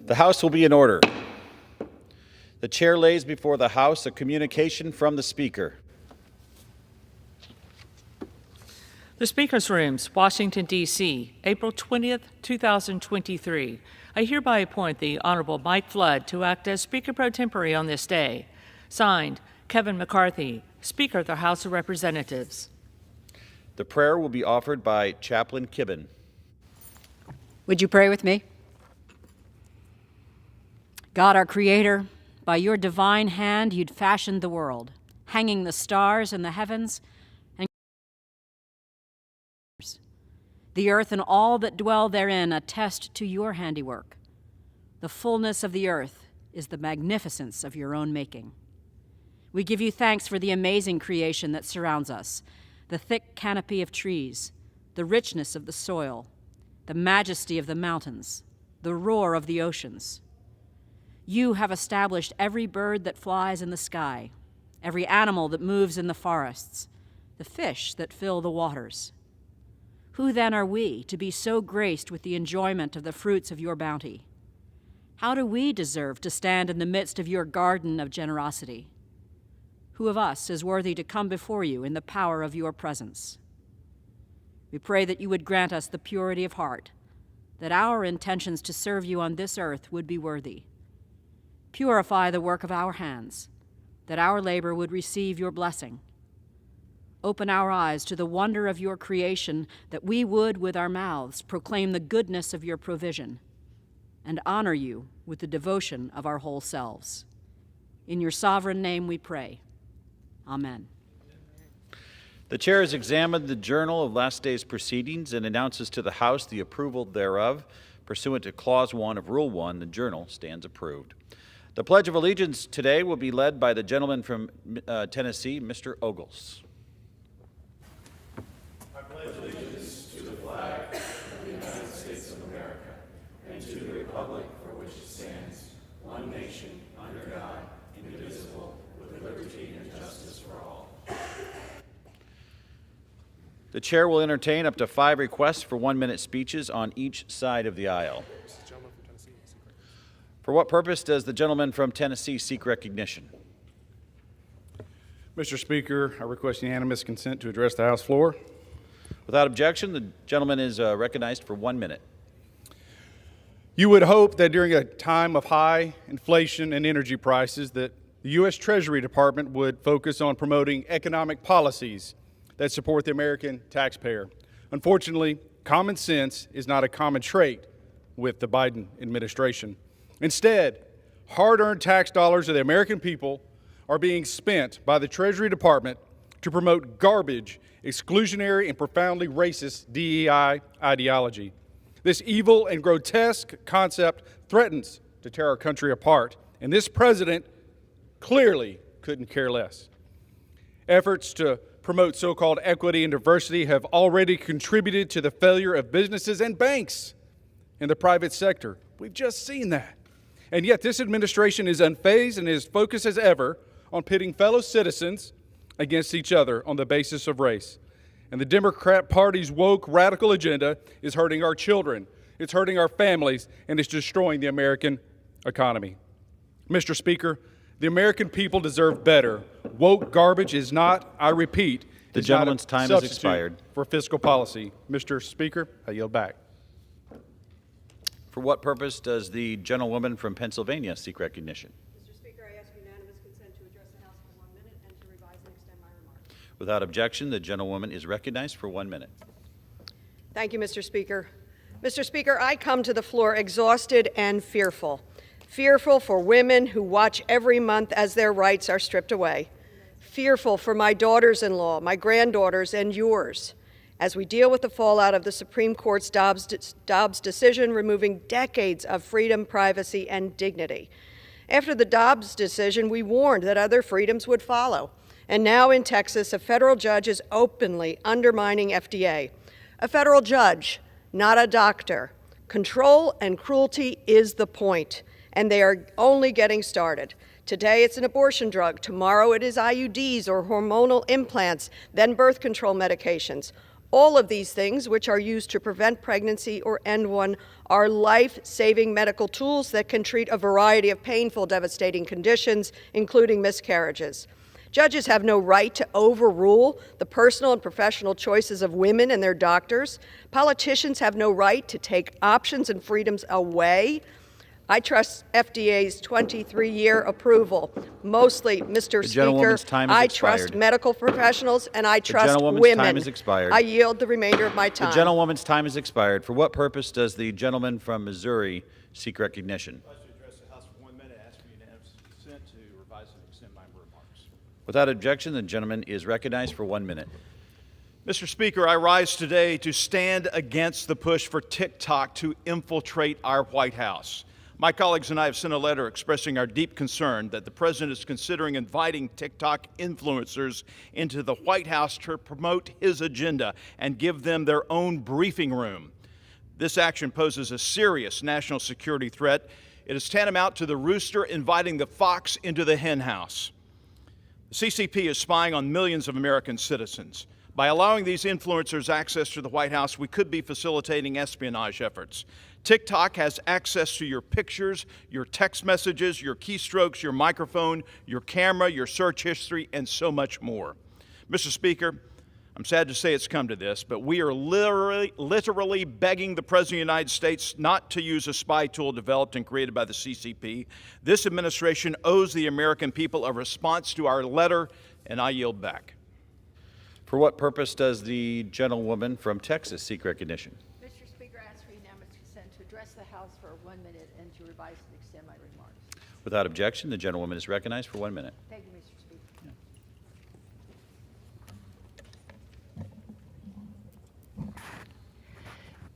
The House will be in order. The chair lays before the House a communication from the Speaker. The Speaker's Rooms, Washington, D.C., April 20th, 2023. I hereby appoint the Honorable Mike Flood to act as Speaker pro tempore on this day. Signed, Kevin McCarthy, Speaker of the House of Representatives. The prayer will be offered by Chaplain Kibben. Would you pray with me? God, our Creator, by your divine hand you'd fashioned the world, hanging the stars in the heavens and the earth and all that dwell therein attest to your handiwork. The fullness of the earth is the magnificence of your own making. We give you thanks for the amazing creation that surrounds us, the thick canopy of trees, the richness of the soil, the majesty of the mountains, the roar of the oceans. You have established every bird that flies in the sky, every animal that moves in the forests, the fish that fill the waters. Who then are we to be so graced with the enjoyment of the fruits of your bounty? How do we deserve to stand in the midst of your garden of generosity? Who of us is worthy to come before you in the power of your presence? We pray that you would grant us the purity of heart, that our intentions to serve you on this earth would be worthy. Purify the work of our hands, that our labor would receive your blessing. Open our eyes to the wonder of your creation, that we would, with our mouths, proclaim the goodness of your provision and honor you with the devotion of our whole selves. In your sovereign name we pray. Amen. The chair has examined the journal of last day's proceedings and announces to the House the approval thereof. Pursuant to Clause 1 of Rule 1, the journal stands approved. The Pledge of Allegiance today will be led by the gentleman from Tennessee, Mr. Ogles. I pledge allegiance to the flag of the United States of America and to the republic for which it stands, one nation, under God, indivisible, with liberty and justice for all. The chair will entertain up to 5 requests for 1-minute speeches on each side of the aisle. For what purpose does the gentleman from Tennessee seek recognition? Mr. Speaker, I request unanimous consent to address the House floor. Without objection, the gentleman is recognized for 1 minute. You would hope that during a time of high inflation and energy prices that the U.S. Treasury Department would focus on promoting economic policies that support the American taxpayer. Unfortunately, common sense is not a common trait with the Biden administration. Instead, hard-earned tax dollars of the American people are being spent by the Treasury Department to promote garbage, exclusionary, and profoundly racist DEI ideology. This evil and grotesque concept threatens to tear our country apart, and this president clearly couldn't care less. Efforts to promote so-called equity and diversity have already contributed to the failure of businesses and banks in the private sector. We've just seen that. And yet this administration is unfazed and is focused as ever on pitting fellow citizens against each other on the basis of race. And the Democrat Party's woke radical agenda is hurting our children, it's hurting our families, and it's destroying the American economy. Mr. Speaker, the American people deserve better. Woke garbage is not, I repeat, the gentleman's time has expired. For fiscal policy. Mr. Speaker, I yield back. For what purpose does the gentlewoman from Pennsylvania seek recognition? Mr. Speaker, I ask unanimous consent to address the House for 1 minute and to revise and extend my remarks. Without objection, the gentlewoman is recognized for 1 minute. Thank you, Mr. Speaker. Mr. Speaker, I come to the floor exhausted and fearful. Fearful for women who watch every month as their rights are stripped away. Fearful for my daughters-in-law, my granddaughters, and yours, as we deal with the fallout of the Supreme Court's Dobbs decision, removing decades of freedom, privacy, and dignity. After the Dobbs decision, we warned that other freedoms would follow. And now in Texas, a federal judge is openly undermining FDA. A federal judge, not a doctor. Control and cruelty is the point, and they are only getting started. Today it's an abortion drug, tomorrow it is IUDs or hormonal implants, then birth control medications. All of these things, which are used to prevent pregnancy or end one, are life-saving medical tools that can treat a variety of painful, devastating conditions, including miscarriages. Judges have no right to overrule the personal and professional choices of women and their doctors. Politicians have no right to take options and freedoms away. I trust FDA's 23-year approval. Mostly, Mr. Speaker, gentlewoman's time has I expired. trust medical professionals and I trust gentlewoman's women. time has expired. I yield the remainder of my The time. gentlewoman's time has expired. For what purpose does the gentleman from Missouri seek recognition? To address the House for 1 minute, ask for unanimous consent to revise and extend my remarks. Without objection, the gentleman is recognized for 1 minute. Mr. Speaker, I rise today to stand against the push for TikTok to infiltrate our White House. My colleagues and I have sent a letter expressing our deep concern that the President is considering inviting TikTok influencers into the White House to promote his agenda and give them their own briefing room. This action poses a serious national security threat. It is tantamount to the rooster inviting the fox into the hen house. The CCP is spying on millions of American citizens. By allowing these influencers access to the White House, we could be facilitating espionage efforts. TikTok has access to your pictures, your text messages, your keystrokes, your microphone, your camera, your search history, and so much more. Mr. Speaker, I'm sad to say it's come to this, but we are literally begging the President of the United States not to use a spy tool developed and created by the CCP. This administration owes the American people a response to our letter, and I yield back. For what purpose does the gentlewoman from Texas seek recognition? Mr. Speaker, I ask for unanimous consent to address the House for 1 minute and to revise and extend my remarks. Without objection, the gentlewoman is recognized for 1 minute. Thank you, Mr. Speaker.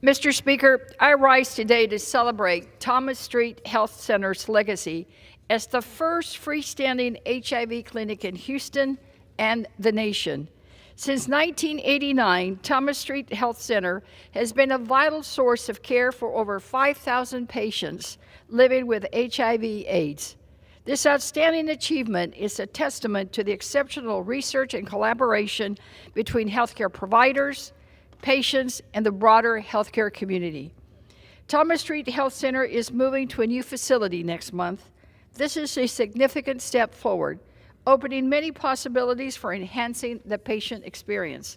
Mr. Speaker, I rise today to celebrate Thomas Street Health Center's legacy as the first freestanding HIV clinic in Houston and the nation. Since 1989, Thomas Street Health Center has been a vital source of care for over 5,000 patients living with HIV/AIDS. This outstanding achievement is a testament to the exceptional research and collaboration between healthcare providers, patients, and the broader healthcare community. Thomas Street Health Center is moving to a new facility next month. This is a significant step forward, opening many possibilities for enhancing the patient experience.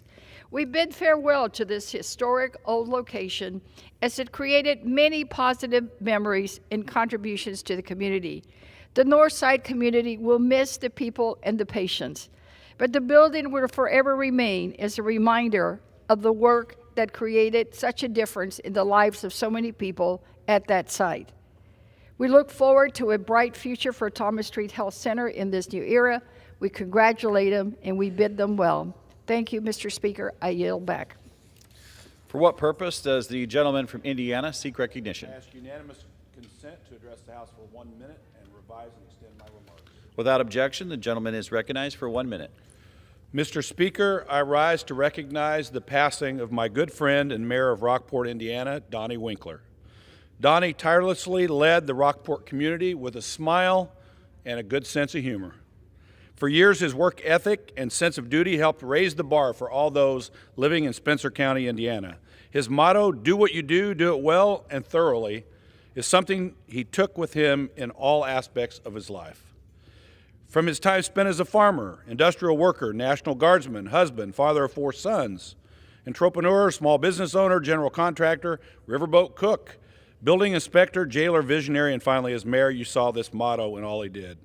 We bid farewell to this historic old location as it created many positive memories and contributions to the community. The Northside community will miss the people and the patients, but the building will forever remain as a reminder of the work that created such a difference in the lives of so many people at that site. We look forward to a bright future for Thomas Street Health Center in this new era. We congratulate them and we bid them well. Thank you, Mr. Speaker. I yield back. For what purpose does the gentleman from Indiana seek recognition? I ask unanimous consent to address the House for 1 minute and revise and extend my remarks. Without objection, the gentleman is recognized for 1 minute. Mr. Speaker, I rise to recognize the passing of my good friend and mayor of Rockport, Indiana, Donnie Winkler. Donnie tirelessly led the Rockport community with a smile and a good sense of humor. For years, his work ethic and sense of duty helped raise the bar for all those living in Spencer County, Indiana. His motto, do what you do it well and thoroughly, is something he took with him in all aspects of his life. From his time spent as a farmer, industrial worker, National Guardsman, husband, father of 4 sons, entrepreneur, small business owner, general contractor, riverboat cook, building inspector, jailer, visionary, and finally as mayor, you saw this motto in all he did.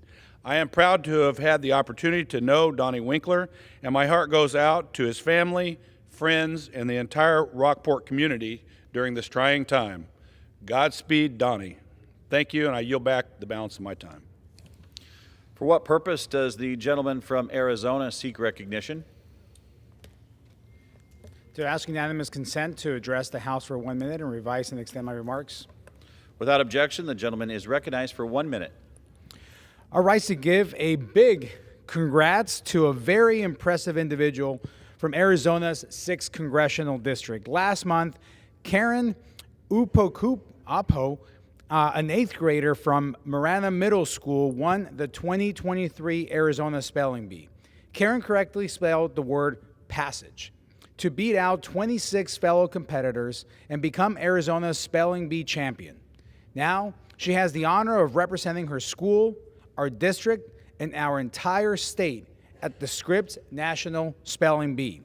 I am proud to have had the opportunity to know Donnie Winkler, and my heart goes out to his family, friends, and the entire Rockport community during this trying time. Godspeed, Donnie. Thank you, and I yield back the balance of my time. For what purpose does the gentleman from Arizona seek recognition? To ask unanimous consent to address the House for 1 minute and revise and extend my remarks. Without objection, the gentleman is recognized for 1 minute. I rise to give a big congrats to a very impressive individual from Arizona's 6th Congressional District. Last month, Karen Apo, an 8th grader from Marana Middle School, won the 2023 Arizona Spelling Bee. Karen correctly spelled the word passage. to beat out 26 fellow competitors and become Arizona's spelling bee champion. Now, she has the honor of representing her school, our district, and our entire state at the Scripps National Spelling Bee.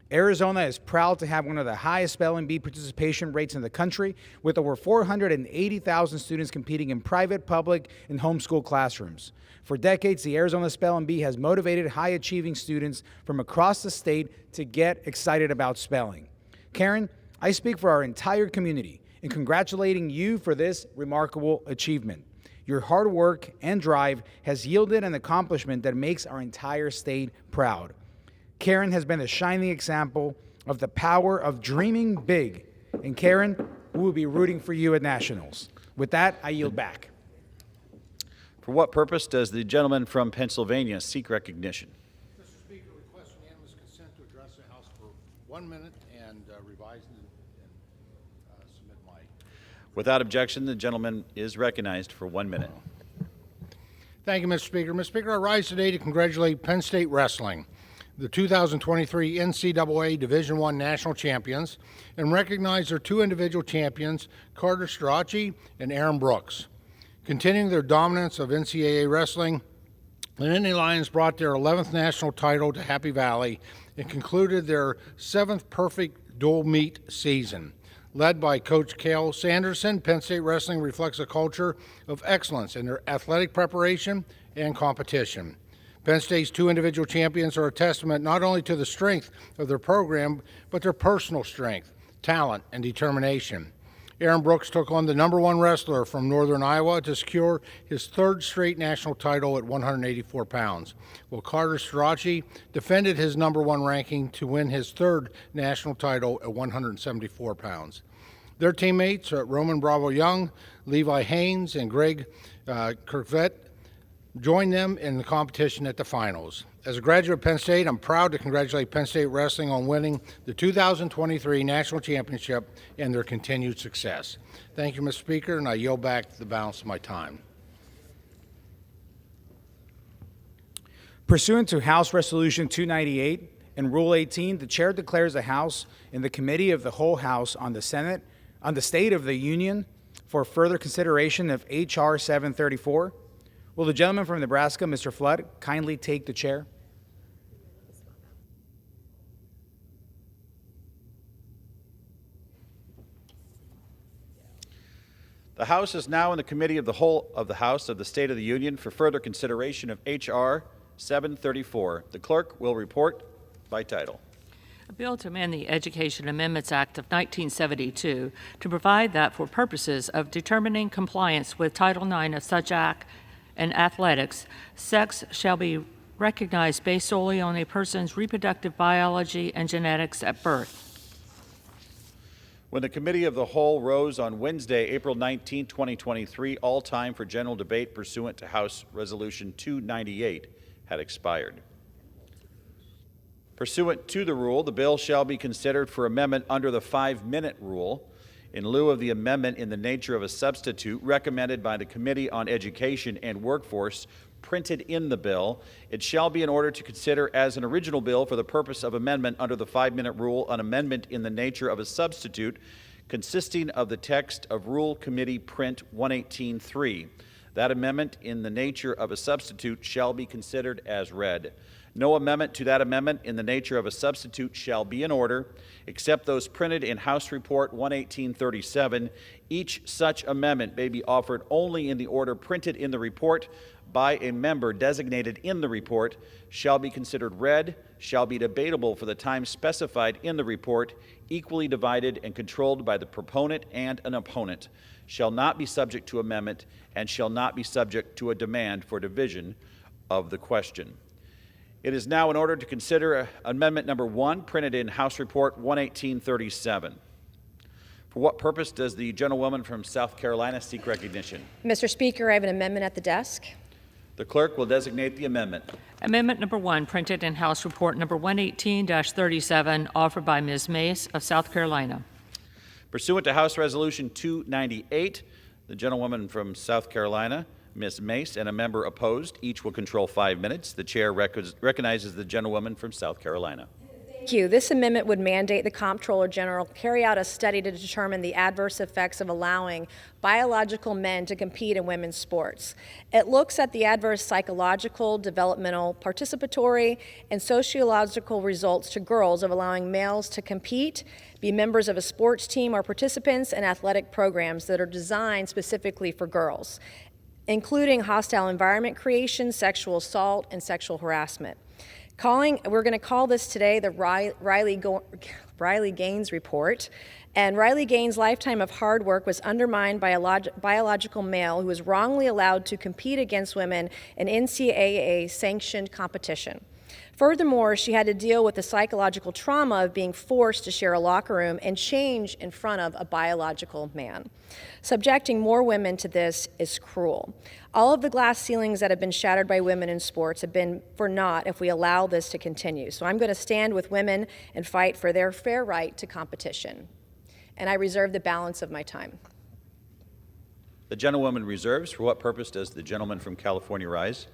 Arizona is proud to have one of the highest spelling bee participation rates in the country, with over 480,000 students competing in private, public, and homeschool classrooms. For decades, the Arizona Spelling Bee has motivated high-achieving students from across the state to get excited about spelling. Karen, I speak for our entire community in congratulating you for this remarkable achievement. Your hard work and drive has yielded an accomplishment that makes our entire state proud. Karen has been a shining example of the power of dreaming big. And Karen, we will be rooting for you at Nationals. With that, I yield back. For what purpose does the gentleman from Pennsylvania seek recognition? Mr. Speaker, request unanimous consent to address the House for 1 minute and revise and submit my... Without objection, the gentleman is recognized for 1 minute. Thank you, Mr. Speaker. Mr. Speaker, I rise today to congratulate Penn State Wrestling, the 2023 NCAA Division I National Champions, and recognize their two individual champions, Carter Strachey and Aaron Brooks. Continuing their dominance of NCAA wrestling, the Nittany Lions brought their 11th national title to Happy Valley and concluded their 7th perfect dual meet season. Led by Coach Cale Sanderson, Penn State Wrestling reflects a culture of excellence in their athletic preparation and competition. Penn State's two individual champions are a testament not only to the strength of their program, but their personal strength, talent, and determination. Aaron Brooks took on the #1 wrestler from Northern Iowa to secure his 3rd straight national title at 184 pounds, while Carter Strachey defended his #1 ranking to win his 3rd national title at 174 pounds. Their teammates, Roman Bravo Young, Levi Haynes, and Greg Kirkvet, joined them in the competition at the finals. As a graduate of Penn State, I'm proud to congratulate Penn State Wrestling on winning the 2023 National Championship and their continued success. Thank you, Mr. Speaker, and I yield back the balance of my time. Pursuant to House Resolution 298 and Rule 18, the Chair declares the House and the Committee of the Whole House on the State of the Union for further consideration of H.R. 734. Will the gentleman from Nebraska, Mr. Flood, kindly take the chair? The House is now in the Committee of the Whole of the House of the State of the Union for further consideration of H.R. 734. The clerk will report by title. A bill to amend the Education Amendments Act of 1972 to provide that for purposes of determining compliance with Title IX of such act and athletics, sex shall be recognized based solely on a person's reproductive biology and genetics at birth. When the Committee of the Whole rose on Wednesday, April 19, 2023, all time for general debate pursuant to House Resolution 298 had expired. Pursuant to the rule, the bill shall be considered for amendment under the 5-minute rule in lieu of the amendment in the nature of a substitute recommended by the Committee on Education and Workforce printed in the bill. It shall be in order to consider as an original bill for the purpose of amendment under the 5-minute rule an amendment in the nature of a substitute consisting of the text of Rule Committee Print 118.3. That amendment in the nature of a substitute shall be considered as read. No amendment to that amendment in the nature of a substitute shall be in order, except those printed in House Report 11837. Each such amendment may be offered only in the order printed in the report by a member designated in the report, shall be considered read, shall be debatable for the time specified in the report, equally divided and controlled by the proponent and an opponent, shall not be subject to amendment, and shall not be subject to a demand for division of the question. It is now in order to consider amendment number 1, printed in House Report 11837. For what purpose does the gentlewoman from South Carolina seek recognition? Mr. Speaker, I have an amendment at the desk. The clerk will designate the amendment. Amendment number 1, printed in House Report number 118-37, offered by Ms. Mace of South Carolina. Pursuant to House Resolution 298, the gentlewoman from South Carolina, Ms. Mace, and a member opposed, each will control 5 minutes. The chair recognizes the gentlewoman from South Carolina. Thank you. This amendment would mandate the Comptroller General carry out a study to determine the adverse effects of allowing biological men to compete in women's sports. It looks at the adverse psychological, developmental, participatory, and sociological results to girls of allowing males to compete, be members of a sports team, or participants in athletic programs that are designed specifically for girls, including hostile environment creation, sexual assault, and sexual harassment. We're going to call this today the Riley Gaines Report. And Riley Gaines' lifetime of hard work was undermined by a biological male who was wrongly allowed to compete against women in NCAA-sanctioned competition. Furthermore, she had to deal with the psychological trauma of being forced to share a locker room and change in front of a biological man. Subjecting more women to this is cruel. All of the glass ceilings that have been shattered by women in sports have been for naught if we allow this to continue. So I'm going to stand with women and fight for their fair right to competition. And I reserve the balance of my time. The gentlewoman reserves. For what purpose does the gentleman from California rise?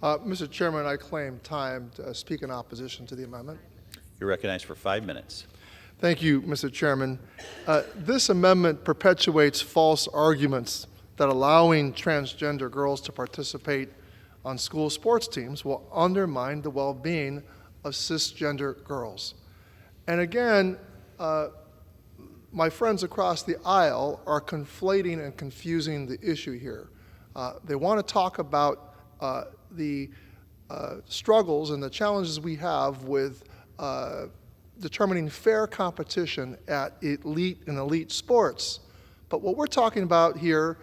Mr. Chairman, I claim time to speak in opposition to the amendment. You're recognized for 5 minutes. Thank you, Mr. Chairman. This amendment perpetuates false arguments that allowing transgender girls to participate on school sports teams will undermine the well-being of cisgender girls. And again, my friends across the aisle are conflating and confusing the issue here. They want to talk about the struggles and the challenges we have with determining fair competition at elite sports. But what we're talking about here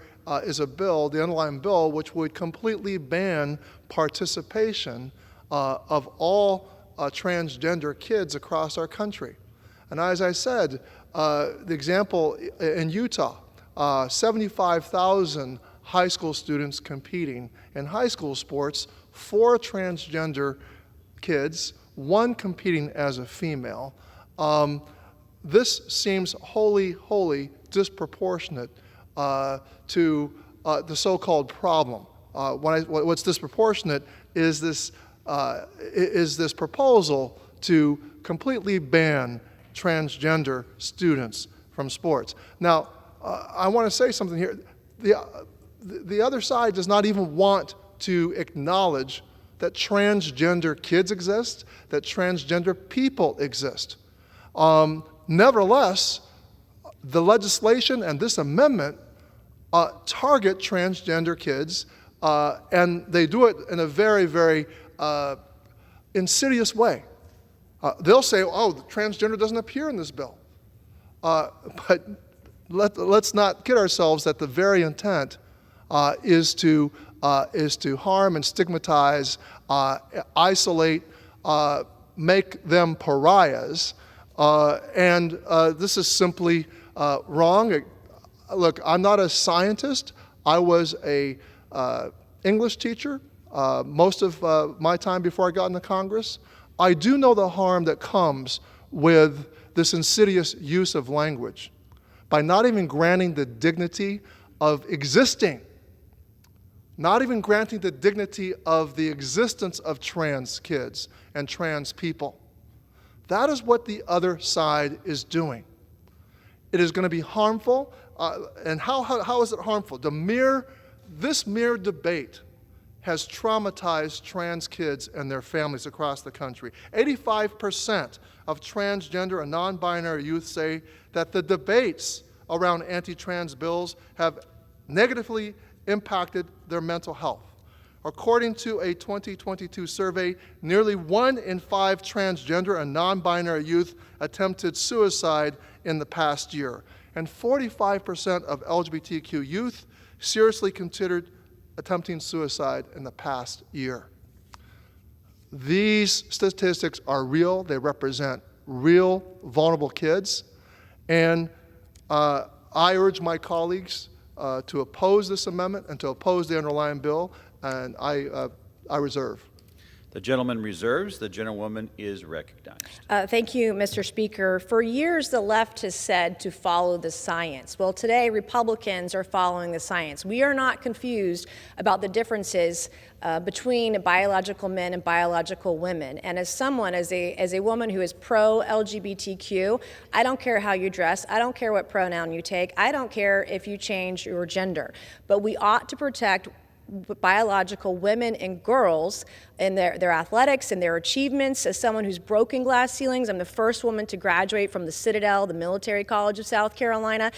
is a bill, the underlying bill, which would completely ban participation of all transgender kids across our country. And as I said, the example in Utah, 75,000 high school students competing in high school sports, 4 transgender kids, 1 competing as a female. This seems wholly disproportionate to the so-called problem. What's disproportionate is this proposal to completely ban transgender students from sports. Now, I want to say something here. The other side does not even want to acknowledge that transgender kids exist, that transgender people exist. Nevertheless, the legislation and this amendment target transgender kids, and they do it in a very insidious way. They'll say, oh, the transgender doesn't appear in this bill. But let's not kid ourselves that the very intent is to harm and stigmatize, isolate, make them pariahs, and this is simply wrong. Look, I'm not a scientist. I was a English teacher most of my time before I got into Congress. I do know the harm that comes with this insidious use of language by not even granting the dignity of existing, not even granting the dignity of the existence of trans kids and trans people. That is what the other side is doing. It is going to be harmful, and how is it harmful? This mere debate has traumatized trans kids and their families across the country. 85% of transgender and non-binary youth say that the debates around anti-trans bills have negatively impacted their mental health. According to a 2022 survey, nearly 1 in 5 transgender and non-binary youth attempted suicide in the past year, and 45% of LGBTQ youth seriously considered attempting suicide in the past year. These statistics are real. They represent real vulnerable kids, and I urge my colleagues to oppose this amendment and to oppose the underlying bill, and I reserve. The gentleman reserves. The gentlewoman is recognized. Thank you, Mr. Speaker. For years, the left has said to follow the science. Well, today, Republicans are following the science. We are not confused about the differences between biological men and biological women. And as someone, as a woman who is pro-LGBTQ, I don't care how you dress. I don't care what pronoun you take. I don't care if you change your gender. But we ought to protect biological women and girls and their athletics and their achievements. As someone who's broken glass ceilings, I'm the first woman to graduate from the Citadel, the military college of South Carolina.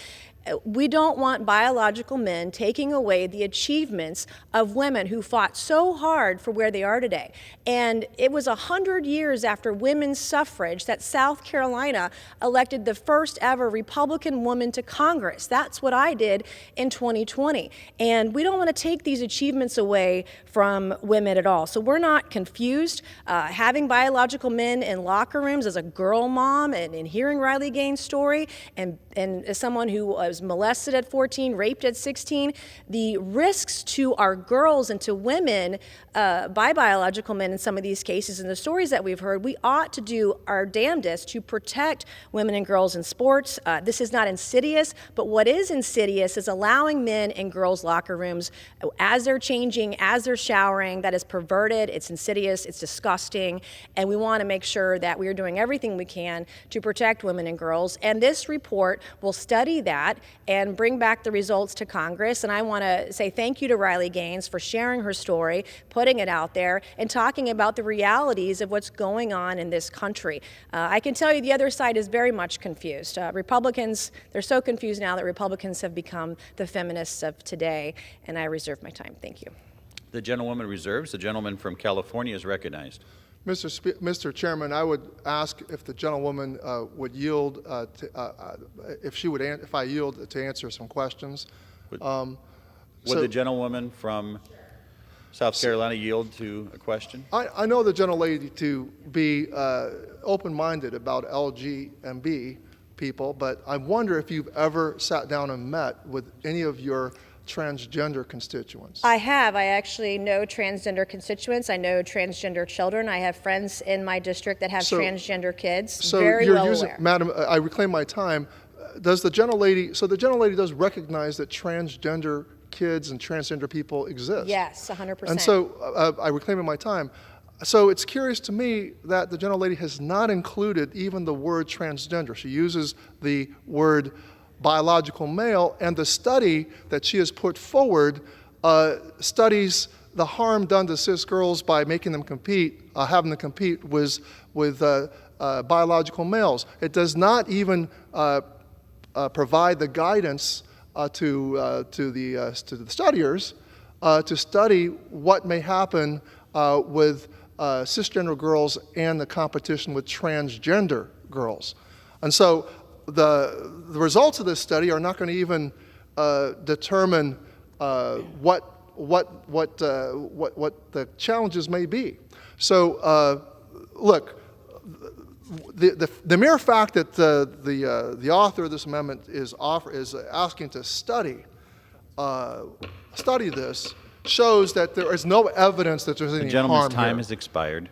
We don't want biological men taking away the achievements of women who fought so hard for where they are today. And it was 100 years after women's suffrage that South Carolina elected the first ever Republican woman to Congress. That's what I did in 2020. And we don't want to take these achievements away from women at all. So we're not confused. Having biological men in locker rooms as a girl mom and hearing Riley Gaines' story and as someone who was molested at 14, raped at 16, the risks to our girls and to women by biological men in some of these cases and the stories that we've heard, we ought to do our damnedest to protect women and girls in sports. This is not insidious, but what is insidious is allowing men in girls' locker rooms as they're changing, as they're showering. That is perverted, it's insidious, it's disgusting, and we want to make sure that we are doing everything we can to protect women and girls. And this report will study that and bring back the results to Congress. And I want to say thank you to Riley Gaines for sharing her story, putting it out there, and talking about the realities of what's going on in this country. I can tell you the other side is very much confused. Republicans, they're so confused now that Republicans have become the feminists of today, and I reserve my time. Thank you. The gentlewoman reserves. The gentleman from California is recognized. Mr. Chairman, I would ask if the gentlewoman would yield, if I yield to answer some questions. Would the gentlewoman from South Carolina yield to a question? I know the gentlelady to be open-minded about LGBTQ people, but I wonder if you've ever sat down and met with any of your transgender constituents. I have. I actually know transgender constituents. I know transgender children. I have friends in my district that have transgender kids. So very you're well using, aware. Madam, I reclaim my time. Does the gentlelady, so the gentlelady does recognize that transgender kids and transgender people exist? Yes, 100%. And so I reclaim my time. So it's curious to me that the gentlelady has not included even the word transgender. She uses the word biological male, and the study that she has put forward studies the harm done to cis girls by making them compete, having them compete with biological males. It does not even provide the guidance to the studiers to study what may happen with cisgender girls and the competition with transgender girls. And so the results of this study are not going to even determine what the challenges may be. So look, the mere fact that the author of this amendment is asking to study this shows that there is no evidence that there's any harm here. The gentleman's time has expired.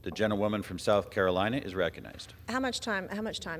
The gentlewoman from South Carolina is recognized. How much time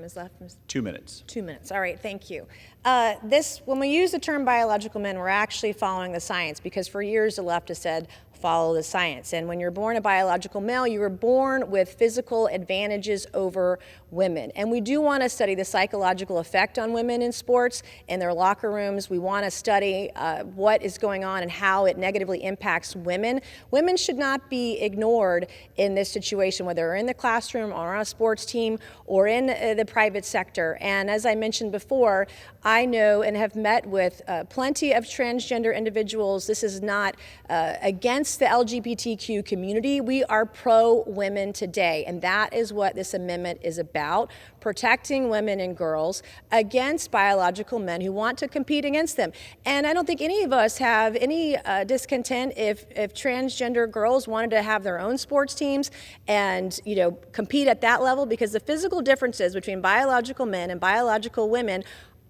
is left, Ms. 2 minutes. 2 minutes. All right, thank you. When we use the term biological men, we're actually following the science, because for years the left has said, follow the science. And when you're born a biological male, you were born with physical advantages over women. And we do want to study the psychological effect on women in sports, in their locker rooms. We want to study what is going on and how it negatively impacts women. Women should not be ignored in this situation, whether they're in the classroom or on a sports team or in the private sector. And as I mentioned before, I know and have met with plenty of transgender individuals. This is not against the LGBTQ community. We are pro-women today, and that is what this amendment is about, protecting women and girls against biological men who want to compete against them. And I don't think any of us have any discontent if transgender girls wanted to have their own sports teams and, you know, compete at that level, because the physical differences between biological men and biological women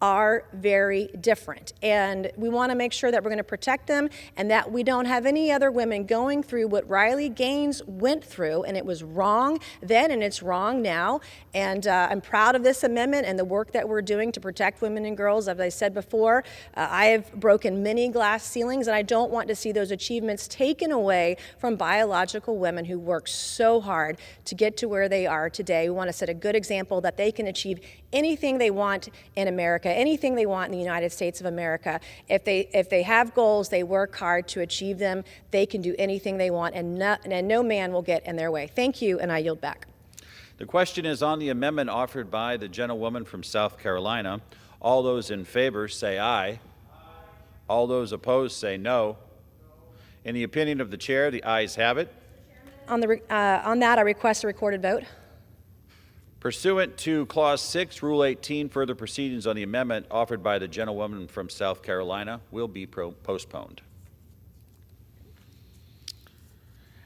are very different. And we want to make sure that we're going to protect them and that we don't have any other women going through what Riley Gaines went through. And it was wrong then and it's wrong now. And I'm proud of this amendment and the work that we're doing to protect women and girls. As I said before, I have broken many glass ceilings, and I don't want to see those achievements taken away from biological women who work so hard to get to where they are today. We want to set a good example that they can achieve anything they want in America, anything they want in the United States of America. If they have goals, they work hard to achieve them, they can do anything they want, and no man will get in their way. Thank you, and I yield back. The question is on the amendment offered by the gentlewoman from South Carolina. All those in favor say aye. All those opposed say no. In the opinion of the chair, the ayes have it. On that, I request a recorded vote. Pursuant to Clause 6, Rule 18, further proceedings on the amendment offered by the gentlewoman from South Carolina will be postponed.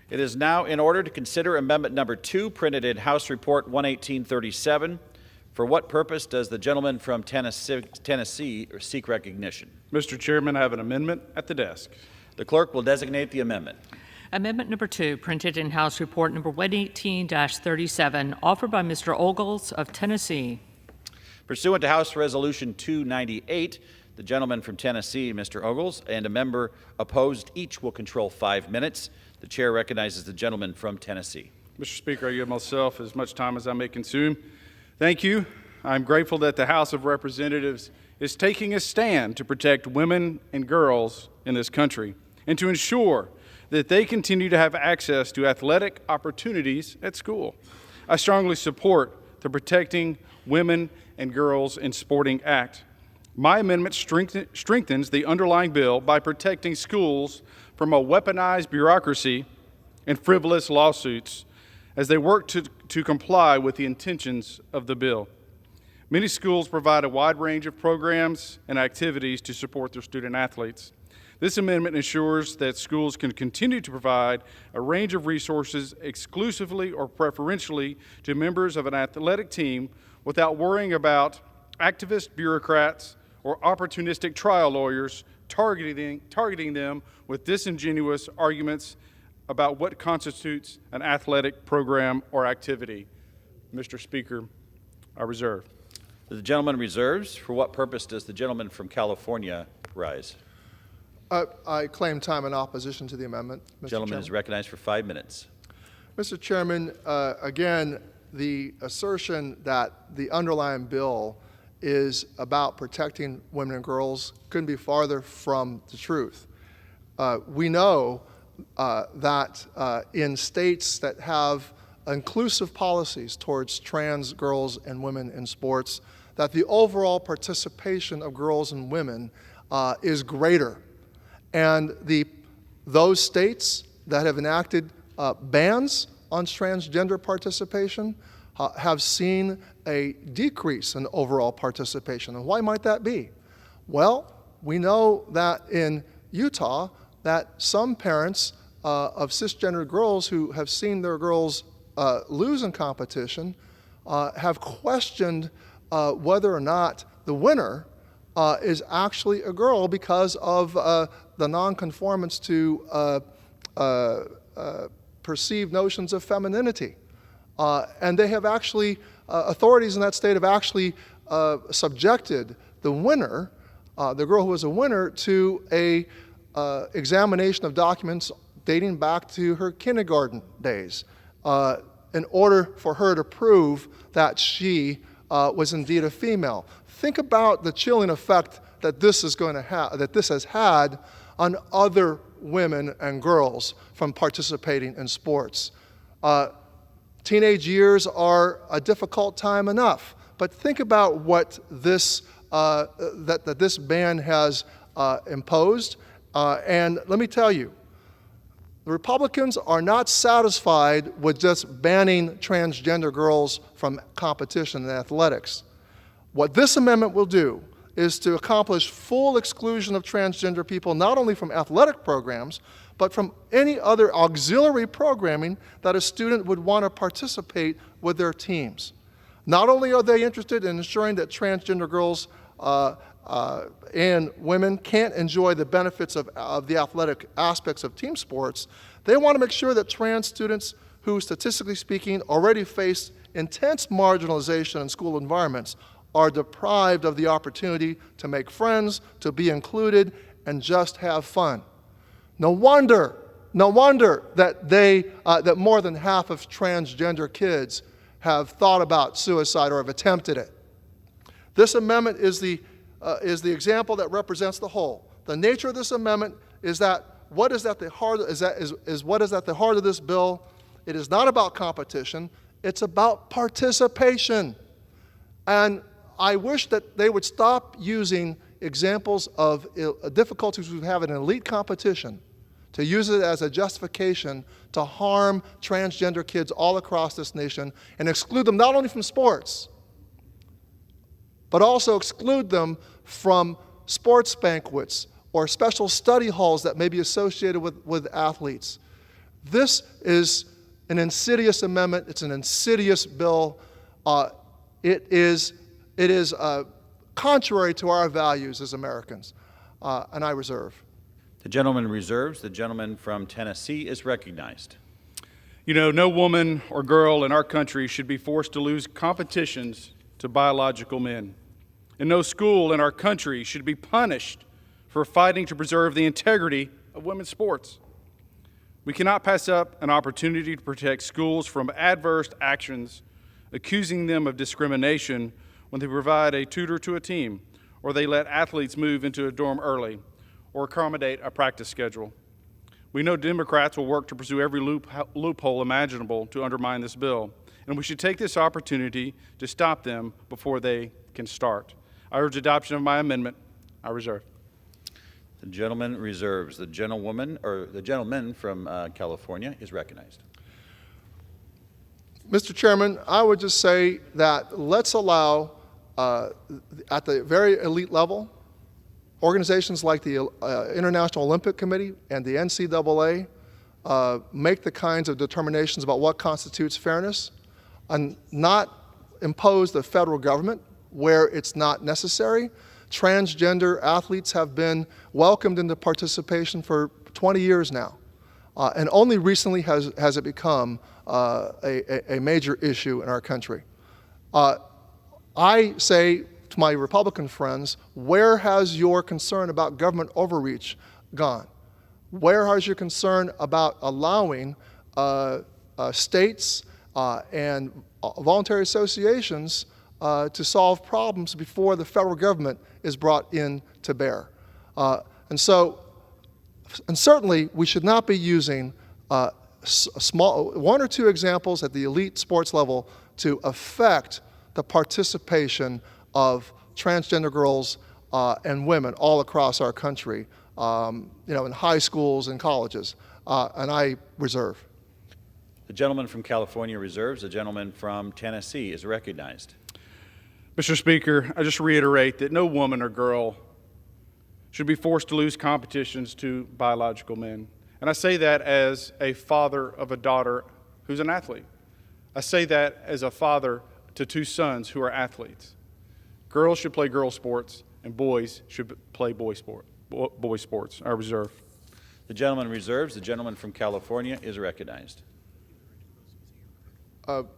It is now in order to consider Amendment Number 2, printed in House Report 11837. For what purpose does the gentleman from Tennessee seek recognition? Mr. Chairman, I have an amendment at the desk. The clerk will designate the amendment. Amendment number 2, printed in House Report number 118-37, offered by Mr. Ogles of Tennessee. Pursuant to House Resolution 298, the gentleman from Tennessee, Mr. Ogles, and a member opposed each will control 5 minutes. The chair recognizes the gentleman from Tennessee. Mr. Speaker, I give myself as much time as I may consume. Thank you. I'm grateful that the House of Representatives is taking a stand to protect women and girls in this country and to ensure that they continue to have access to athletic opportunities at school. I strongly support the Protecting Women and Girls in Sporting Act. My amendment strengthens the underlying bill by protecting schools from a weaponized bureaucracy and frivolous lawsuits as they work to comply with the intentions of the bill. Many schools provide a wide range of programs and activities to support their student athletes. This amendment ensures that schools can continue to provide a range of resources exclusively or preferentially to members of an athletic team without worrying about activist bureaucrats or opportunistic trial lawyers targeting them with disingenuous arguments about what constitutes an athletic program or activity. Mr. Speaker, I reserve. The gentleman reserves. For what purpose does the gentleman from California rise? I claim time in opposition to the amendment, Mr. The gentleman Chairman. is recognized for 5 minutes. Mr. Chairman, again, the assertion that the underlying bill is about protecting women and girls couldn't be farther from the truth. We know that in states that have inclusive policies towards trans girls and women in sports, that the overall participation of girls and women is greater. And those states that have enacted bans on transgender participation have seen a decrease in overall participation. And why might that be? Well, we know that in Utah that some parents of cisgender girls who have seen their girls lose in competition have questioned whether or not the winner is actually a girl because of the nonconformance to perceived notions of femininity. And they have actually, authorities in that state have actually subjected the winner, the girl who was a winner, to a examination of documents dating back to her kindergarten days in order for her to prove that she was indeed a female. Think about the chilling effect that this is going to have, that this has had on other women and girls from participating in sports. Teenage years are a difficult time enough, but think about what this that this ban has imposed. And let me tell you, the Republicans are not satisfied with just banning transgender girls from competition in athletics. What this amendment will do is to accomplish full exclusion of transgender people, not only from athletic programs, but from any other auxiliary programming that a student would want to participate with their teams. Not only are they interested in ensuring that transgender girls and women can't enjoy the benefits of the athletic aspects of team sports, they want to make sure that trans students who, statistically speaking, already face intense marginalization in school environments are deprived of the opportunity to make friends, to be included, and just have fun. No wonder that more than half of transgender kids have thought about suicide or have attempted it. This amendment is the example that represents the whole. The nature of this amendment is that what is at the heart of this bill. It is not about competition. It's about participation. And I wish that they would stop using examples of difficulties we have in elite competition to use it as a justification to harm transgender kids all across this nation and exclude them not only from sports, but also exclude them from sports banquets or special study halls that may be associated with athletes. This is an insidious amendment. It's an insidious bill. It is contrary to our values as Americans, and I reserve. The gentleman reserves. The gentleman from Tennessee is recognized. You know, no woman or girl in our country should be forced to lose competitions to biological men. And no school in our country should be punished for fighting to preserve the integrity of women's sports. We cannot pass up an opportunity to protect schools from adverse actions, accusing them of discrimination when they provide a tutor to a team, or they let athletes move into a dorm early, or accommodate a practice schedule. We know Democrats will work to pursue every loophole imaginable to undermine this bill, and we should take this opportunity to stop them before they can start. I urge adoption of my amendment. I reserve. The gentleman reserves. The gentleman from California is recognized. Mr. Chairman, I would just say that let's allow, at the very elite level, organizations like the International Olympic Committee and the NCAA make the kinds of determinations about what constitutes fairness and not impose the federal government where it's not necessary. Transgender athletes have been welcomed into participation for 20 years now, and only recently has it become a major issue in our country. I say to my Republican friends, where has your concern about government overreach gone? Where has your concern about allowing states and voluntary associations to solve problems before the federal government is brought in to bear? And certainly we should not be using one or two examples at the elite sports level to affect the participation of transgender girls and women all across our country, in high schools and colleges, and I reserve. The gentleman from California reserves. The gentleman from Tennessee is recognized. Mr. Speaker, I just reiterate that no woman or girl should be forced to lose competitions to biological men. And I say that as a father of a daughter who's an athlete. I say that as a father to two sons who are athletes. Girls should play girl sports, and boys should play boy sports. I reserve. The gentleman reserves. The gentleman from California is recognized.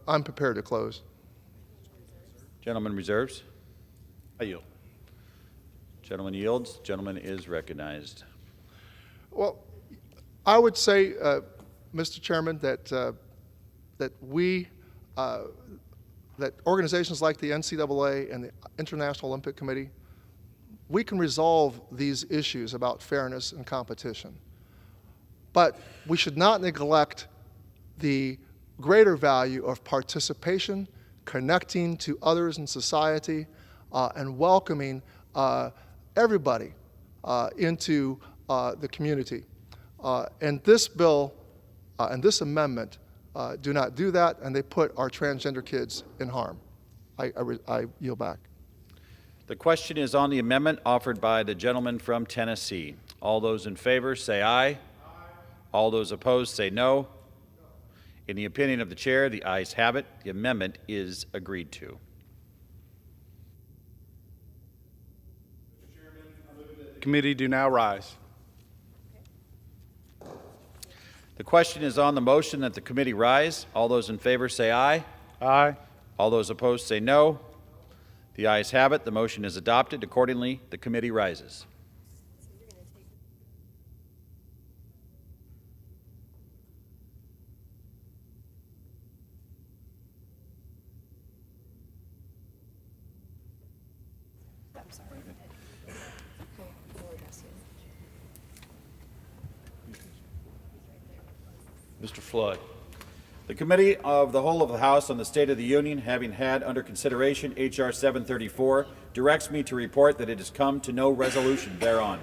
I'm prepared to close. Gentleman reserves. I yield. Gentleman yields. Gentleman is recognized. Well, I would say, Mr. Chairman, that organizations like the NCAA and the International Olympic Committee, we can resolve these issues about fairness and competition. But we should not neglect the greater value of participation, connecting to others in society, and welcoming everybody into the community. And this bill and this amendment do not do that, and they put our transgender kids in harm. I yield back. The question is on the amendment offered by the gentleman from Tennessee. All those in favor say aye. Aye. All those opposed say no. In the opinion of the chair, the ayes have it. The amendment is agreed to. committee do now rise. The question is on the motion that the committee rise. All those in favor say aye. Aye. All those opposed say no. The ayes have it. The motion is adopted. Accordingly, the committee rises. Mr. Flood. The Committee of the Whole of the House on the State of the Union, having had under consideration H.R. 734, directs me to report that it has come to no resolution thereon.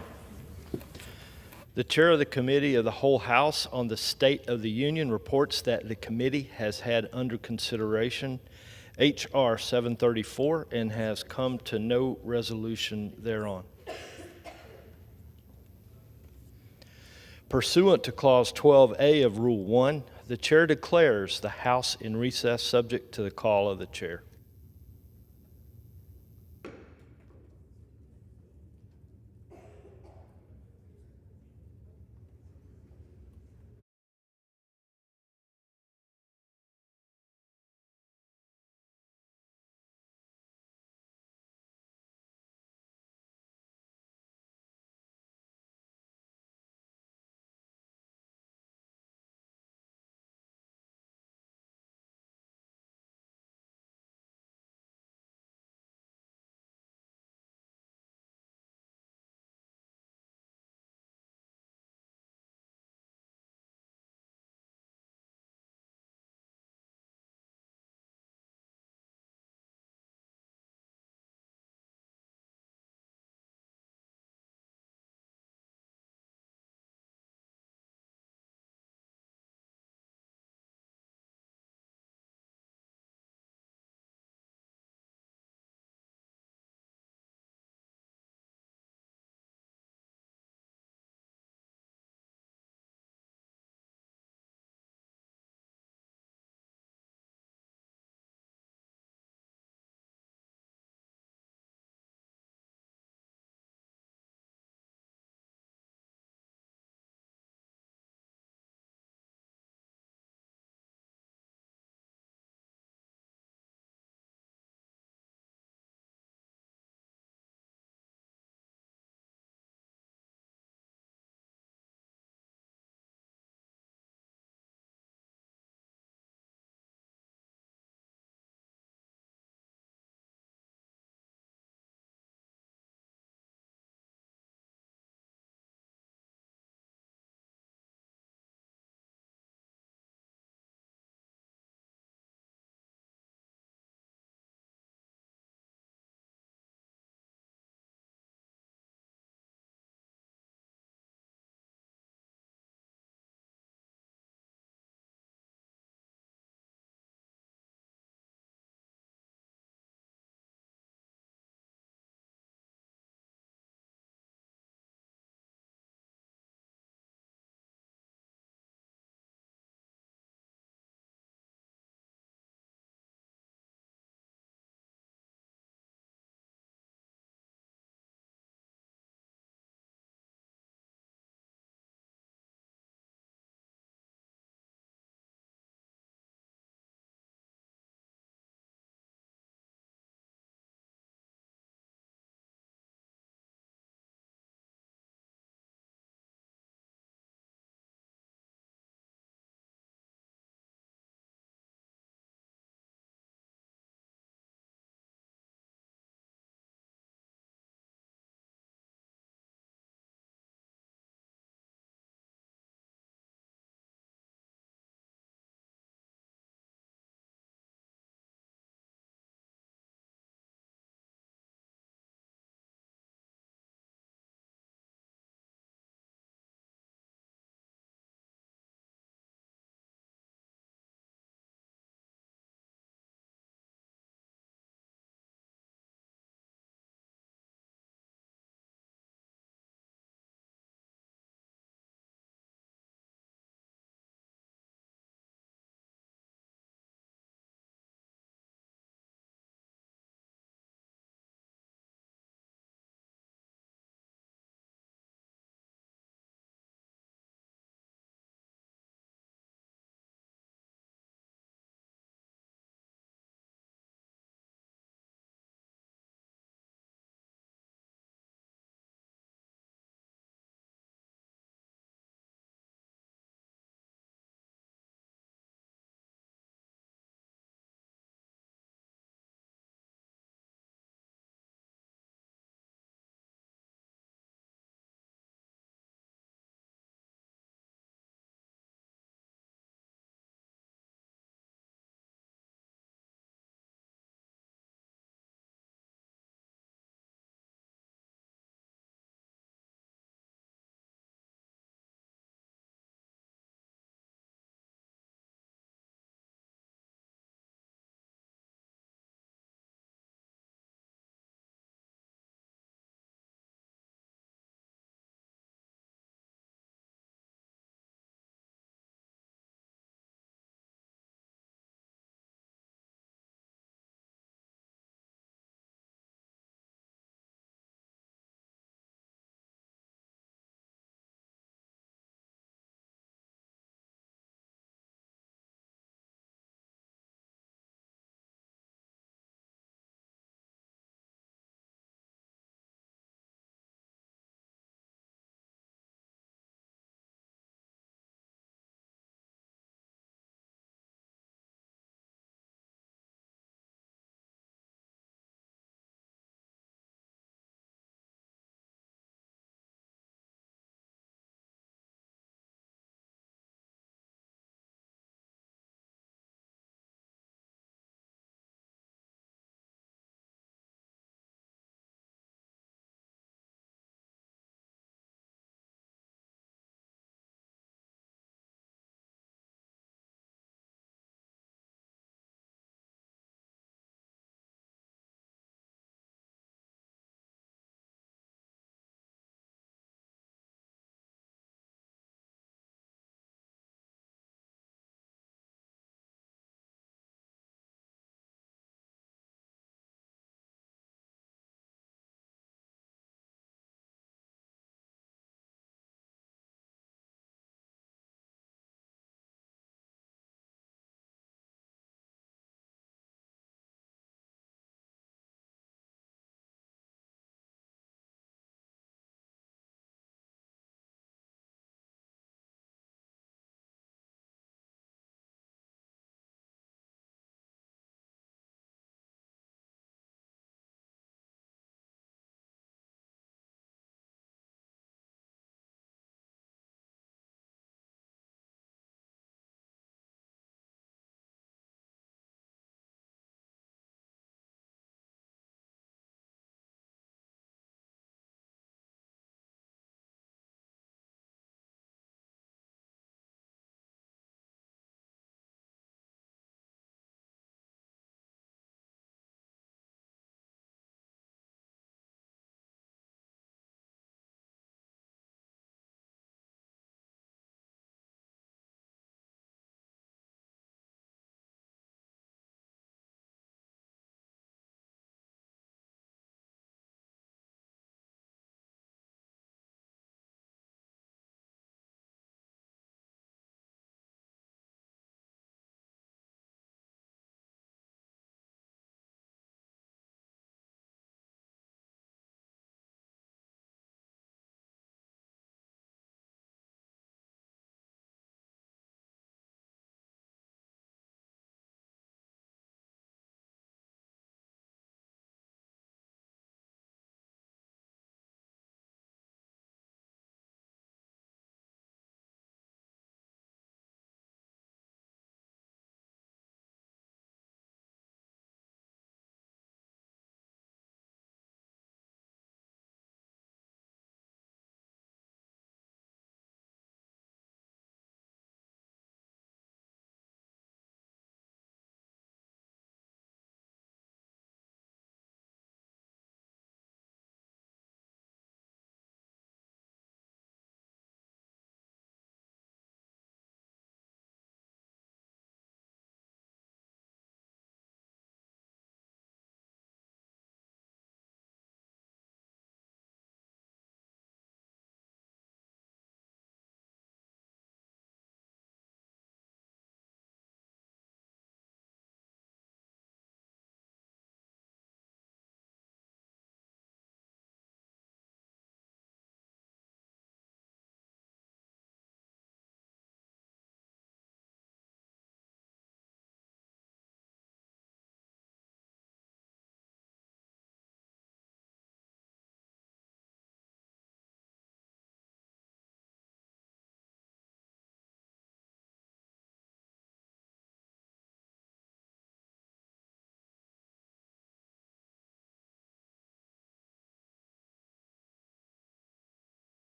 The chair of the Committee of the Whole House on the State of the Union reports that the committee has had under consideration H.R. 734 and has come to no resolution thereon. Pursuant to Clause 12A of Rule 1, the chair declares the House in recess subject to the call of the chair.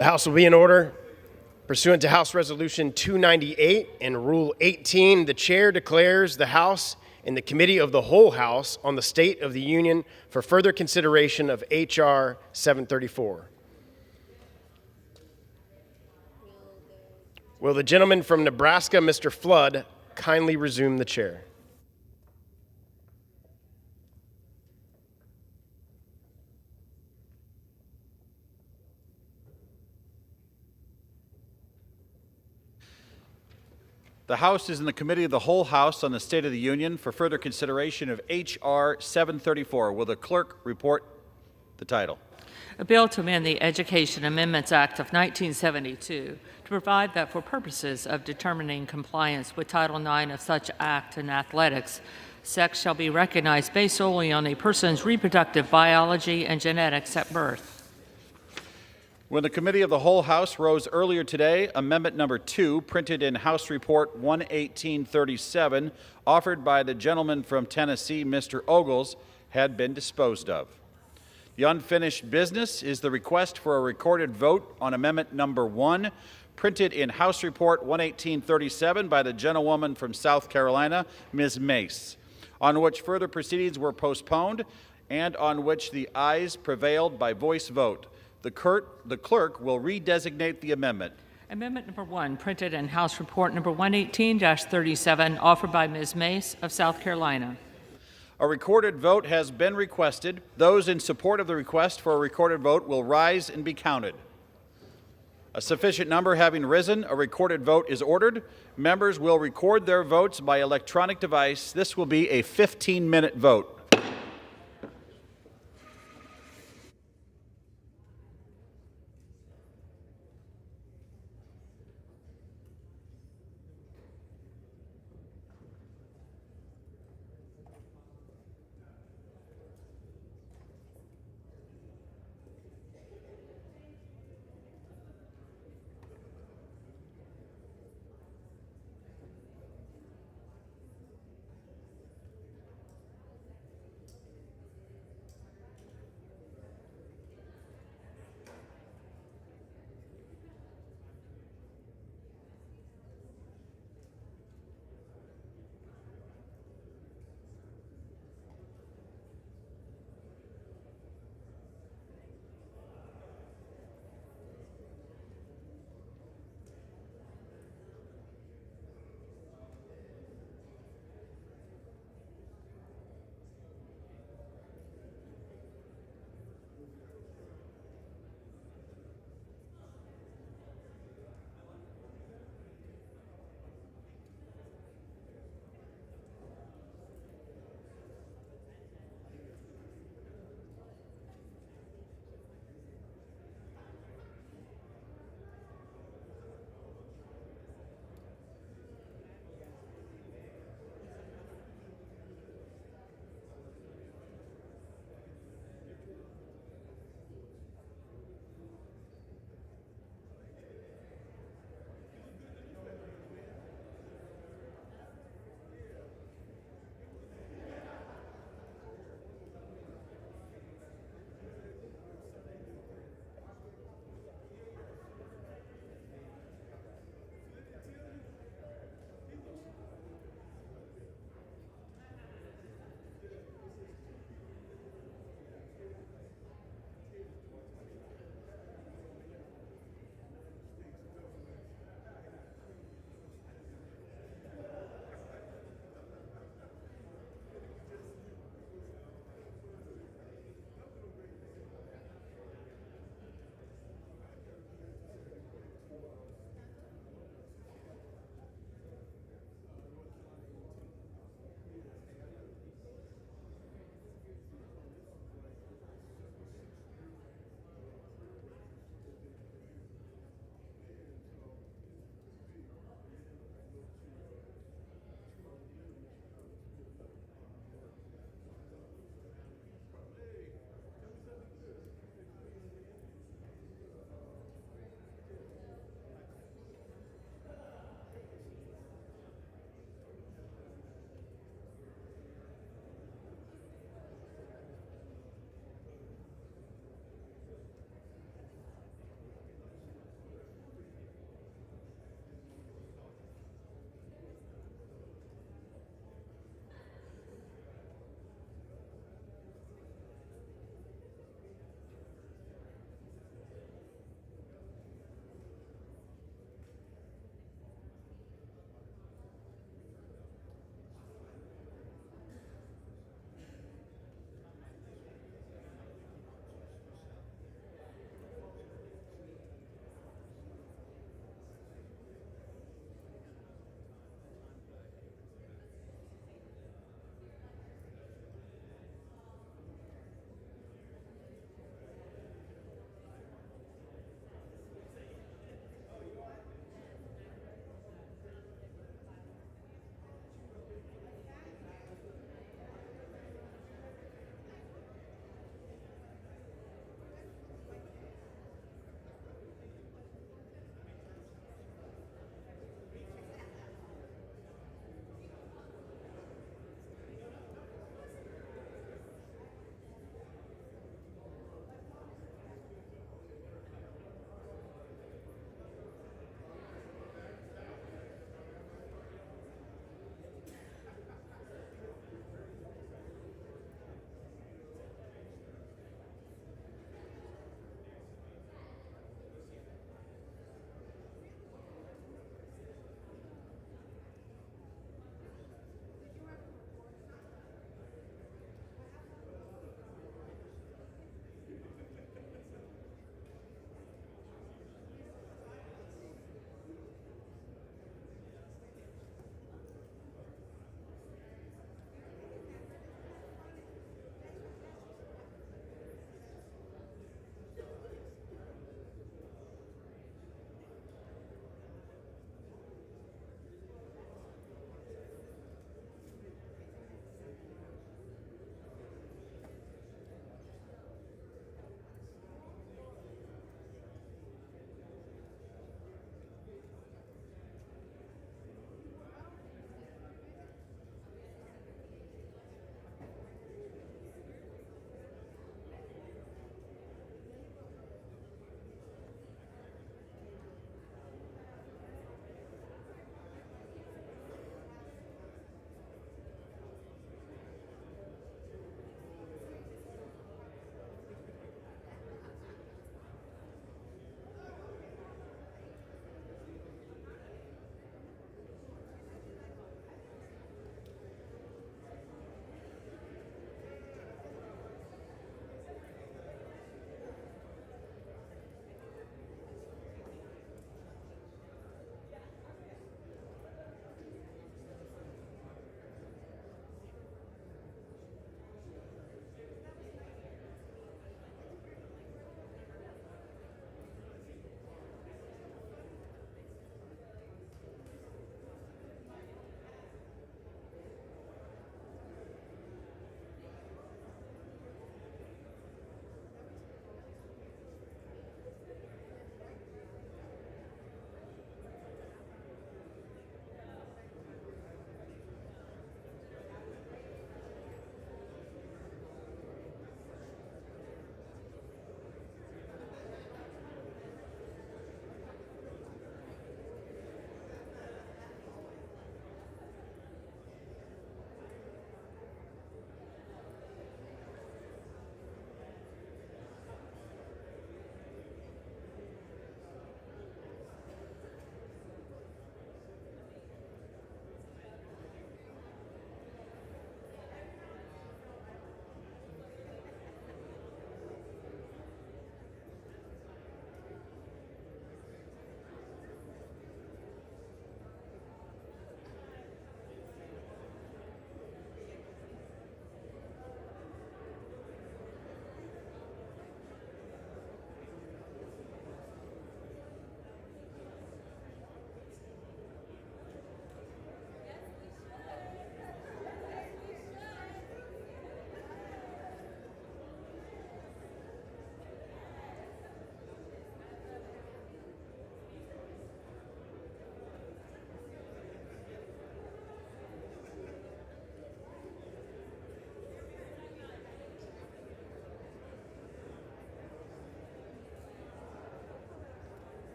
The House will be in order. Pursuant to House Resolution 298 and Rule 18, the Chair declares the House in the Committee of the Whole House on the State of the Union for further consideration of H.R. 734. Will the gentleman from Nebraska, Mr. Flood, kindly resume the chair? The House is in the Committee of the Whole House on the State of the Union for further consideration of H.R. 734. Will the clerk report the title? A bill to amend the Education Amendments Act of 1972 to provide that for purposes of determining compliance with Title IX of such act in athletics, sex shall be recognized based solely on a person's reproductive biology and genetics at birth. When the Committee of the Whole House rose earlier today, Amendment Number 2, printed in House Report 11837, offered by the gentleman from Tennessee, Mr. Ogles, had been disposed of. The unfinished business is the request for a recorded vote on Amendment Number 1, printed in House Report 11837 by the gentlewoman from South Carolina, Ms. Mace, on which further proceedings were postponed and on which the ayes prevailed by voice vote. The clerk will redesignate the amendment. Amendment number 1, printed in House Report number 118-37, offered by Ms. Mace of South Carolina. A recorded vote has been requested. Those in support of the request for a recorded vote will rise and be counted. A sufficient number having risen, a recorded vote is ordered. Members will record their votes by electronic device. This will be a 15-minute vote.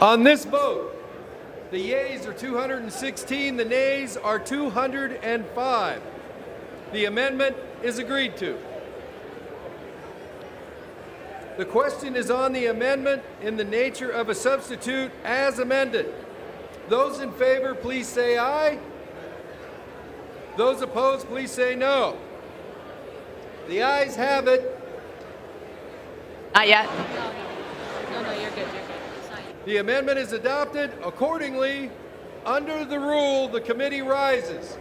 On this vote, the yeas are 216, the nays are 205. The amendment is agreed to. The question is on the amendment in the nature of a substitute as amended. Those in favor, please say aye. Those opposed, please say no. The ayes have it. Not yet. No, you're good. The amendment is adopted. Accordingly, under the rule, the committee rises.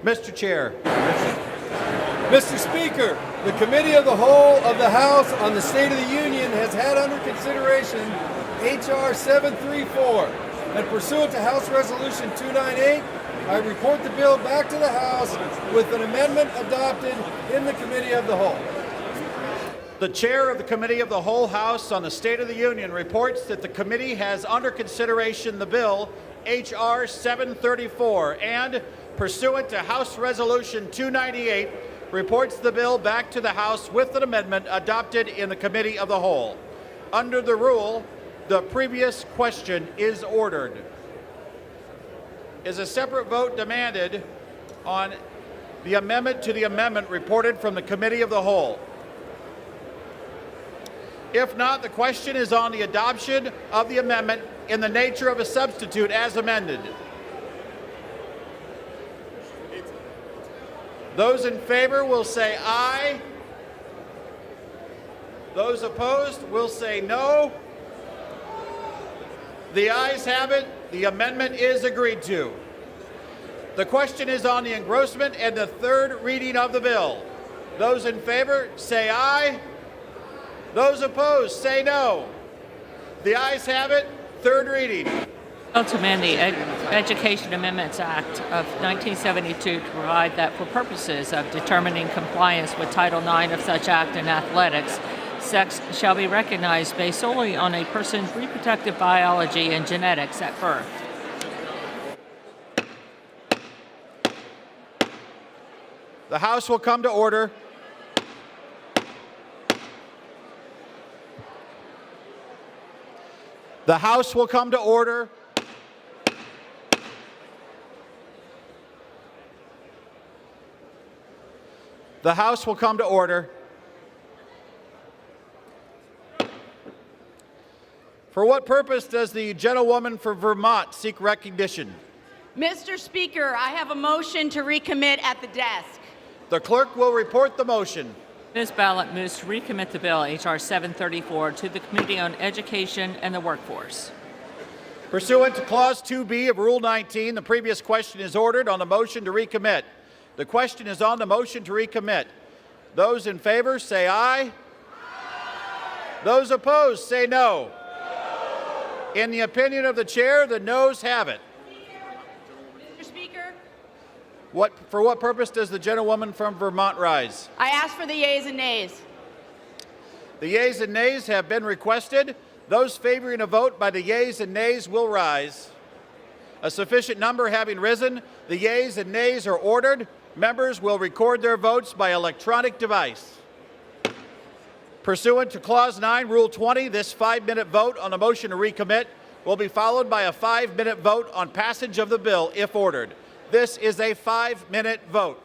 Mr. Chair. Mr. Speaker, the Committee of the Whole of the House on the State of the Union has had under consideration H.R. 734, and pursuant to House Resolution 298, I report the bill back to the House with an amendment adopted in the Committee of the Whole. The chair of the Committee of the Whole House on the State of the Union reports that the committee has under consideration the bill H.R. 734 and, pursuant to House Resolution 298, reports the bill back to the House with an amendment adopted in the Committee of the Whole. Under the rule, the previous question is ordered. Is a separate vote demanded on the amendment to the amendment reported from the Committee of the Whole? If not, the question is on the adoption of the amendment in the nature of a substitute as amended. Those in favor will say aye. Those opposed will say no. The ayes have it. The amendment is agreed to. The question is on the engrossment and the third reading of the bill. Those in favor say aye. Those opposed say no. The ayes have it. Third reading. Bill to amend the Education Amendments Act of 1972 to provide that for purposes of determining compliance with Title IX of such act in athletics, sex shall be recognized based solely on a person's reproductive biology and genetics at birth. The House will come to order. The House will come to order. The House will come to order. For what purpose does the gentlewoman from Vermont seek recognition? Mr. Speaker, I have a motion to recommit at the desk. The clerk will report the motion. Ms. Ballot moves to recommit the bill H.R. 734 to the Committee on Education and the Workforce. Pursuant to Clause 2B of Rule 19, the previous question is ordered on the motion to recommit. The question is on the motion to recommit. Those in favor say aye. Those opposed say no. In the opinion of the chair, the noes have it. Mr. Speaker, For what purpose does the gentlewoman from Vermont rise? I ask for the yeas and nays. The yeas and nays have been requested. Those favoring a vote by the yeas and nays will rise. A sufficient number having risen, the yeas and nays are ordered. Members will record their votes by electronic device. Pursuant to Clause 9, Rule 20, this 5-minute vote on the motion to recommit will be followed by a 5-minute vote on passage of the bill if ordered. This is a 5-minute vote.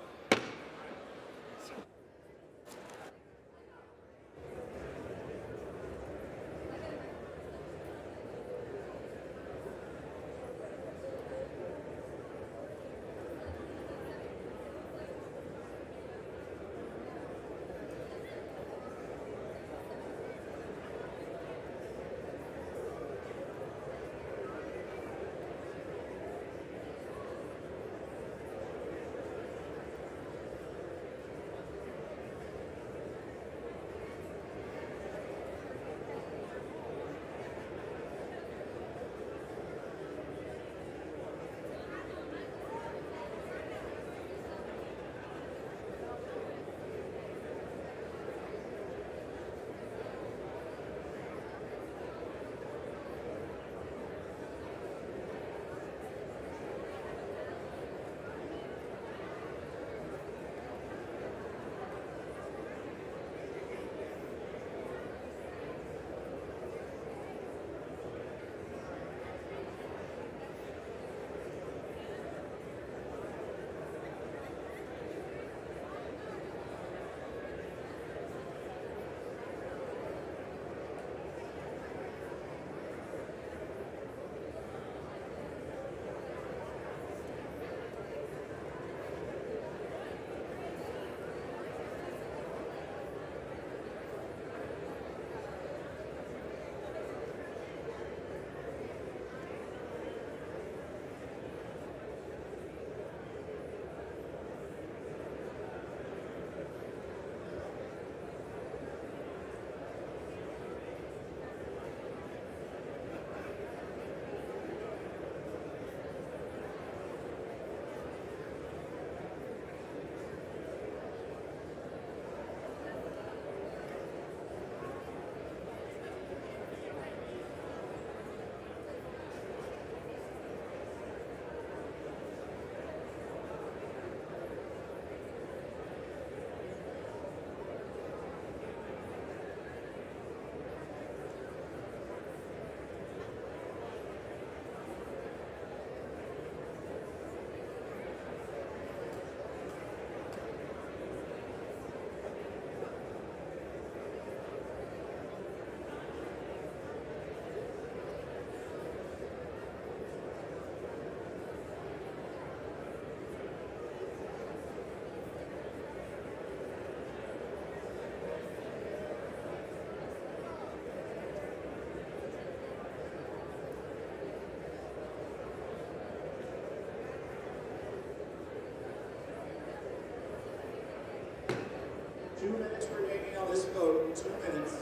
2 minutes remaining on this vote. 2 minutes.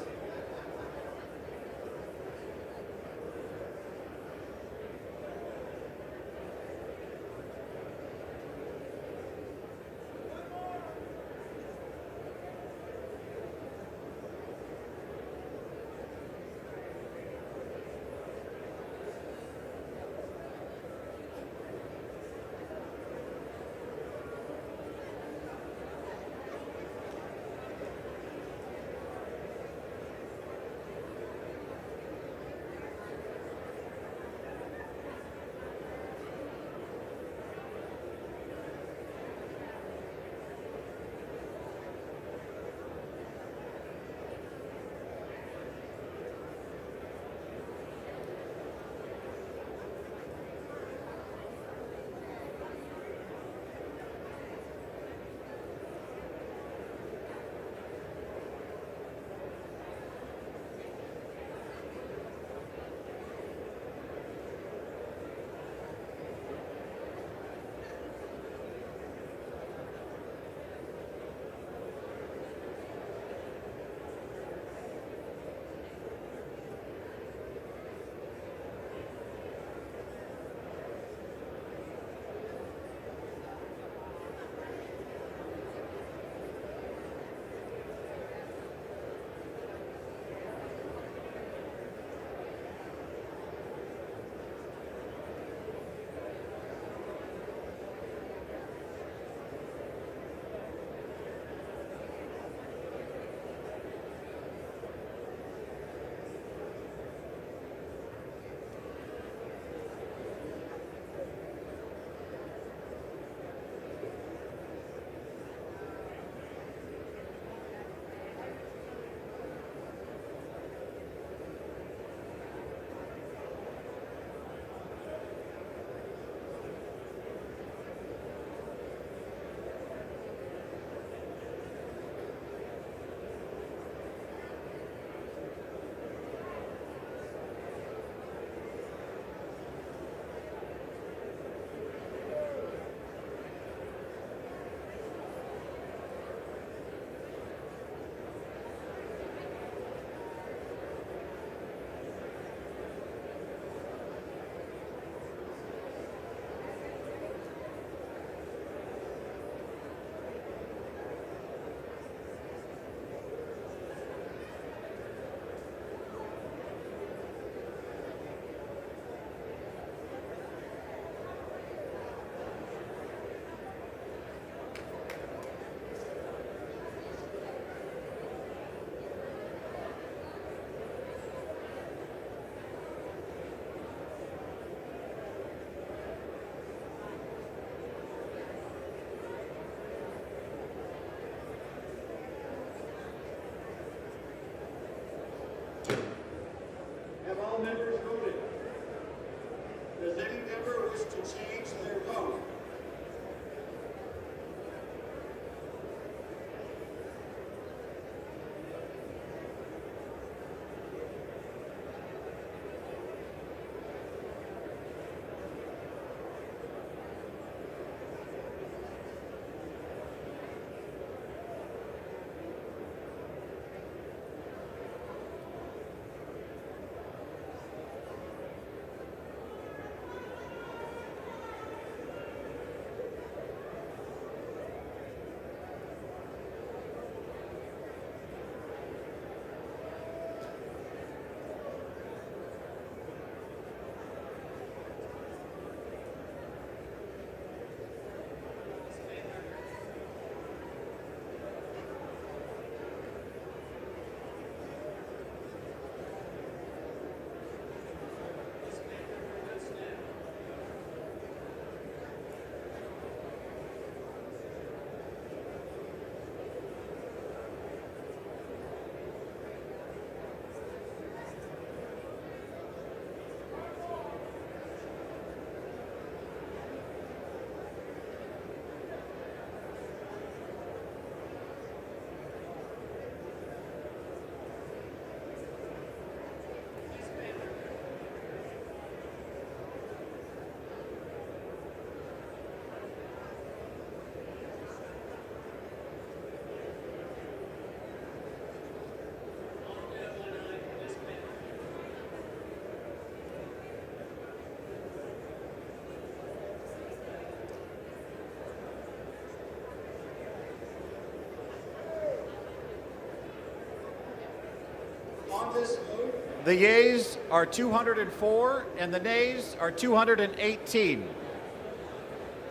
on this vote? The yeas are 204 and the nays are 218.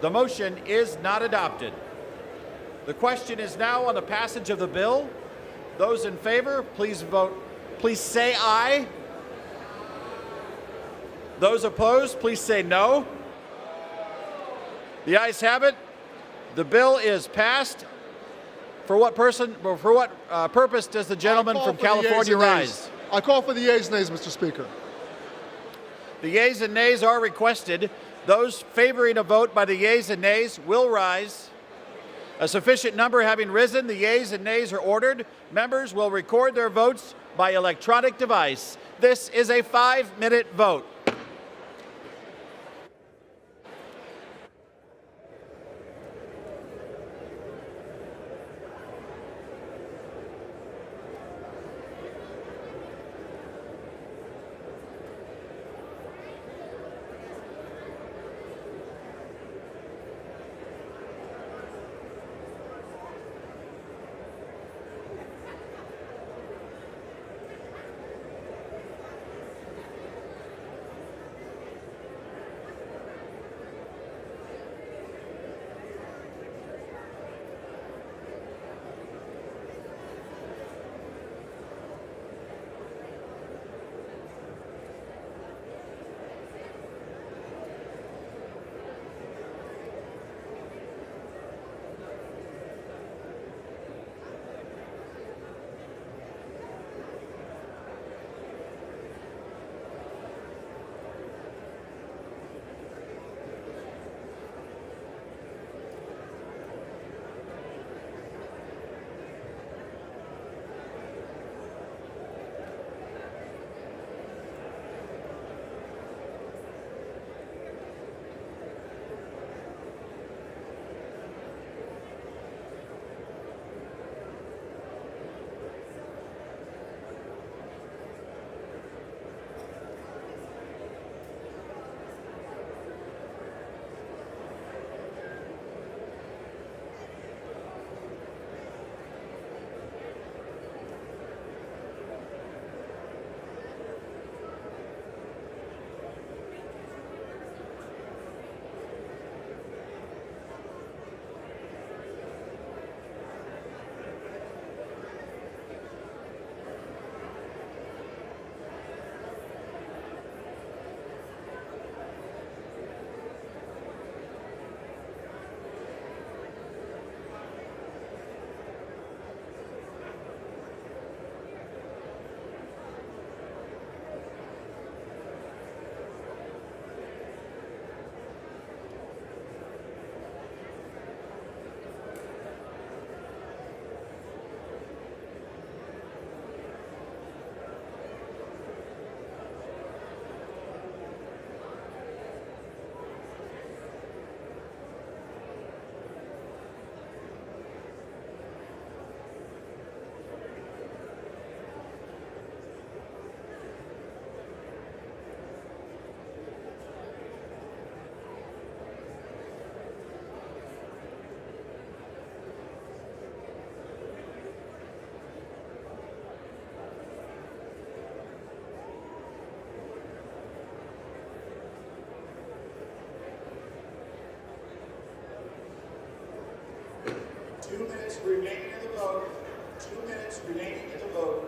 The motion is not adopted. The question is now on the passage of the bill. Those in favor, please vote. Please say aye. Those opposed, please say no. The ayes have it. The bill is passed. For what purpose does the gentleman from California rise? I call for the yeas and nays, Mr. Speaker. The yeas and nays are requested. Those favoring a vote by the yeas and nays will rise. A sufficient number having risen, the yeas and nays are ordered. Members will record their votes by electronic device. This is a 5-minute vote. Remaining in the vote. 2 minutes remaining in the vote.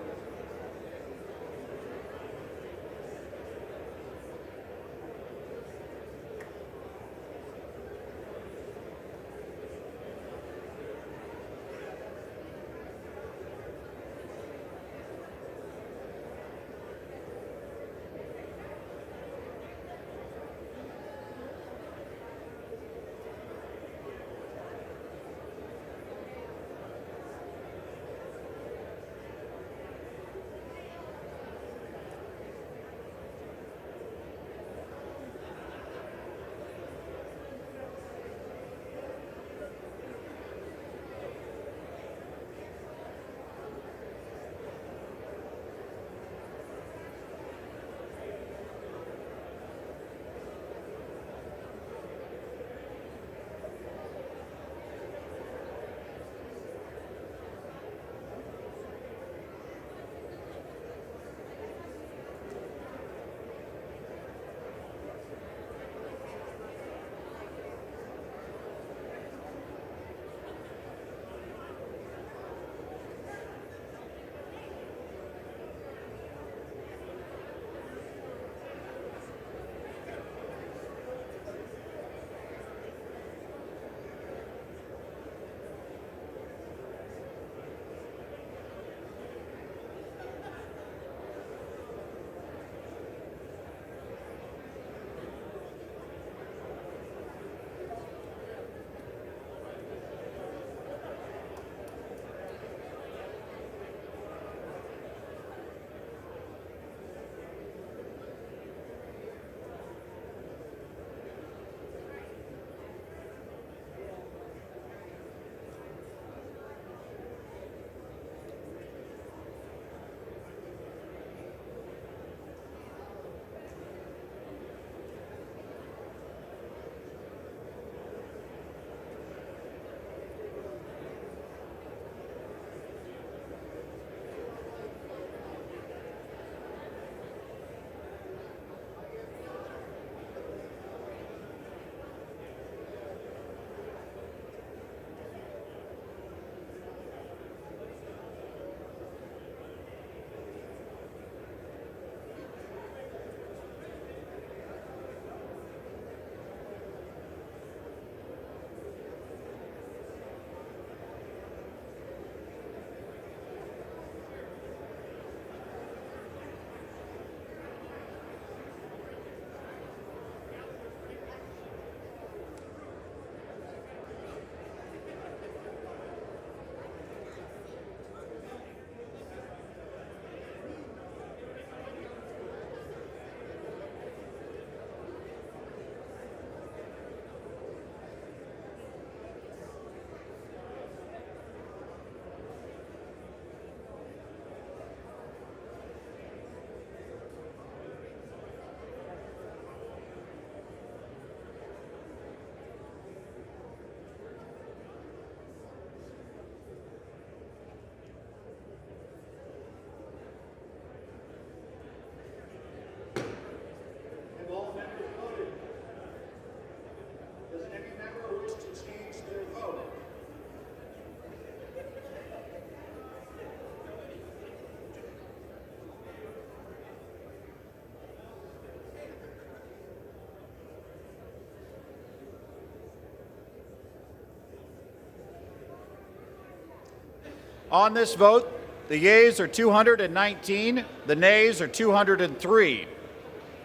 On this vote, the yeas are 219, the nays are 203.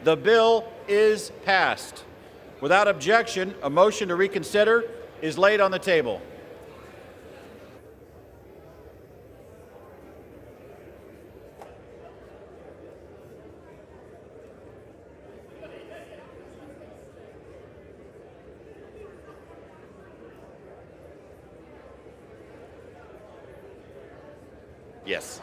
The bill is passed. Without objection, a motion to reconsider is laid on the table. Yes.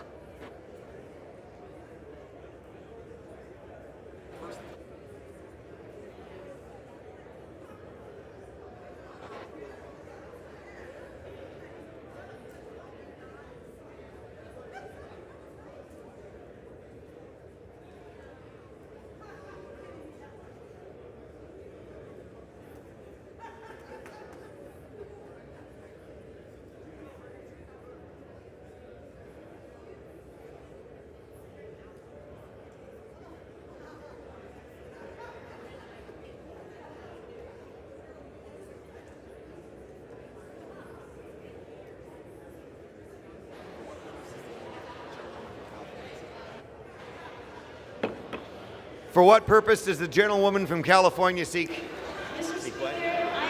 For what purpose does the gentlewoman from California seek? Mr. Speaker, I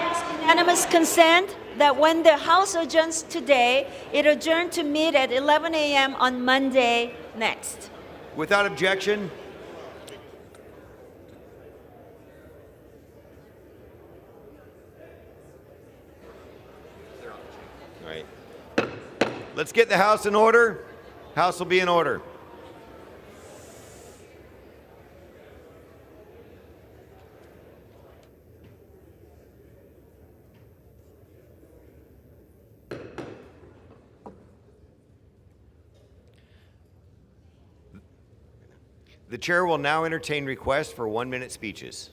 ask unanimous consent that when the House adjourns today, it adjourn to meet at 11 a.m. on Monday next. Without objection. All right. Let's get the House in order. House will be in order. The chair will now entertain requests for 1-minute speeches.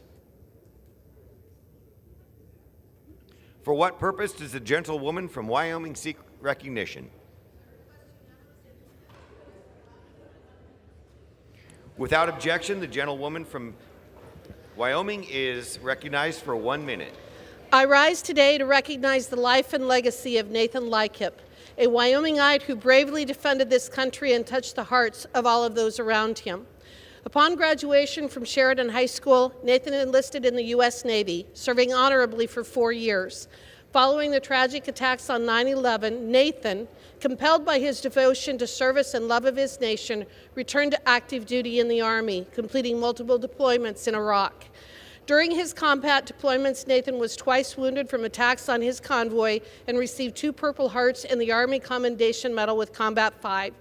For what purpose does the gentlewoman from Wyoming seek recognition? Without objection, the gentlewoman from Wyoming is recognized for 1 minute. I rise today to recognize the life and legacy of Nathan Lykip, a Wyomingite who bravely defended this country and touched the hearts of all of those around him. Upon graduation from Sheridan High School, Nathan enlisted in the U.S. Navy, serving honorably for 4 years. Following the tragic attacks on 9/11, Nathan, compelled by his devotion to service and love of his nation, returned to active duty in the Army, completing multiple deployments in Iraq. During his combat deployments, Nathan was twice wounded from attacks on his convoy and received 2 Purple Hearts and the Army Commendation Medal with Combat 5.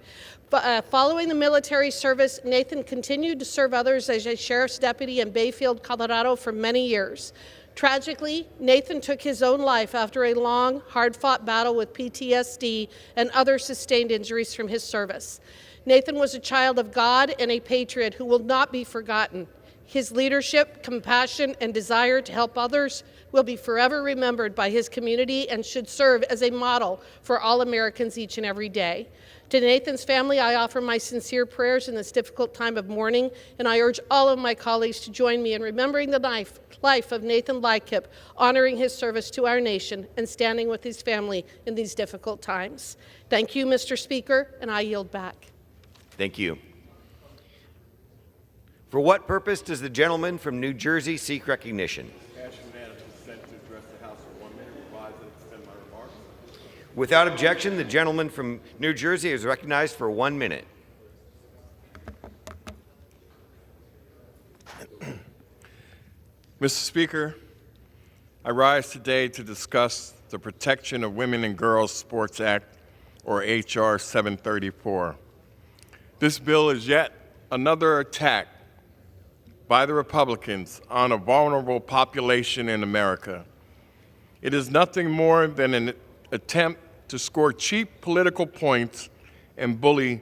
Following the military service, Nathan continued to serve others as a sheriff's deputy in Bayfield, Colorado for many years. Tragically, Nathan took his own life after a long, hard-fought battle with PTSD and other sustained injuries from his service. Nathan was a child of God and a patriot who will not be forgotten. His leadership, compassion, and desire to help others will be forever remembered by his community and should serve as a model for all Americans each and every day. To Nathan's family, I offer my sincere prayers in this difficult time of mourning, and I urge all of my colleagues to join me in remembering the life of Nathan Lykip, honoring his service to our nation, and standing with his family in these difficult times. Thank you, Mr. Speaker, and I yield back. Thank you. For what purpose does the gentleman from New Jersey seek recognition? Without objection, the gentleman from New Jersey is recognized for 1 minute. Mr. Speaker, I rise today to discuss the Protection of Women and Girls Sports Act, or H.R. 734. This bill is yet another attack by the Republicans on a vulnerable population in America. It is nothing more than an attempt to score cheap political points and bully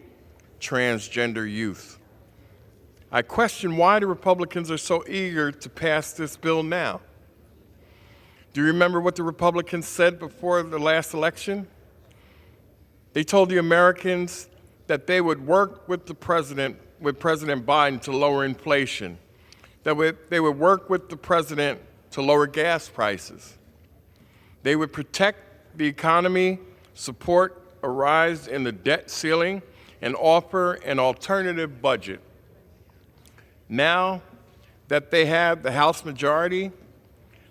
transgender youth. I question why the Republicans are so eager to pass this bill now. Do you remember what the Republicans said before the last election? They told the Americans that they would work with President Biden to lower inflation, that they would work with the president to lower gas prices. They would protect the economy, support a rise in the debt ceiling and offer an alternative budget. Now that they have the House majority,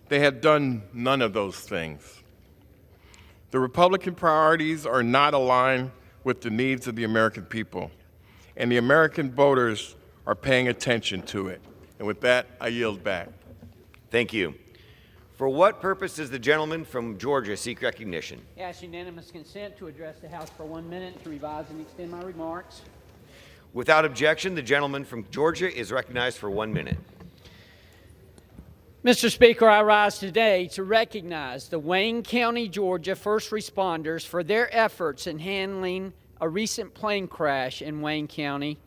they have done none of those things. The Republican priorities are not aligned with the needs of the American people, and the American voters are paying attention to it. And with that, I yield back. Thank you. For what purpose does the gentleman from Georgia seek recognition? Ask unanimous consent to address the House for 1 minute to revise and extend my remarks. Without objection, the gentleman from Georgia is recognized for 1 minute. Mr. Speaker, I rise today to recognize the Wayne County, Georgia first responders for their efforts in handling a recent plane crash in Wayne County.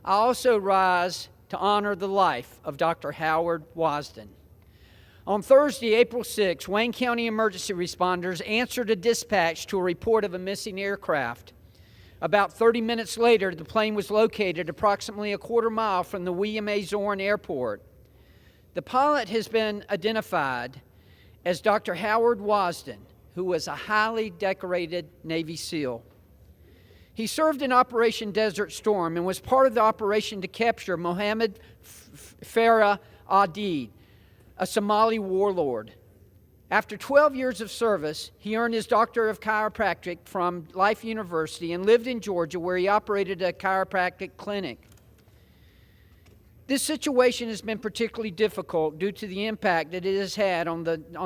I also rise to honor the life of Dr. Howard Wasden. On Thursday, April 6, Wayne County emergency responders answered a dispatch to a report of a missing aircraft. About 30 minutes later, the plane was located approximately a quarter mile from the William A. Zorn Airport. The pilot has been identified as Dr. Howard Wasden, who was a highly decorated Navy SEAL. He served in Operation Desert Storm and was part of the operation to capture Mohammed Farah Aidid, a Somali warlord. After 12 years of service, he earned his Doctor of Chiropractic from Life University and lived in Georgia, where he operated a chiropractic clinic. This situation has been particularly difficult due to the impact that it has had on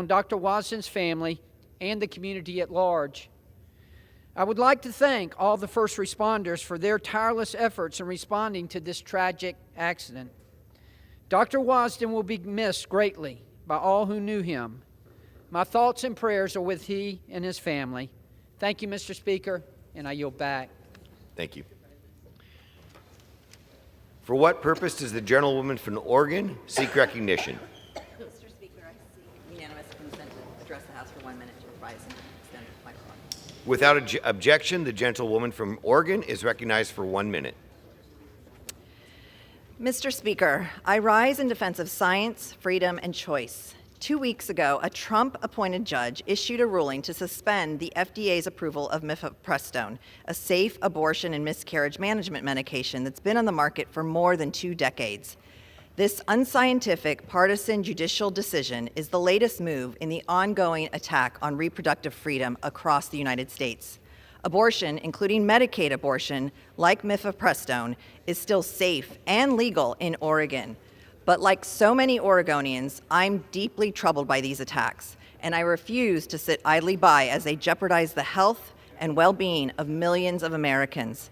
Dr. Wasden's family and the community at large. I would like to thank all the first responders for their tireless efforts in responding to this tragic accident. Dr. Wasden will be missed greatly by all who knew him. My thoughts and prayers are with he and his family. Thank you, Mr. Speaker, and I yield back. Thank you. For what purpose does the gentlewoman from Oregon seek recognition? Mr. Speaker, I seek unanimous consent to address the House for 1 minute to revise and extend my remarks. Without objection, the gentlewoman from Oregon is recognized for 1 minute. Mr. Speaker, I rise in defense of science, freedom, and choice. 2 weeks ago, a Trump-appointed judge issued a ruling to suspend the FDA's approval of mifepristone, a safe abortion and miscarriage management medication that's been on the market for more than 2 decades. This unscientific, partisan judicial decision is the latest move in the ongoing attack on reproductive freedom across the United States. Abortion, including Medicaid abortion, like mifepristone, is still safe and legal in Oregon. But like so many Oregonians, I'm deeply troubled by these attacks, and I refuse to sit idly by as they jeopardize the health and well-being of millions of Americans.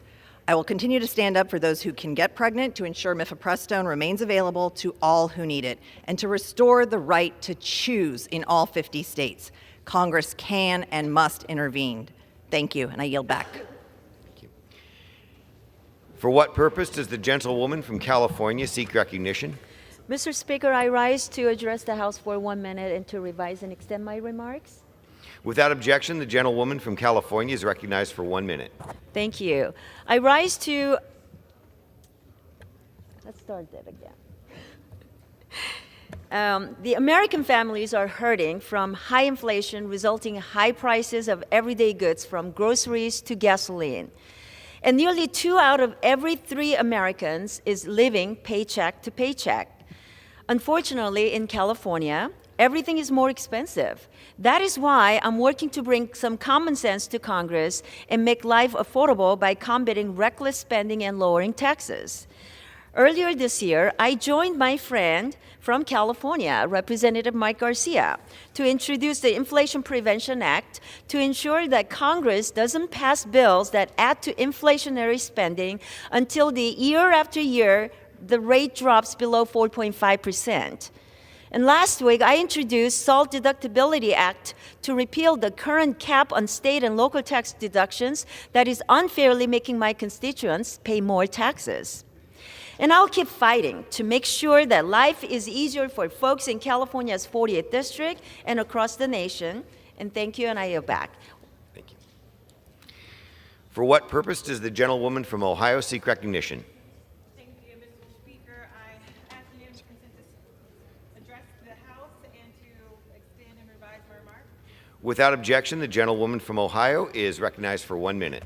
I will continue to stand up for those who can get pregnant to ensure mifepristone remains available to all who need it, and to restore the right to choose in all 50 states. Congress can and must intervene. Thank you, and I yield back. Thank you. For what purpose does the gentlewoman from California seek recognition? Mr. Speaker, I rise to address the House for 1 minute and to revise and extend my remarks. Without objection, the gentlewoman from California is recognized for 1 minute. Thank you. I rise to... Let's start that again. The American families are hurting from high inflation, resulting in high prices of everyday goods, from groceries to gasoline. And nearly 2 out of every 3 Americans is living paycheck to paycheck. Unfortunately, in California, everything is more expensive. That is why I'm working to bring some common sense to Congress and make life affordable by combating reckless spending and lowering taxes. Earlier this year, I joined my friend from California, Representative Mike Garcia, to introduce the Inflation Prevention Act to ensure that Congress doesn't pass bills that add to inflationary spending until the year after year the rate drops below 4.5%. And last week, I introduced SALT Deductibility Act to repeal the current cap on state and local tax deductions that is unfairly making my constituents pay more taxes. And I'll keep fighting to make sure that life is easier for folks in California's 40th district and across the nation. And thank you, and I yield back. Thank you. For what purpose does the gentlewoman from Ohio seek recognition? Thank you, Mr. Speaker. I ask unanimous consent to address the House and to extend and revise my remarks. Without objection, the gentlewoman from Ohio is recognized for 1 minute.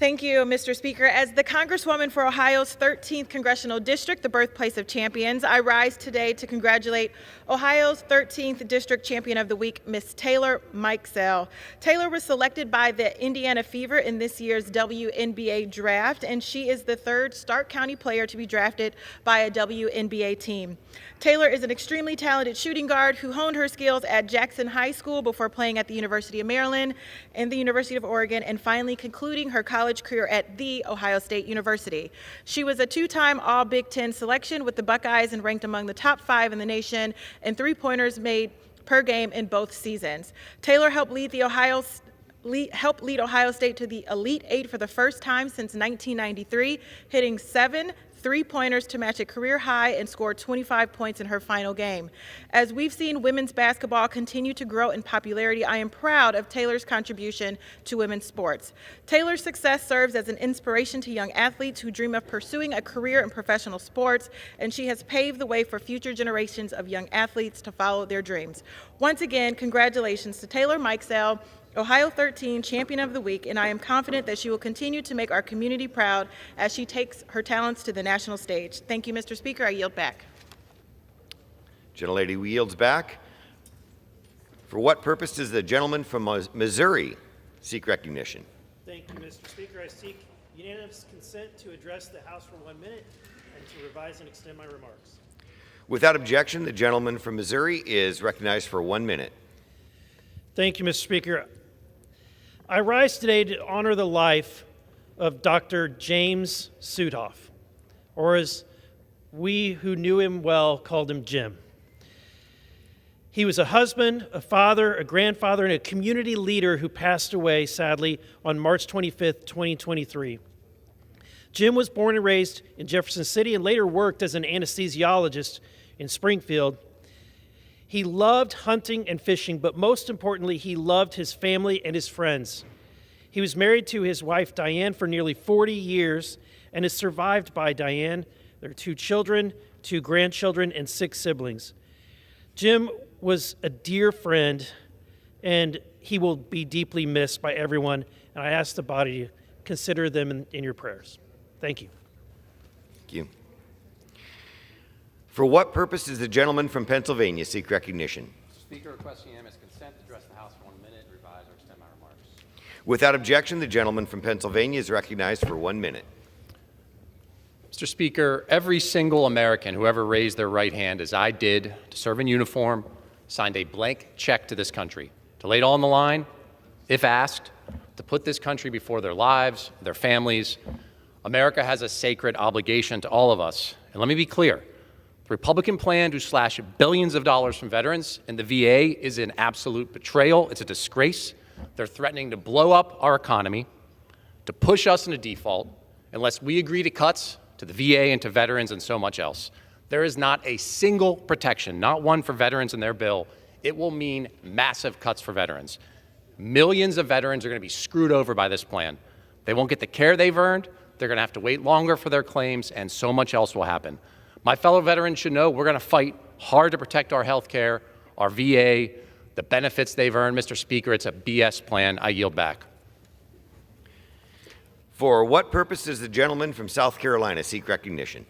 Thank you, Mr. Speaker. As the Congresswoman for Ohio's 13th Congressional District, the birthplace of champions, I rise today to congratulate Ohio's 13th District Champion of the Week, Miss Taylor Mikesell. Taylor was selected by the Indiana Fever in this year's WNBA draft, and she is the third Stark County player to be drafted by a WNBA team. Taylor is an extremely talented shooting guard who honed her skills at Jackson High School before playing at the University of Maryland and the University of Oregon, and finally concluding her college career at The Ohio State University. She was a two-time All-Big Ten selection with the Buckeyes and ranked among the top 5 in the nation, and three-pointers made per game in both seasons. Taylor helped lead Ohio State to the Elite Eight for the first time since 1993, hitting 7 three-pointers to match a career high and scored 25 points in her final game. As we've seen women's basketball continue to grow in popularity, I am proud of Taylor's contribution to women's sports. Taylor's success serves as an inspiration to young athletes who dream of pursuing a career in professional sports, and she has paved the way for future generations of young athletes to follow their dreams. Once again, congratulations to Taylor Mikesell, Ohio 13 Champion of the Week, and I am confident that she will continue to make our community proud as she takes her talents to the national stage. Thank you, Mr. Speaker. I yield back. Gentlelady yields back. For what purpose does the gentleman from Missouri seek recognition? Thank you, Mr. Speaker. I seek unanimous consent to address the House for 1 minute and to revise and extend my remarks. Without objection, the gentleman from Missouri is recognized for 1 minute. Thank you, Mr. Speaker. I rise today to honor the life of Dr. James Sutoff, or as we who knew him well called him Jim. He was a husband, a father, a grandfather, and a community leader who passed away, sadly, on March 25th, 2023. Jim was born and raised in Jefferson City and later worked as an anesthesiologist in Springfield. He loved hunting and fishing, but most importantly, he loved his family and his friends. He was married to his wife, Diane, for nearly 40 years and is survived by Diane. There are 2 children, 2 grandchildren, and 6 siblings. Jim was a dear friend, and he will be deeply missed by everyone, and I ask the body to consider them in your prayers. Thank you. Thank you. For what purpose does the gentleman from Pennsylvania seek recognition? Speaker, request unanimous consent to address the House for 1 minute, revise or extend my remarks. Without objection, the gentleman from Pennsylvania is recognized for 1 minute. Mr. Speaker, every single American who ever raised their right hand, as I did, to serve in uniform, signed a blank check to this country to lay it all on the line, if asked, to put this country before their lives, their families. America has a sacred obligation to all of us. And let me be clear. The Republican plan to slash billions of dollars from veterans and the VA is an absolute betrayal. It's a disgrace. They're threatening to blow up our economy, to push us into default, unless we agree to cuts to the VA and to veterans and so much else. There is not a single protection, not one for veterans in their bill. It will mean massive cuts for veterans. Millions of veterans are going to be screwed over by this plan. They won't get the care they've earned. They're going to have to wait longer for their claims, and so much else will happen. My fellow veterans should know we're going to fight hard to protect our health care, our VA, the benefits they've earned. Mr. Speaker, it's a BS plan. I yield back. For what purpose does the gentleman from South Carolina seek recognition?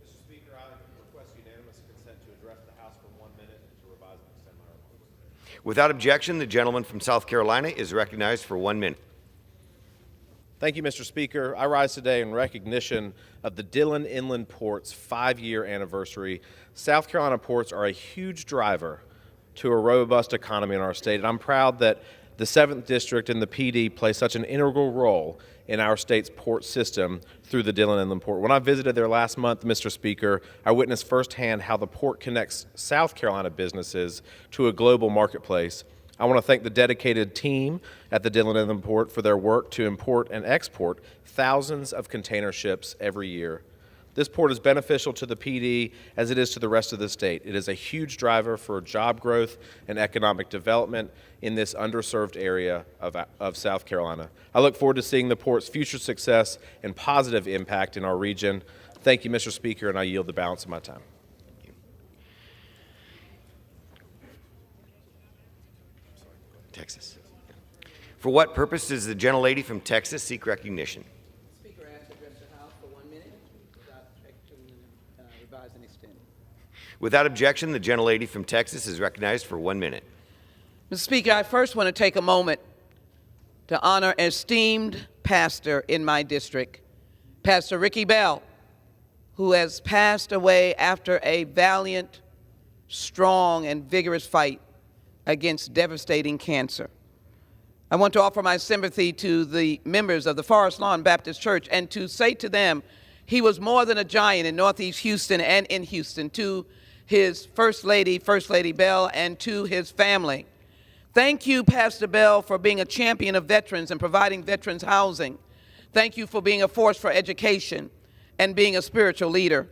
Mr. Speaker, I request unanimous consent to address the House for 1 minute and to revise and extend my remarks. Without objection, the gentleman from South Carolina is recognized for 1 minute. Thank you, Mr. Speaker. I rise today in recognition of the Dillon Inland Port's 5-year anniversary. South Carolina ports are a huge driver to a robust economy in our state, and I'm proud that the 7th District and the PD play such an integral role in our state's port system through the Dillon Inland Port. When I visited there last month, Mr. Speaker, I witnessed firsthand how the port connects South Carolina businesses to a global marketplace. I want to thank the dedicated team at the Dillon Inland Port for their work to import and export thousands of container ships every year. This port is beneficial to the PD as it is to the rest of the state. It is a huge driver for job growth and economic development in this underserved area of South Carolina. I look forward to seeing the port's future success and positive impact in our region. Thank you, Mr. Speaker, and I yield the balance of my time. Texas. For what purpose does the gentlelady from Texas seek recognition? Speaker, I ask to address the House for 1 minute without objection, revise and extend. Without objection, the gentlelady from Texas is recognized for 1 minute. Mr. Speaker, I first want to take a moment to honor an esteemed pastor in my district, Pastor Ricky Bell, who has passed away after a valiant, strong, and vigorous fight against devastating cancer. I want to offer my sympathy to the members of the Forest Lawn Baptist Church and to say to them, he was more than a giant in Northeast Houston and in Houston, to his First Lady Bell, and to his family. Thank you, Pastor Bell, for being a champion of veterans and providing veterans housing. Thank you for being a force for education and being a spiritual leader.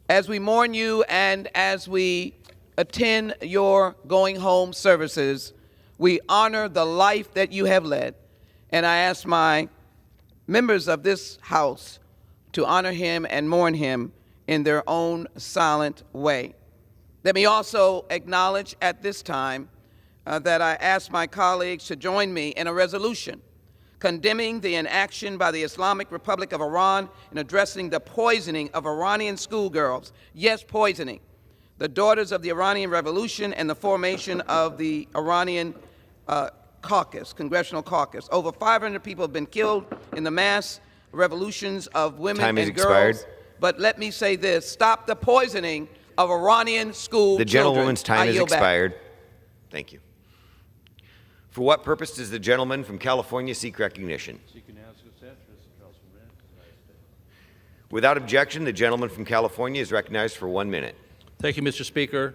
As we mourn you and as we attend your going home services, we honor the life that you have led. And I ask my members of this House to honor him and mourn him in their own silent way. Let me also acknowledge at this time that I ask my colleagues to join me in a resolution condemning the inaction by the Islamic Republic of Iran in addressing the poisoning of Iranian schoolgirls. Yes, poisoning. The daughters of the Iranian Revolution and the formation of the Iranian Congressional Caucus. Over 500 people have been killed in the mass revolutions of women Time and is girls. expired. But let me say this, stop the poisoning of Iranian school The children. gentlewoman's time I is yield back. expired. Thank you. For what purpose does the gentleman from California seek recognition? Without objection, the gentleman from California is recognized for 1 minute. Thank you, Mr. Speaker.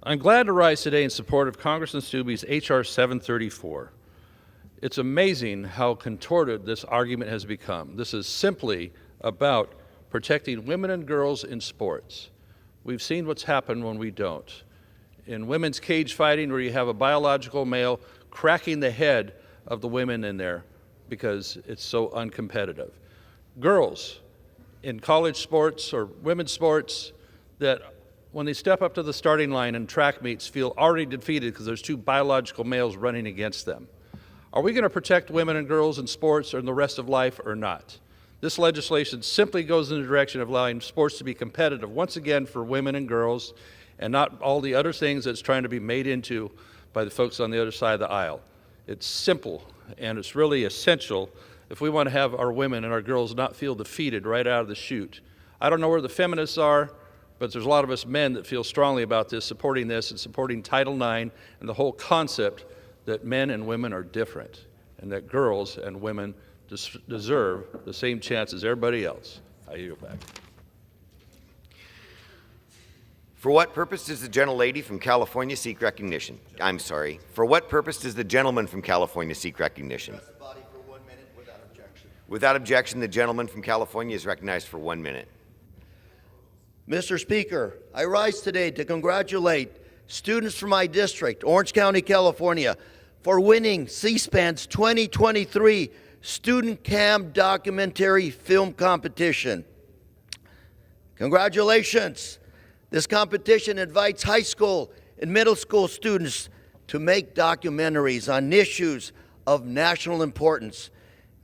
I'm glad to rise today in support of Congressman Stubbe's H.R. 734. It's amazing how contorted this argument has become. This is simply about protecting women and girls in sports. We've seen what's happened when we don't. In women's cage fighting, where you have a biological male cracking the head of the women in there because it's so uncompetitive. Girls in college sports or women's sports that when they step up to the starting line in track meets feel already defeated because there's two biological males running against them. Are we going to protect women and girls in sports or in the rest of life or not? This legislation simply goes in the direction of allowing sports to be competitive once again for women and girls and not all the other things that's trying to be made into by the folks on the other side of the aisle. It's simple, and it's really essential if we want to have our women and our girls not feel defeated right out of the chute. I don't know where the feminists are, but there's a lot of us men that feel strongly about supporting this and supporting Title IX and the whole concept that men and women are different and that girls and women deserve the same chance as everybody else. I yield back. For what purpose does the gentlelady from California seek recognition? I'm sorry. For what purpose does the gentleman from California seek recognition? Without objection, the gentleman from California is recognized for 1 minute. Mr. Speaker, I rise today to congratulate students from my district, Orange County, California, for winning C-SPAN's 2023 Student Cam Documentary Film Competition. Congratulations. This competition invites high school and middle school students to make documentaries on issues of national importance.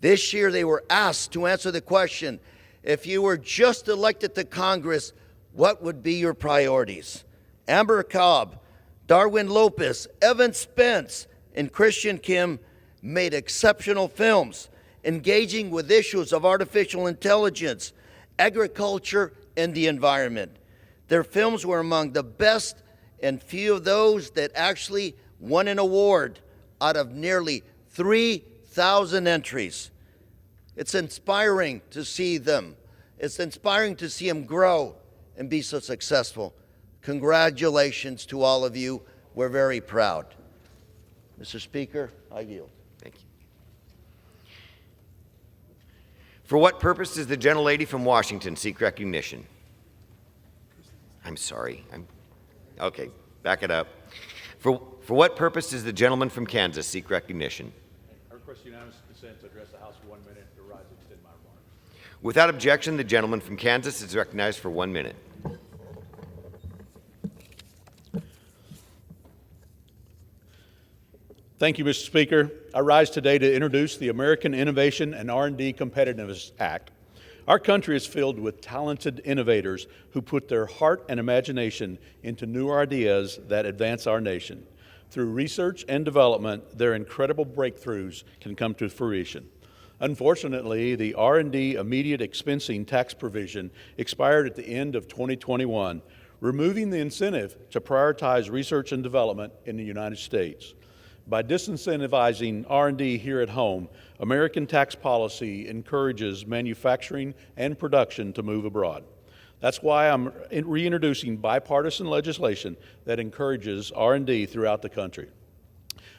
This year they were asked to answer the question, if you were just elected to Congress, what would be your priorities? Amber Cobb, Darwin Lopez, Evan Spence, and Christian Kim made exceptional films engaging with issues of artificial intelligence, agriculture, and the environment. Their films were among the best and few of those that actually won an award out of nearly 3,000 entries. It's inspiring to see them. It's inspiring to see them grow and be so successful. Congratulations to all of you. We're very proud. Mr. Speaker, I yield. Thank you. For what purpose does the gentlelady from Washington seek recognition? I'm sorry. Okay, back it up. For what purpose does the gentleman from Kansas seek recognition? I request unanimous consent to address the House for 1 minute to rise and extend my remarks. Without objection, the gentleman from Kansas is recognized for 1 minute. Thank you, Mr. Speaker. I rise today to introduce the American Innovation and R&D Competitiveness Act. Our country is filled with talented innovators who put their heart and imagination into new ideas that advance our nation. Through research and development, their incredible breakthroughs can come to fruition. Unfortunately, the R&D immediate expensing tax provision expired at the end of 2021, removing the incentive to prioritize research and development in the United States. By disincentivizing R&D here at home, American tax policy encourages manufacturing and production to move abroad. That's why I'm reintroducing bipartisan legislation that encourages R&D throughout the country.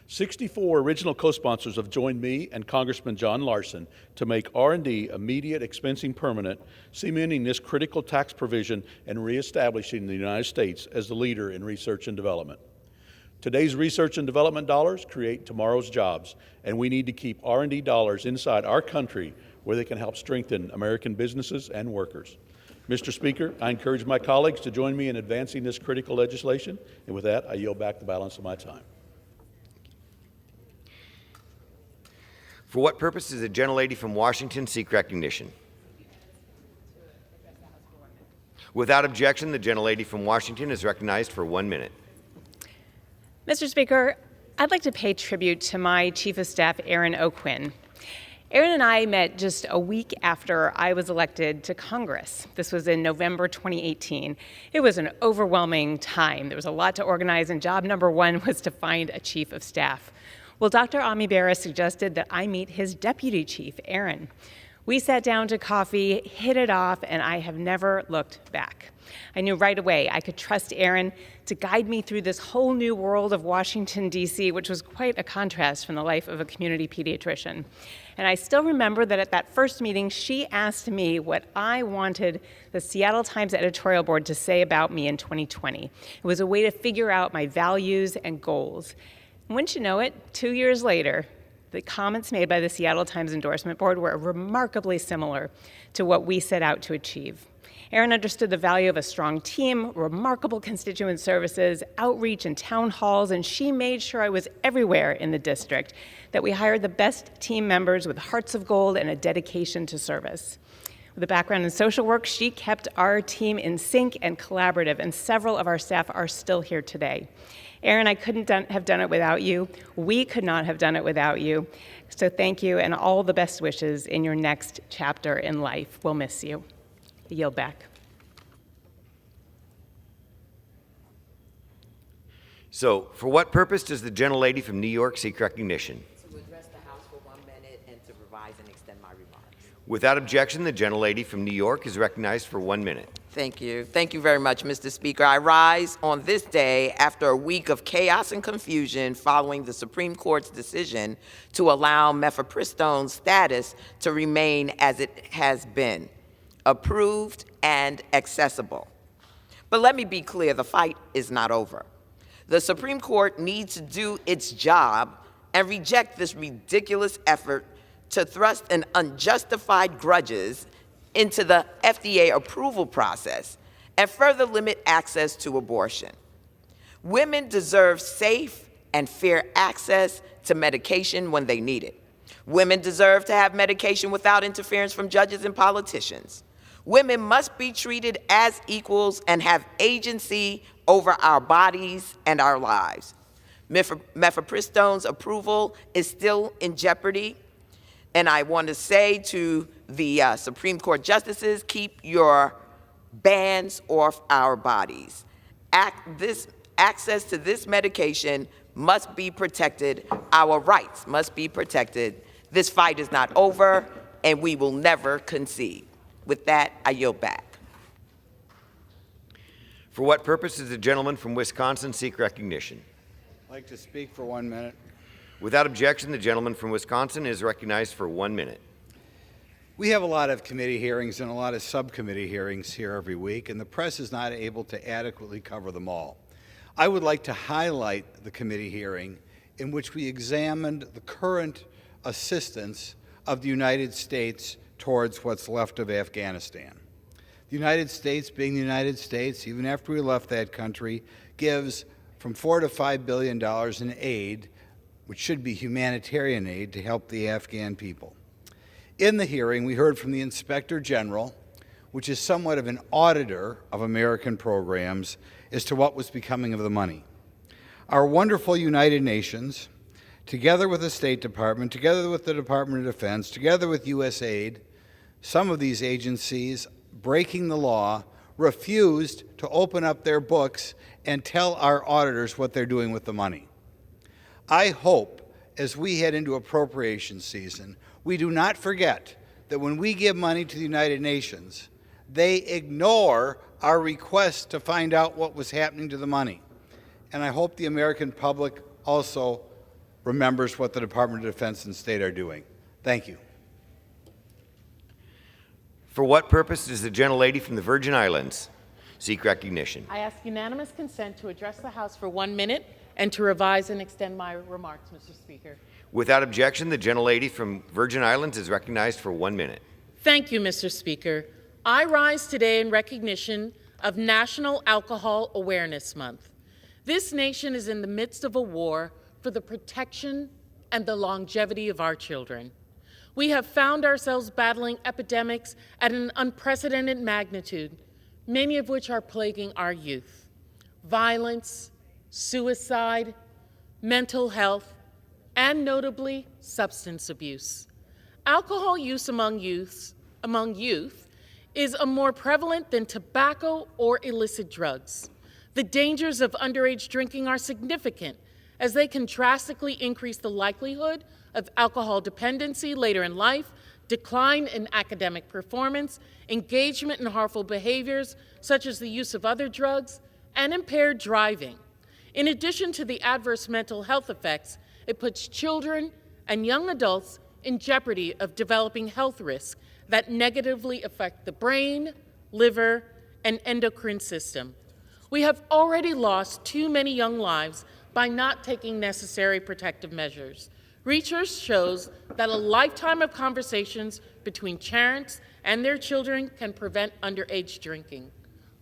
64 original co-sponsors have joined me and Congressman John Larson to make R&D immediate expensing permanent, cementing this critical tax provision and reestablishing the United States as the leader in research and development. Today's research and development dollars create tomorrow's jobs, and we need to keep R&D dollars inside our country where they can help strengthen American businesses and workers. Mr. Speaker, I encourage my colleagues to join me in advancing this critical legislation, and with that, I yield back the balance of my time. For what purpose does the gentlelady from Washington seek recognition? Without objection, the gentlelady from Washington is recognized for 1 minute. Mr. Speaker, I'd like to pay tribute to my Chief of Staff, Aaron O'Quinn. Aaron and I met just a week after I was elected to Congress. This was in November 2018. It was an overwhelming time. There was a lot to organize, and job number one was to find a Chief of Staff. Well, Dr. Amibera suggested that I meet his deputy chief, Aaron. We sat down to coffee, hit it off, and I have never looked back. I knew right away I could trust Aaron to guide me through this whole new world of Washington, D.C., which was quite a contrast from the life of a community pediatrician. And I still remember that at that first meeting, she asked me what I wanted the Seattle Times editorial board to say about me in 2020. It was a way to figure out my values and goals. And wouldn't you know it, 2 years later, the comments made by the Seattle Times endorsement board were remarkably similar to what we set out to achieve. Aaron understood the value of a strong team, remarkable constituent services, outreach and town halls, and she made sure I was everywhere in the district, that we hired the best team members with hearts of gold and a dedication to service. With a background in social work, she kept our team in sync and collaborative, and several of our staff are still here today. Aaron, I couldn't have done it without you. We could not have done it without you. So thank you, and all the best wishes in your next chapter in life. We'll miss you. I yield back. So, for what purpose does the gentlelady from New York seek recognition? To address the House for 1 minute and to revise and extend my remarks. Without objection, the gentlelady from New York is recognized for 1 minute. Thank you. Thank you very much, Mr. Speaker. I rise on this day after a week of chaos and confusion following the Supreme Court's decision to allow mifepristone's status to remain as it has been, approved and accessible. But let me be clear, the fight is not over. The Supreme Court needs to do its job and reject this ridiculous effort to thrust an unjustified grudges into the FDA approval process and further limit access to abortion. Women deserve safe and fair access to medication when they need it. Women deserve to have medication without interference from judges and politicians. Women must be treated as equals and have agency over our bodies and our lives. Mifepristone's approval is still in jeopardy, and I want to say to the Supreme Court justices, keep your bans off our bodies. Access to this medication must be protected. Our rights must be protected. This fight is not over, and we will never concede. With that, I yield back. For what purpose does the gentleman from Wisconsin seek recognition? I'd like to speak for 1 minute. Without objection, the gentleman from Wisconsin is recognized for 1 minute. We have a lot of committee hearings and a lot of subcommittee hearings here every week, and the press is not able to adequately cover them all. I would like to highlight the committee hearing in which we examined the current assistance of the United States towards what's left of Afghanistan. The United States, being the United States, even after we left that country, gives from $4 to $5 billion in aid which should be humanitarian aid to help the Afghan people. In the hearing, we heard from the Inspector General, which is somewhat of an auditor of American programs, as to what was becoming of the money. Our wonderful United Nations, together with the State Department, together with the Department of Defense, together with USAID, some of these agencies, breaking the law, refused to open up their books and tell our auditors what they're doing with the money. I hope, as we head into appropriation season, we do not forget that when we give money to the United Nations, they ignore our request to find out what was happening to the money. And I hope the American public also remembers what the Department of Defense and State are doing. Thank you. For what purpose does the gentlelady from the Virgin Islands seek recognition? I ask unanimous consent to address the House for 1 minute and to revise and extend my remarks, Mr. Speaker. Without objection, the gentlelady from Virgin Islands is recognized for 1 minute. Thank you, Mr. Speaker. I rise today in recognition of National Alcohol Awareness Month. This nation is in the midst of a war for the protection and the longevity of our children. We have found ourselves battling epidemics at an unprecedented magnitude, many of which are plaguing our youth. Violence, suicide, mental health, and notably, substance abuse. Alcohol use among youth is more prevalent than tobacco or illicit drugs. The dangers of underage drinking are significant, as they can drastically increase the likelihood of alcohol dependency later in life, decline in academic performance, engagement in harmful behaviors such as the use of other drugs, and impaired driving. In addition to the adverse mental health effects, it puts children and young adults in jeopardy of developing health risks that negatively affect the brain, liver, and endocrine system. We have already lost too many young lives by not taking necessary protective measures. Research shows that a lifetime of conversations between parents and their children can prevent underage drinking.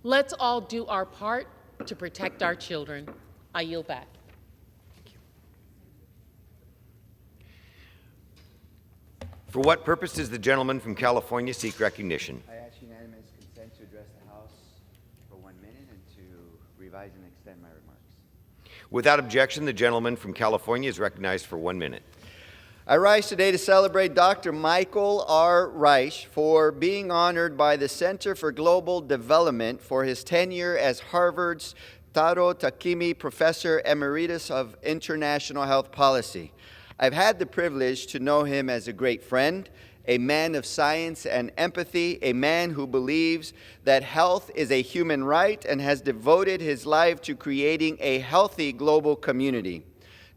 Let's all do our part to protect our children. I yield back. For what purpose does the gentleman from California seek recognition? I ask unanimous consent to address the House for 1 minute and to revise and extend my remarks. Without objection, the gentleman from California is recognized for 1 minute. I rise today to celebrate Dr. Michael R. Reich for being honored by the Center for Global Development for his tenure as Harvard's Taro Takimi Professor Emeritus of International Health Policy. I've had the privilege to know him as a great friend, a man of science and empathy, a man who believes that health is a human right and has devoted his life to creating a healthy global community.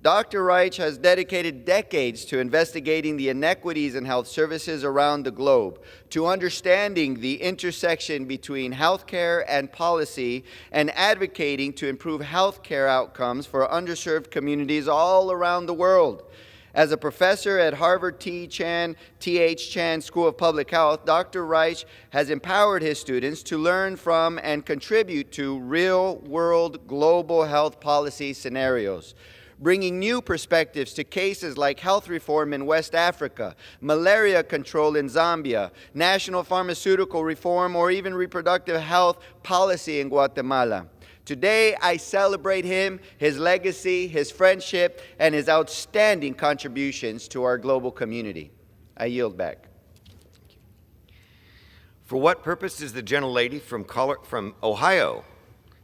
Dr. Reich has dedicated decades to investigating the inequities in health services around the globe, to understanding the intersection between healthcare and policy, and advocating to improve healthcare outcomes for underserved communities all around the world. As a professor at Harvard T.H. Chan School of Public Health, Dr. Reich has empowered his students to learn from and contribute to real-world global health policy scenarios, bringing new perspectives to cases like health reform in West Africa, malaria control in Zambia, national pharmaceutical reform, or even reproductive health policy in Guatemala. Today, I celebrate him, his legacy, his friendship, and his outstanding contributions to our global community. I yield back. For what purpose does the gentlelady from Ohio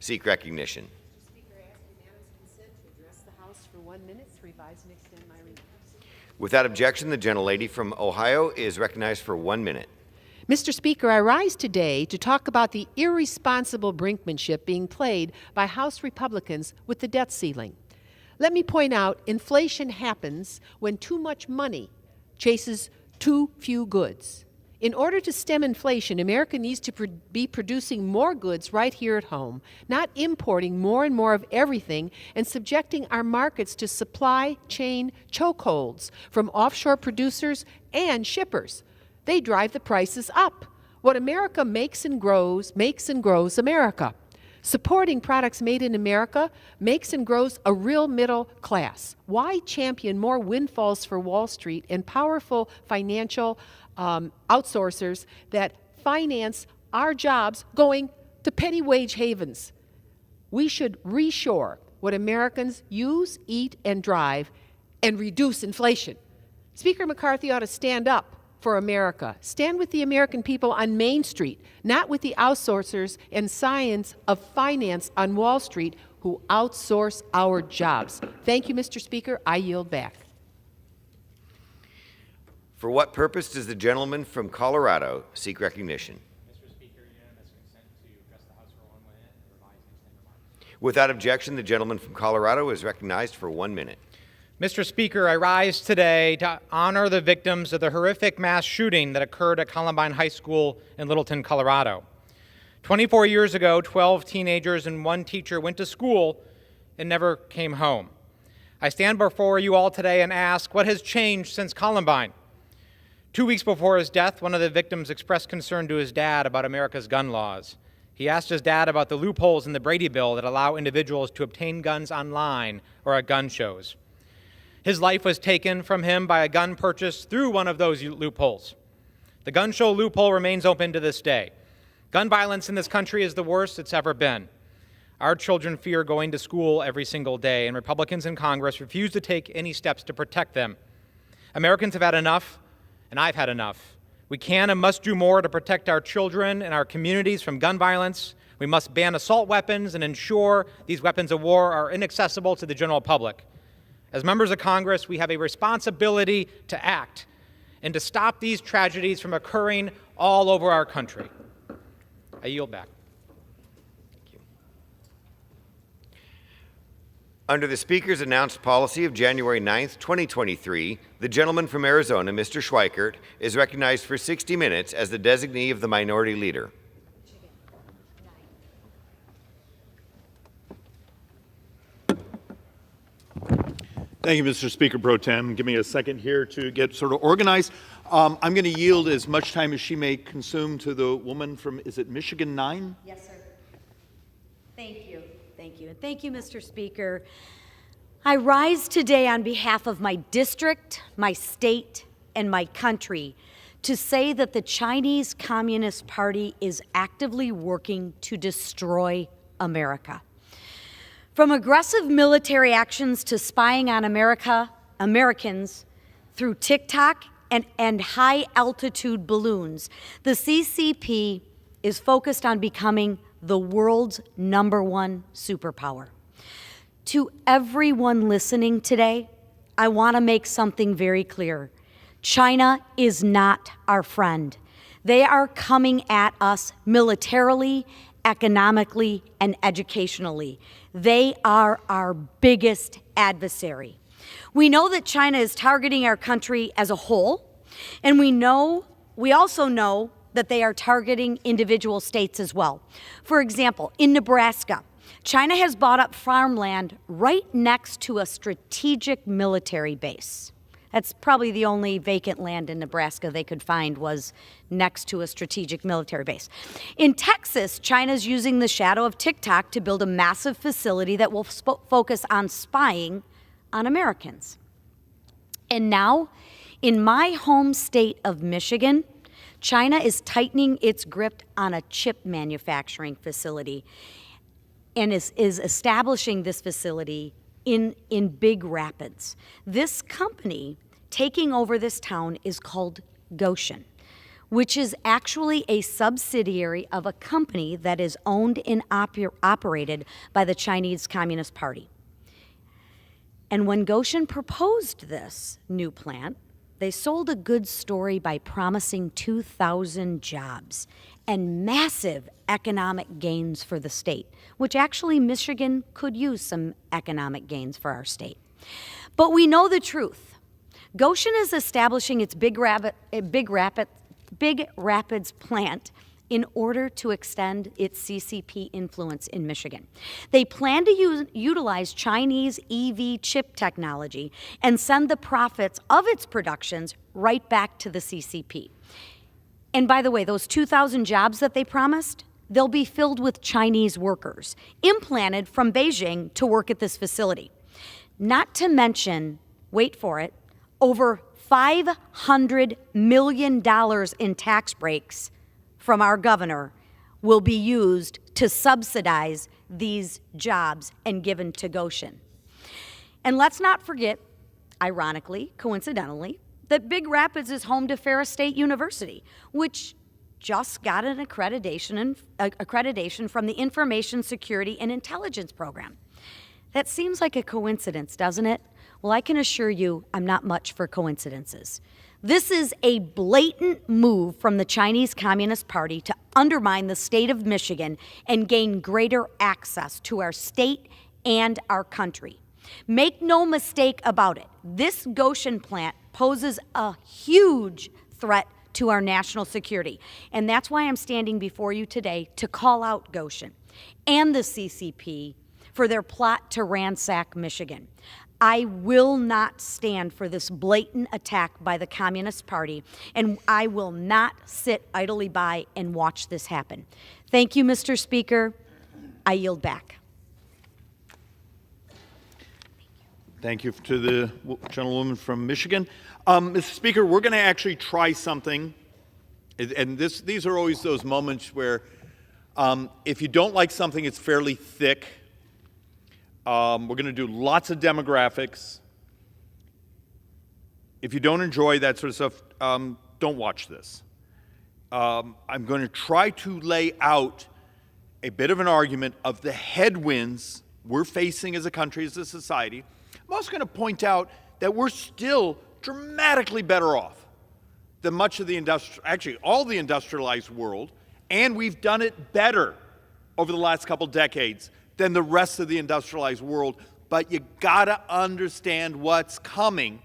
seek recognition? Mr. Speaker, I ask unanimous consent to address the House for 1 minute to revise and extend my remarks. Without objection, the gentlelady from Ohio is recognized for 1 minute. Mr. Speaker, I rise today to talk about the irresponsible brinkmanship being played by House Republicans with the debt ceiling. Let me point out, inflation happens when too much money chases too few goods. In order to stem inflation, America needs to be producing more goods right here at home, not importing more and more of everything and subjecting our markets to supply chain chokeholds from offshore producers and shippers. They drive the prices up. What America makes and grows America. Supporting products made in America makes and grows a real middle class. Why champion more windfalls for Wall Street and powerful financial outsourcers that finance our jobs going to petty wage havens? We should reshore what Americans use, eat, and drive and reduce inflation. Speaker McCarthy ought to stand up for America. Stand with the American people on Main Street, not with the outsourcers and science of finance on Wall Street who outsource our jobs. Thank you, Mr. Speaker. I yield back. For what purpose does the gentleman from Colorado seek recognition? Mr. Speaker, unanimous consent to address the House for 1 minute and revise and extend remarks. Without objection, the gentleman from Colorado is recognized for 1 minute. Mr. Speaker, I rise today to honor the victims of the horrific mass shooting that occurred at Columbine High School in Littleton, Colorado. 24 years ago, 12 teenagers and 1 teacher went to school and never came home. I stand before you all today and ask, what has changed since Columbine? 2 weeks before his death, one of the victims expressed concern to his dad about America's gun laws. He asked his dad about the loopholes in the Brady Bill that allow individuals to obtain guns online or at gun shows. His life was taken from him by a gun purchase through one of those loopholes. The gun show loophole remains open to this day. Gun violence in this country is the worst it's ever been. Our children fear going to school every single day, and Republicans in Congress refuse to take any steps to protect them. Americans have had enough, and I've had enough. We can and must do more to protect our children and our communities from gun violence. We must ban assault weapons and ensure these weapons of war are inaccessible to the general public. As members of Congress, we have a responsibility to act and to stop these tragedies from occurring all over our country. I yield back. Thank you. Under the Speaker's announced policy of January 9th, 2023, the gentleman from Arizona, Mr. Schweikert, is recognized for 60 minutes as the designee of the Minority Leader. Thank you, Mr. Speaker Pro Tem. Give me a second here to get sort of organized. I'm going to yield as much time as she may consume to the woman from, is it Michigan 9? Yes, sir. Thank you. Thank you. And thank you, Mr. Speaker. I rise today on behalf of my district, my state, and my country to say that the Chinese Communist Party is actively working to destroy America. From aggressive military actions to spying on Americans through TikTok and high-altitude balloons, the CCP is focused on becoming the world's #1 superpower. To everyone listening today, I want to make something very clear. China is not our friend. They are coming at us militarily, economically, and educationally. They are our biggest adversary. We know that China is targeting our country as a whole, and we also know that they are targeting individual states as well. For example, in Nebraska, China has bought up farmland right next to a strategic military base. That's probably the only vacant land in Nebraska they could find was next to a strategic military base. In Texas, China's using the shadow of TikTok to build a massive facility that will focus on spying on Americans. And now, in my home state of Michigan, China is tightening its grip on a chip manufacturing facility and is establishing this facility in Big Rapids. This company taking over this town is called Goshen, which is actually a subsidiary of a company that is owned and operated by the Chinese Communist Party. And when Goshen proposed this new plant, they sold a good story by promising 2,000 jobs and massive economic gains for the state, which actually Michigan could use some economic gains for our state. But we know the truth. Goshen is establishing its Big Rapids plant in order to extend its CCP influence in Michigan. They plan to utilize Chinese EV chip technology and send the profits of its productions right back to the CCP. And by the way, those 2,000 jobs that they promised, they'll be filled with Chinese workers, implanted from Beijing to work at this facility. Not to mention, wait for it, over $500 million in tax breaks from our governor will be used to subsidize these jobs and given to Goshen. And let's not forget, ironically, coincidentally, that Big Rapids is home to Ferris State University, which just got an accreditation from the Information Security and Intelligence Program. That seems like a coincidence, doesn't it? Well, I can assure you I'm not much for coincidences. This is a blatant move from the Chinese Communist Party to undermine the state of Michigan and gain greater access to our state and our country. Make no mistake about it, this Goshen plant poses a huge threat to our national security. And that's why I'm standing before you today to call out Goshen and the CCP for their plot to ransack Michigan. I will not stand for this blatant attack by the Communist Party, and I will not sit idly by and watch this happen. Thank you, Mr. Speaker. I yield back. Thank you to the gentlewoman from Michigan. Mr. Speaker, we're going to actually try something, and these are always those moments where if you don't like something, it's fairly thick. We're going to do lots of demographics. If you don't enjoy that sort of stuff, don't watch this. I'm going to try to lay out a bit of an argument of the headwinds we're facing as a country, as a society. I'm also going to point out that we're still dramatically better off than much of the actually all the industrialized world, and we've done it better over the last couple decades than the rest of the industrialized world. But you gotta understand what's coming,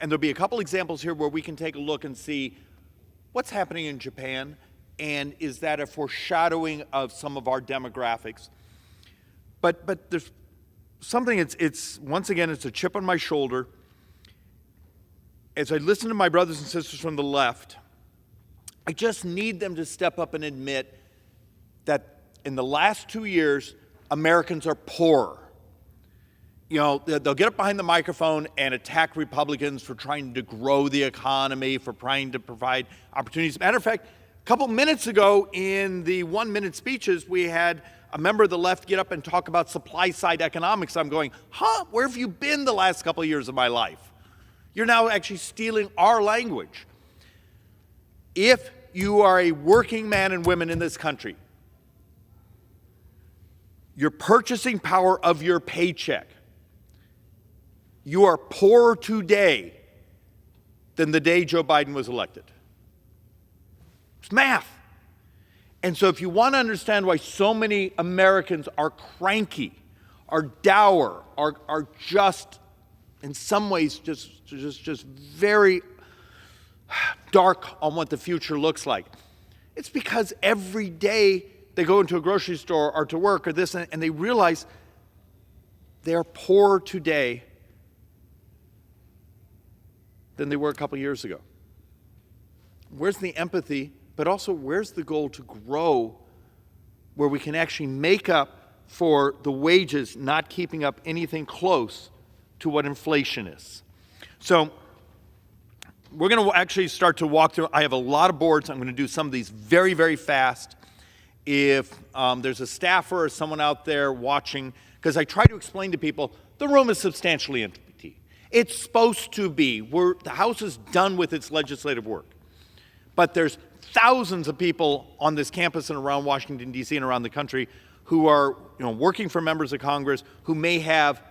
and there'll be a couple examples here where we can take a look and see what's happening in Japan, and is that a foreshadowing of some of our demographics. But there's something, it's once again, it's a chip on my shoulder. As I listen to my brothers and sisters from the left, I just need them to step up and admit that in the last 2 years, Americans are poorer. You know, they'll get up behind the microphone and attack Republicans for trying to grow the economy, for trying to provide opportunities. Matter of fact, a couple minutes ago in the 1-minute speeches, we had a member of the left get up and talk about supply-side economics. I'm going, where have you been the last couple of years of my life? You're now actually stealing our language. If you are a working man and woman in this country, your purchasing power of your paycheck, you are poorer today than the day Joe Biden was elected. It's math. And so if you want to understand why so many Americans are cranky, are dour, are just, in some ways, just very dark on what the future looks like, it's because every day they go into a grocery store or to work or this, and they realize they're poorer today than they were a couple years ago. Where's the empathy, but also where's the goal to grow where we can actually make up for the wages not keeping up anything close to what inflation is? So we're going to actually start to walk through. I have a lot of boards. I'm going to do some of these very, very fast. If there's a staffer or someone out there watching, because I try to explain to people, the room is substantially empty. It's supposed to be. The House is done with its legislative work. But there's thousands of people on this campus and around Washington, D.C. and around the country who are working for members of Congress who may have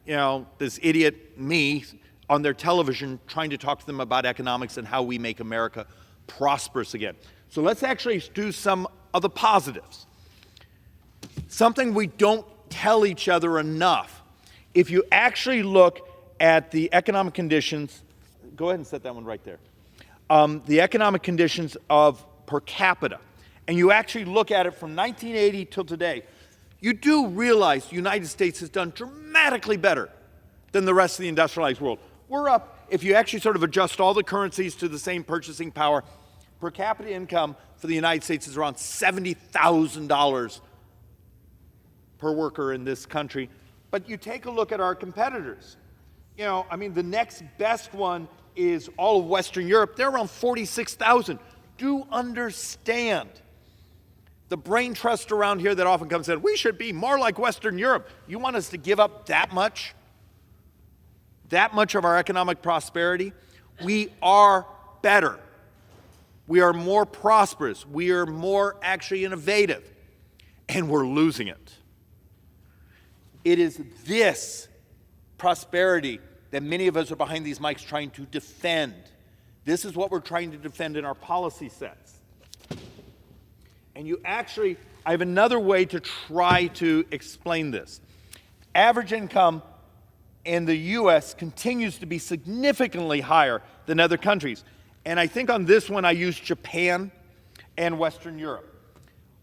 this idiot, me, on their television trying to talk to them about economics and how we make America prosperous again. So let's actually do some of the positives. Something we don't tell each other enough. If you actually look at the economic conditions, go ahead and set that one right there. The economic conditions of per capita, and you actually look at it from 1980 till today, you do realize the United States has done dramatically better than the rest of the industrialized world. We're up, if you actually sort of adjust all the currencies to the same purchasing power, per capita income for for the United States is around $70,000 per worker in this country. But you take a look at our competitors. You know, I mean, the next best one is all of Western Europe. They're around 46,000. Do understand the brain trust around here that often comes in, we should be more like Western Europe. You want us to give up that much? That much of our economic prosperity? We are better. We are more prosperous. We are more actually innovative. And we're losing it. It is this prosperity that many of us are behind these mics trying to defend. This is what we're trying to defend in our policy sets. And you actually, I have another way to try to explain this. Average income in the U.S. continues to be significantly higher than other countries. And I think on this one I use Japan and Western Europe.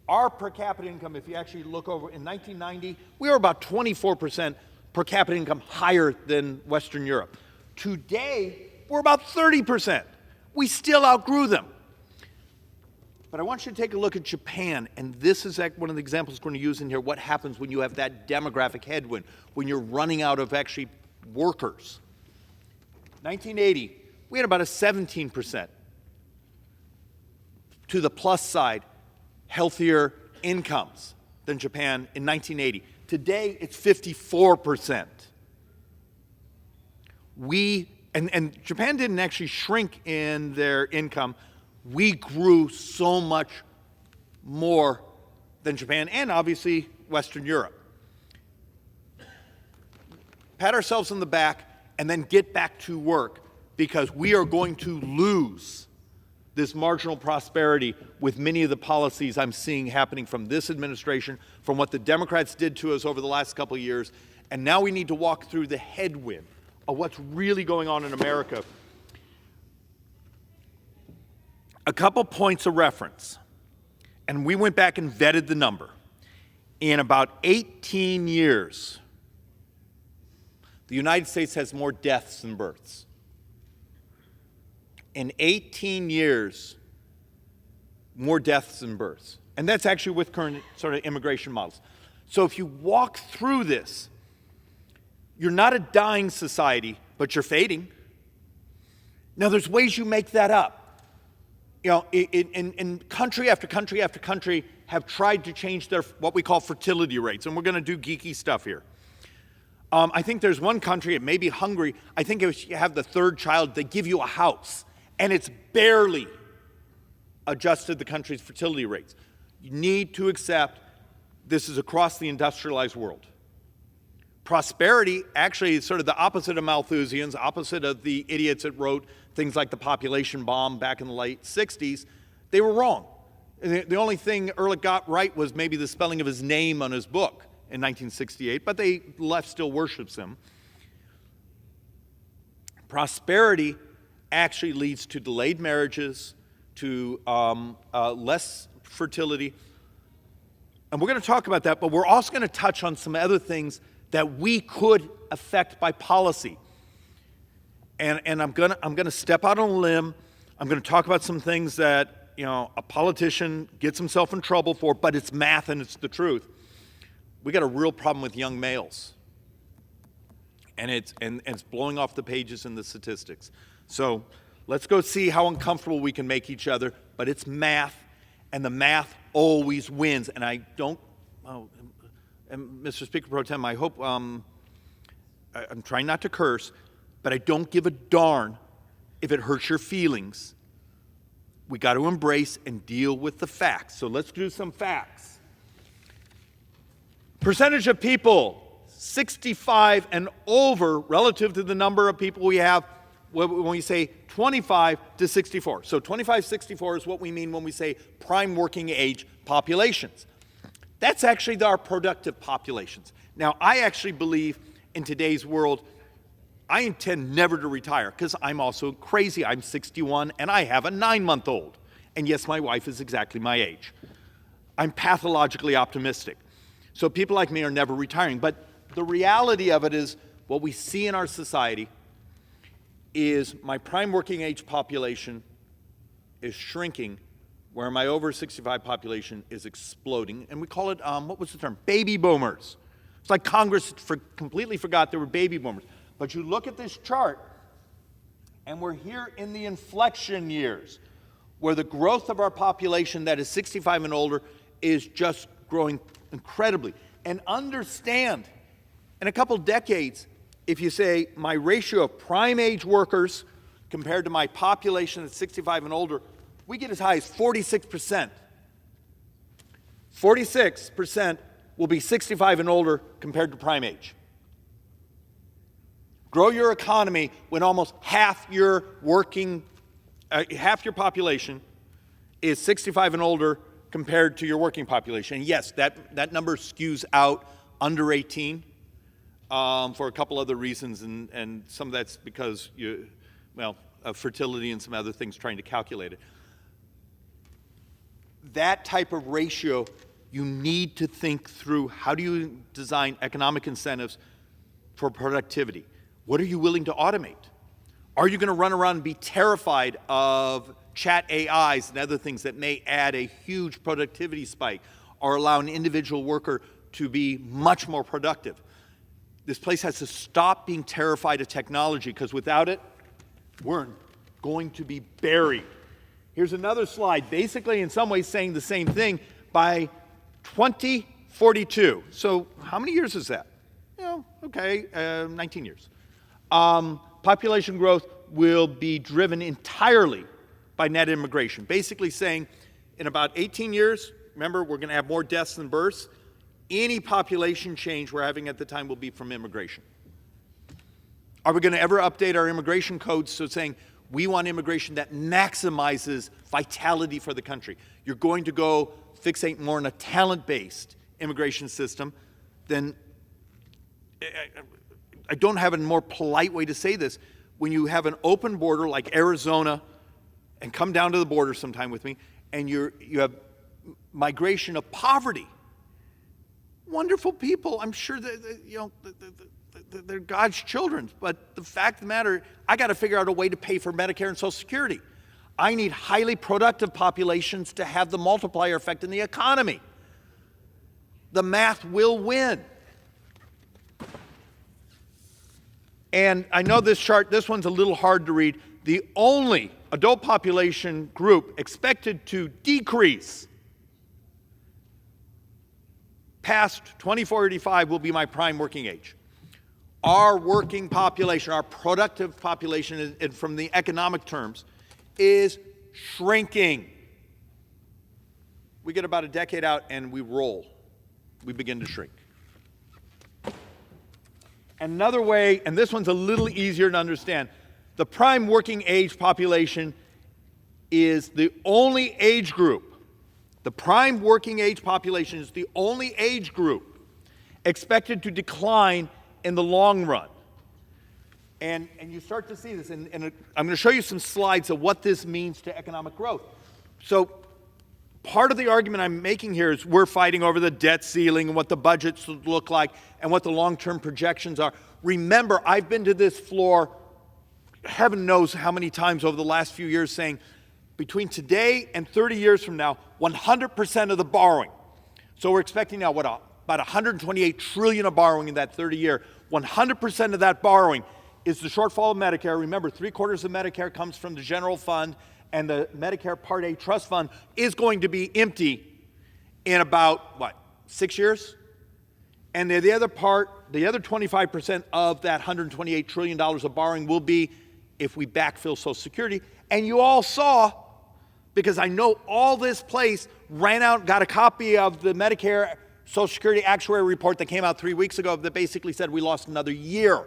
Our per capita income, if you actually look over, in 1990, we were about 24% per capita income higher than Western Europe. Today, we're about 30%. We still outgrew them. But I want you to take a look at Japan, and this is one of the examples we're going to use in here, what happens when you have that demographic headwind, when you're running out of actually workers. 1980, we had about a 17% to the plus side, healthier incomes than Japan in 1980. Today, it's 54%. And Japan didn't actually shrink in their income. We grew so much more than Japan and obviously Western Europe. Pat ourselves on the back and then get back to work because we are going to lose this marginal prosperity with many of the policies I'm seeing happening from this administration, from what the Democrats did to us over the last couple of years, and now we need to walk through the headwind of what's really going on in America. A couple points of reference, and we went back and vetted the number. In about 18 years, the United States has more deaths than births. In 18 years, more deaths than births. And that's actually with current sort of immigration models. So if you walk through this, you're not a dying society, but you're fading. Now, there's ways you make that up. You know, in country after country after country have tried to change their what we call fertility rates, and we're going to do geeky stuff here. I think there's one country, it may be Hungary, I think if you have the third child, they give you a house, and it's barely adjusted the country's fertility rates. You need to accept this is across the industrialized world. Prosperity actually is sort of the opposite of Malthusians, opposite of the idiots that wrote things like the population bomb back in the late 60s. They were wrong. The only thing Ehrlich got right was maybe the spelling of his name on his book in 1968, but the left still worships him. Prosperity actually leads to delayed marriages, to less fertility. And we're going to talk about that, but we're also going to touch on some other things that we could affect by policy. And I'm gonna step out on a limb. I'm gonna talk about some things that, you know, a politician gets himself in trouble for, but it's math and it's the truth. We got a real problem with young males. And it's blowing off the pages in the statistics. So let's go see how uncomfortable we can make each other, but it's math, and the math always wins. And I don't, and Mr. Speaker Pro Tem, I hope, I'm trying not to curse, but I don't give a darn if it hurts your feelings. We got to embrace and deal with the facts. So let's do some facts. Percentage of people 65 and over relative to the number of people we have when we say 25 to 64. So 25-64 is what we mean when we say prime working age populations. That's actually our productive populations. Now, I actually believe in today's world, I intend never to retire because I'm also crazy. I'm 61 and I have a 9-month-old. And yes, my wife is exactly my age. I'm pathologically optimistic. So people like me are never retiring. But the reality of it is what we see in our society is my prime working age population is shrinking where my over 65 population is exploding, and we call it, what was the term? Baby boomers. It's like Congress completely forgot there were baby boomers. But you look at this chart, and we're here in the inflection years, where the growth of our population that is 65 and older is just growing incredibly. And understand, in a couple decades, if you say my ratio of prime age workers compared to my population that's 65 and older, we get as high as 46%. 46% will be 65 and older compared to prime age. Grow your economy when almost half your population is 65 and older compared to your working population. And yes, that number skews out under 18 for a couple other reasons, and some of that's because of fertility and some other things trying to calculate it. That type of ratio, you need to think through how do you design economic incentives for productivity? What are you willing to automate? Are you going to run around and be terrified of chat AIs and other things that may add a huge productivity spike or allow an individual worker to be much more productive? This place has to stop being terrified of technology, because without it, we're going to be buried. Here's another slide, basically in some ways saying the same thing. By 2042, so how many years is that? 19 years. Population growth will be driven entirely by net immigration, basically saying in about 18 years, remember, we're going to have more deaths than births. Any population change we're having at the time will be from immigration. Are we going to ever update our immigration codes so saying we want immigration that maximizes vitality for the country? You're going to go fixate more on a talent-based immigration system than, I don't have a more polite way to say this, when you have an open border like Arizona, and come down to the border sometime with me, and you have migration of poverty. Wonderful people, I'm sure that, they're God's children, but the fact of the matter, I got to figure out a way to pay for Medicare and Social Security. I need highly productive populations to have the multiplier effect in the economy. The math will win. And I know this chart, this one's a little hard to read. The only adult population group expected to decrease past 2485 will be my prime working age. Our working population, our productive population, and from the economic terms, is shrinking. We get about a decade out and we roll. We begin to shrink. Another way, and this one's a little easier to understand, the prime working age population is the only age group. The prime working age population is the only age group expected to decline in the long run. And you start to see this, and I'm going to show you some slides of what this means to economic growth. So part of the argument I'm making here is we're fighting over the debt ceiling and what the budgets look like and what the long-term projections are. Remember, I've been to this floor, heaven knows how many times over the last few years, saying between today and 30 years from now, 100% of the borrowing. So we're expecting now, about 128 trillion of borrowing in that 30-year. 100% of that borrowing is the shortfall of Medicare. Remember, 3/4 of Medicare comes from the general fund, and the Medicare Part A trust fund is going to be empty in about, 6 years? And the other part, the other 25% of that $128 trillion of borrowing will be if we backfill Social Security. And you all saw, because I know all this place ran out, got a copy of the Medicare Social Security actuary report that came out 3 weeks ago that basically said we lost another year.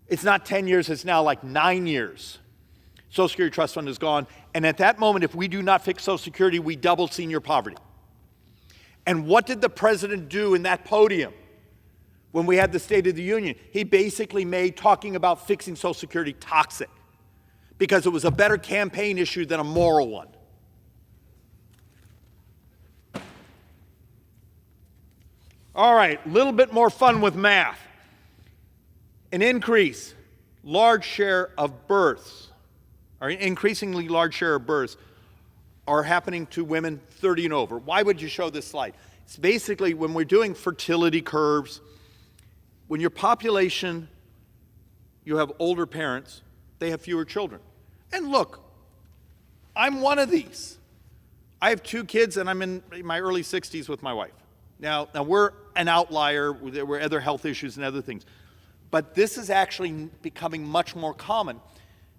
It's not 10 years, it's now like 9 years. Social Security Trust Fund is gone. And at that moment, if we do not fix Social Security, we double senior poverty. And what did the president do in that podium when we had the State of the Union? He basically made talking about fixing Social Security toxic because it was a better campaign issue than a moral one. All right, a little bit more fun with math. An increase, large share of births, or an increasingly large share of births, are happening to women 30 and over. Why would you show this slide? It's basically when we're doing fertility curves, when your population, you have older parents, they have fewer children. And look, I'm one of these. I have 2 kids and I'm in my early 60s with my wife. Now we're an outlier, there were other health issues and other things. But this is actually becoming much more common,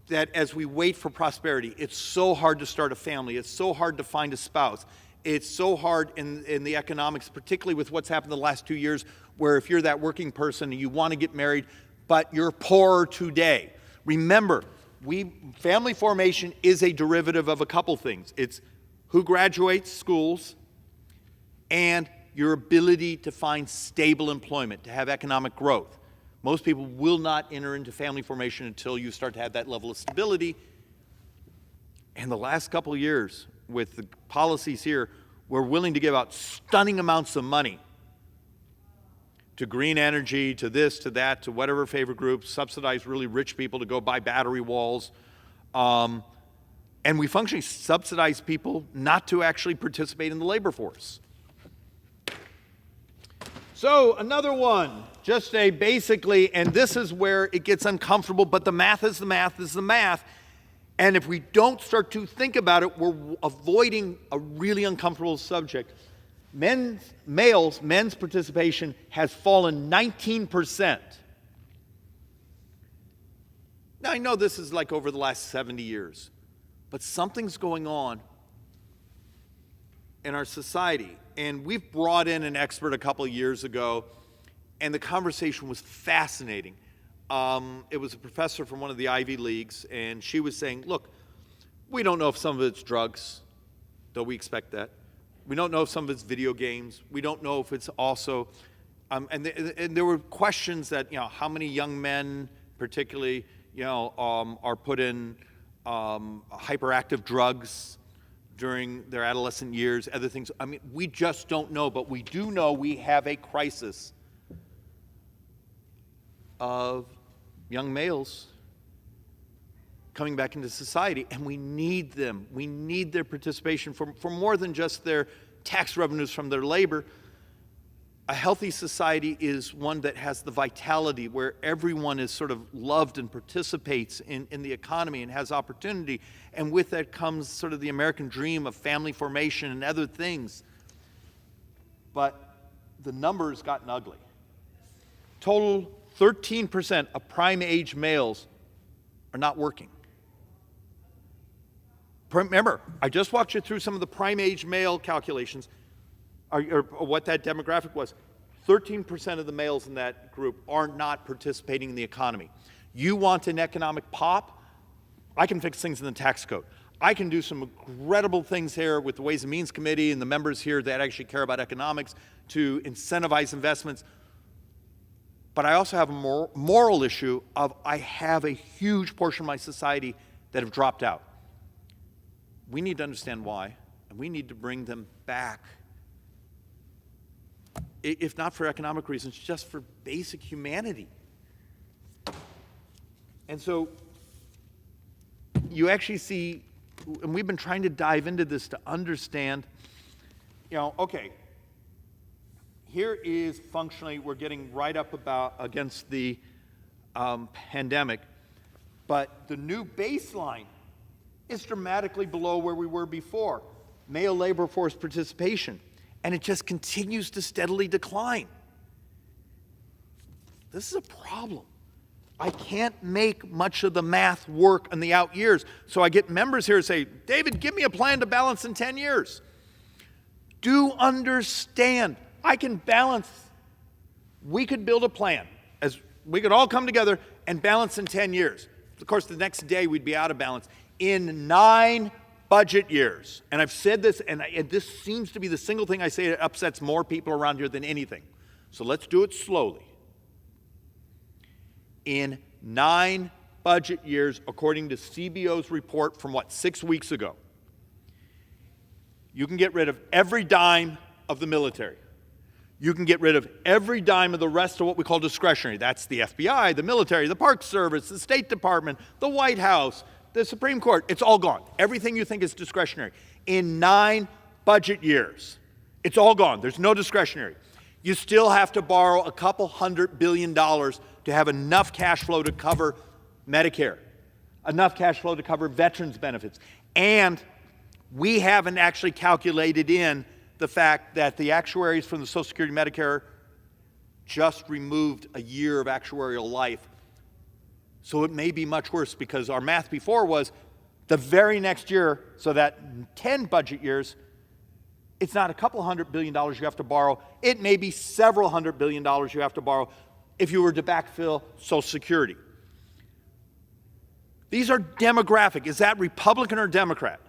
that as we wait for prosperity, it's so hard to start a family, it's so hard to find a spouse, it's so hard in the economics, particularly with what's happened the last 2 years, where if you're that working person and you want to get married, but you're poorer today. Remember, family formation is a derivative of a couple things. It's who graduates schools and your ability to find stable employment, to have economic growth. Most people will not enter into family formation until you start to have that level of stability. And the last couple of years, with the policies here, we're willing to give out stunning amounts of money to green energy, to this, to that, to whatever favorite groups, subsidize really rich people to go buy battery walls. And we functionally subsidize people not to actually participate in the labor force. So another one, just a basically, and this is where it gets uncomfortable, but the math is the math is the math. And if we don't start to think about it, we're avoiding a really uncomfortable subject. Men's participation has fallen 19%. Now I know this is like over the last 70 years, but something's going on in our society. And we've brought in an expert a couple of years ago, and the conversation was fascinating. It was a professor from one of the Ivy Leagues, and she was saying, look, we don't know if some of it's drugs, though we expect that. We don't know if some of it's video games. We don't know if it's also, and there were questions that, how many young men particularly, are put in hyperactive drugs during their adolescent years, other things. I mean, we just don't know, but we do know we have a crisis of young males coming back into society, and we need them. We need their participation for more than just their tax revenues from their labor. A healthy society is one that has the vitality where everyone is sort of loved and participates in the economy and has opportunity. And with that comes sort of the American dream of family formation and other things. But the number's gotten ugly. Total 13% of prime age males are not working. Remember, I just walked you through some of the prime age male calculations, or what that demographic was. 13% of the males in that group are not participating in the economy. You want an economic pop? I can fix things in the tax code. I can do some incredible things here with the Ways and Means Committee and the members here that actually care about economics to incentivize investments. But I also have a moral issue of I have a huge portion of my society that have dropped out. We need to understand why, and we need to bring them back. If not for economic reasons, just for basic humanity. And so you actually see, and we've been trying to dive into this to understand, okay, here is functionally, we're getting right up against the pandemic, but the new baseline is dramatically below where we were before. Male labor force participation. And it just continues to steadily decline. This is a problem. I can't make much of the math work in the out years. So I get members here who say, David, give me a plan to balance in 10 years. Do understand, I can balance. We could build a plan. As we could all come together and balance in 10 years. Of course, the next day we'd be out of balance. In 9 budget years, and I've said this, and this seems to be the single thing I say that upsets more people around here than anything. So let's do it slowly. In 9 budget years, according to CBO's report from 6 weeks ago, you can get rid of every dime of the military. You can get rid of every dime of the rest of what we call discretionary. That's the FBI, the military, the Park Service, the State Department, the White House, the Supreme Court, it's all gone. Everything you think is discretionary. In 9 budget years, it's all gone. There's no discretionary. You still have to borrow a couple $100 billion to have enough cash flow to cover Medicare, enough cash flow to cover veterans benefits. And we haven't actually calculated in the fact that the actuaries from the Social Security Medicare just removed a year of actuarial life. So it may be much worse, because our math before was the very next year, so that 10 budget years, it's not a couple $100 billion you have to borrow. It may be several $100 billion you have to borrow if you were to backfill Social Security. These are demographic. Is that Republican or Democrat?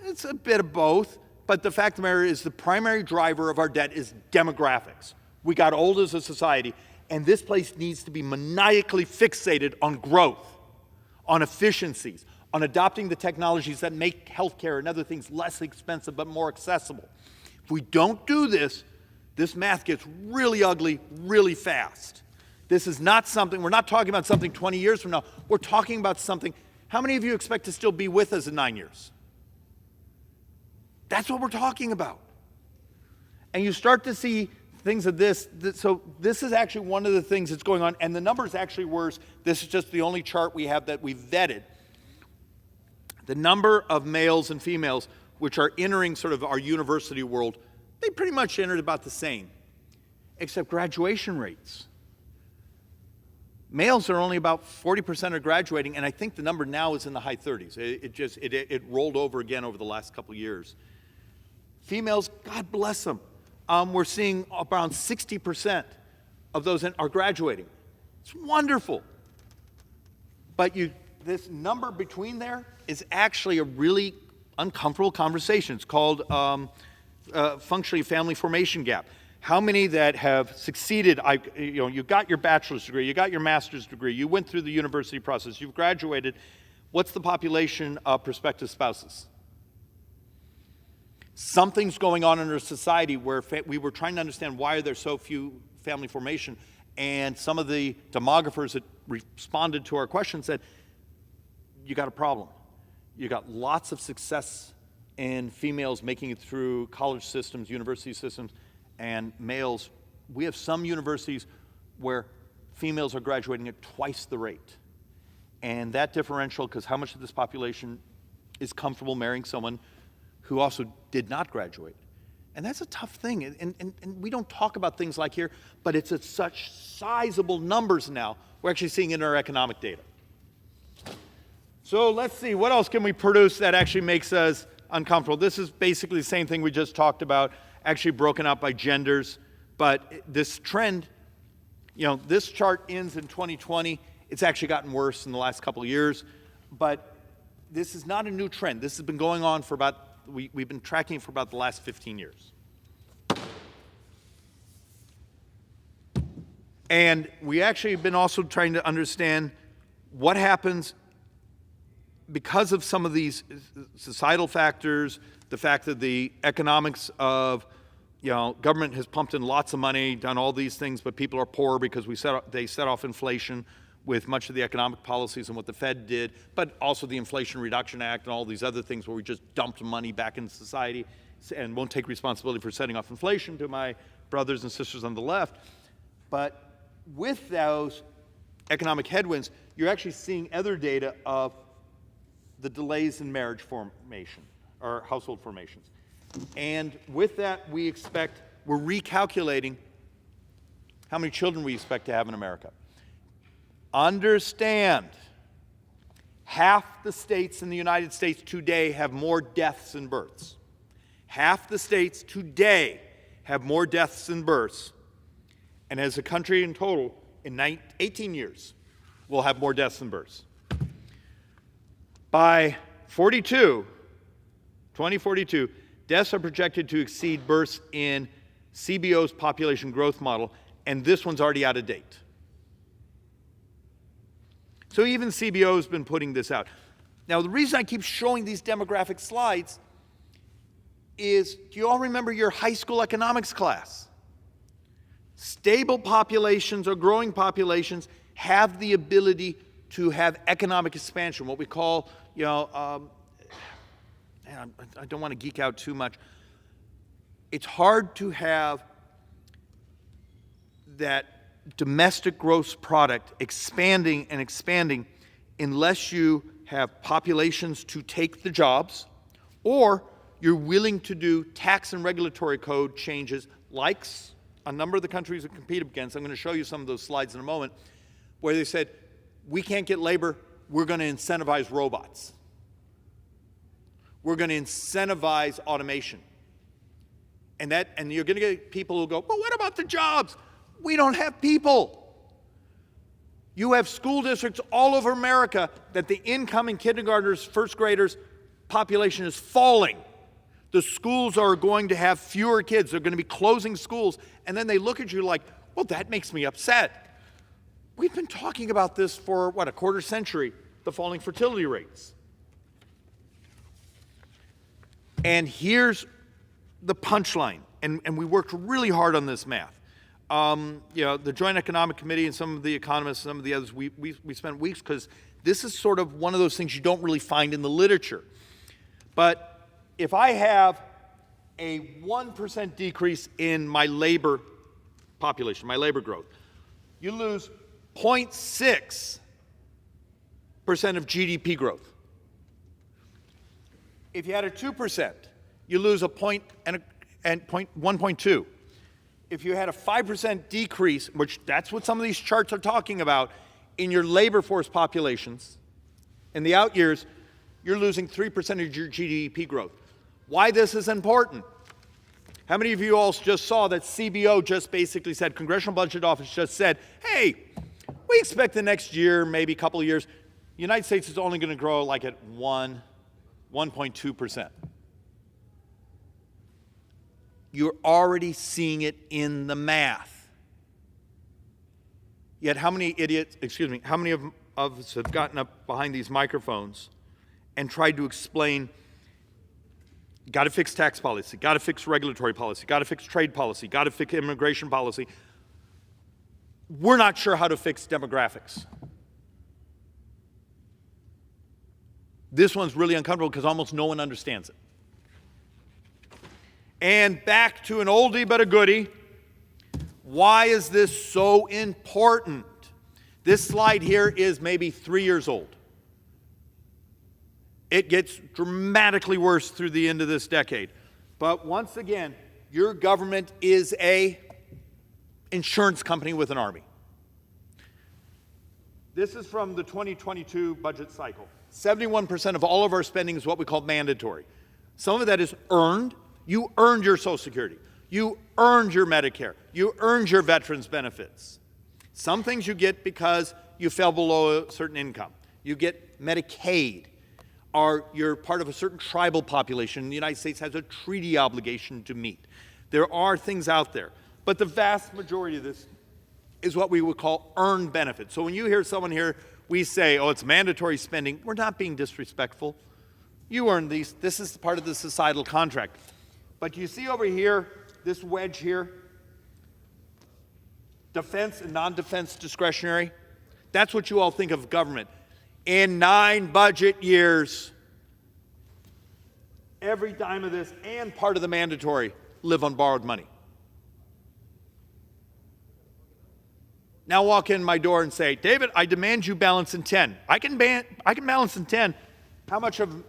It's a bit of both. But the fact of the matter is, the primary driver of our debt is demographics. We got old as a society, and this place needs to be maniacally fixated on growth, on efficiencies, on adopting the technologies that make healthcare and other things less expensive but more accessible. If we don't do this, this math gets really ugly really fast. This is not something, we're not talking about something 20 years from now. We're talking about something, how many of you expect to still be with us in 9 years? That's what we're talking about. And you start to see things of this. So this is actually one of the things that's going on, and the number is actually worse. This is just the only chart we have that we've vetted. The number of males and females which are entering sort of our university world, they pretty much entered about the same, except graduation rates. Males are only about 40% are graduating, and I think the number now is in the high 30s. It rolled over again over the last couple years. Females, God bless them, we're seeing around 60% of those are graduating. It's wonderful. But this number between there is actually a really uncomfortable conversation. It's called functionally family formation gap. How many that have succeeded, you got your bachelor's degree, you got your master's degree, you went through the university process, you've graduated. What's the population of prospective spouses? Something's going on in our society where we were trying to understand why are there so few family formation, and some of the demographers that responded to our question said, you got a problem. You got lots of success in females making it through college systems, university systems, and males, we have some universities where females are graduating at twice the rate. And that differential, because how much of this population is comfortable marrying someone who also did not graduate? And that's a tough thing. And we don't talk about things like here, but it's at such sizable numbers now. We're actually seeing it in our economic data. So let's see, what else can we produce that actually makes us uncomfortable? This is basically the same thing we just talked about, actually broken out by genders. But this trend, this chart ends in 2020. It's actually gotten worse in the last couple of years. But this is not a new trend. This has been going on for we've been tracking it for about the last 15 years. And we actually have been also trying to understand what happens because of some of these societal factors, the fact that the economics of, government has pumped in lots of money, done all these things, but people are poor because they set off inflation with much of the economic policies and what the Fed did, but also the Inflation Reduction Act and all these other things where we just dumped money back into society and won't take responsibility for setting off inflation, to my brothers and sisters on the left. But with those economic headwinds, you're actually seeing other data of the delays in marriage formation or household formations. And with that, we're recalculating how many children we expect to have in America. Understand, half the states in the United States today have more deaths than births. Half the states today have more deaths than births. And as a country in total, in 18 years, we'll have more deaths than births. By 2042, deaths are projected to exceed births in CBO's population growth model, and this one's already out of date. So even CBO has been putting this out. Now, the reason I keep showing these demographic slides is, do you all remember your high school economics class? Stable populations or growing populations have the ability to have economic expansion, what we call, I don't want to geek out too much. It's hard to have that domestic gross product expanding and expanding unless you have populations to take the jobs, or you're willing to do tax and regulatory code changes like a number of the countries we compete against. I'm going to show you some of those slides in a moment, where they said, we can't get labor, we're going to incentivize robots. We're going to incentivize automation. And you're going to get people who go, but what about the jobs? We don't have people. You have school districts all over America that the incoming kindergartners, first graders population is falling. The schools are going to have fewer kids. They're going to be closing schools. And then they look at you like, well, that makes me upset. We've been talking about this for, a quarter century, the falling fertility rates. And here's the punchline. And we worked really hard on this math. The Joint Economic Committee and some of the economists, some of the others, we spent weeks, because this is sort of one of those things you don't really find in the literature. But if I have a 1% decrease in my labor population, my labor growth, you lose 0.6% of GDP growth. If you had a 2%, you lose a point and 1.2. If you had a 5% decrease, which that's what some of these charts are talking about, in your labor force populations, in the out years, you're losing 3% of your GDP growth. Why this is important? How many of you all just saw that CBO just basically said, Congressional Budget Office just said, hey, we expect the next year, maybe a couple of years, the United States is only going to grow like at 1.2%. You're already seeing it in the math. Yet how many of us have gotten up behind these microphones and tried to explain, got to fix tax policy, got to fix regulatory policy, got to fix trade policy, got to fix immigration policy. We're not sure how to fix demographics. This one's really uncomfortable because almost no one understands it. And back to an oldie but a goodie. Why is this so important? This slide here is maybe 3 years old. It gets dramatically worse through the end of this decade. But once again, your government is an insurance company with an army. This is from the 2022 budget cycle. 71% of all of our spending is what we call mandatory. Some of that is earned. You earned your Social Security. You earned your Medicare. You earned your veterans benefits. Some things you get because you fell below a certain income. You get Medicaid, or you're part of a certain tribal population. The United States has a treaty obligation to meet. There are things out there. But the vast majority of this is what we would call earned benefits. So when you hear someone here, we say, oh, it's mandatory spending. We're not being disrespectful. You earned these. This is part of the societal contract. But you see over here, this wedge here, defense and non-defense discretionary. That's what you all think of government. In 9 budget years, every dime of this and part of the mandatory live on borrowed money. Now walk in my door and say, David, I demand you balance in 10. I can balance in 10. How much of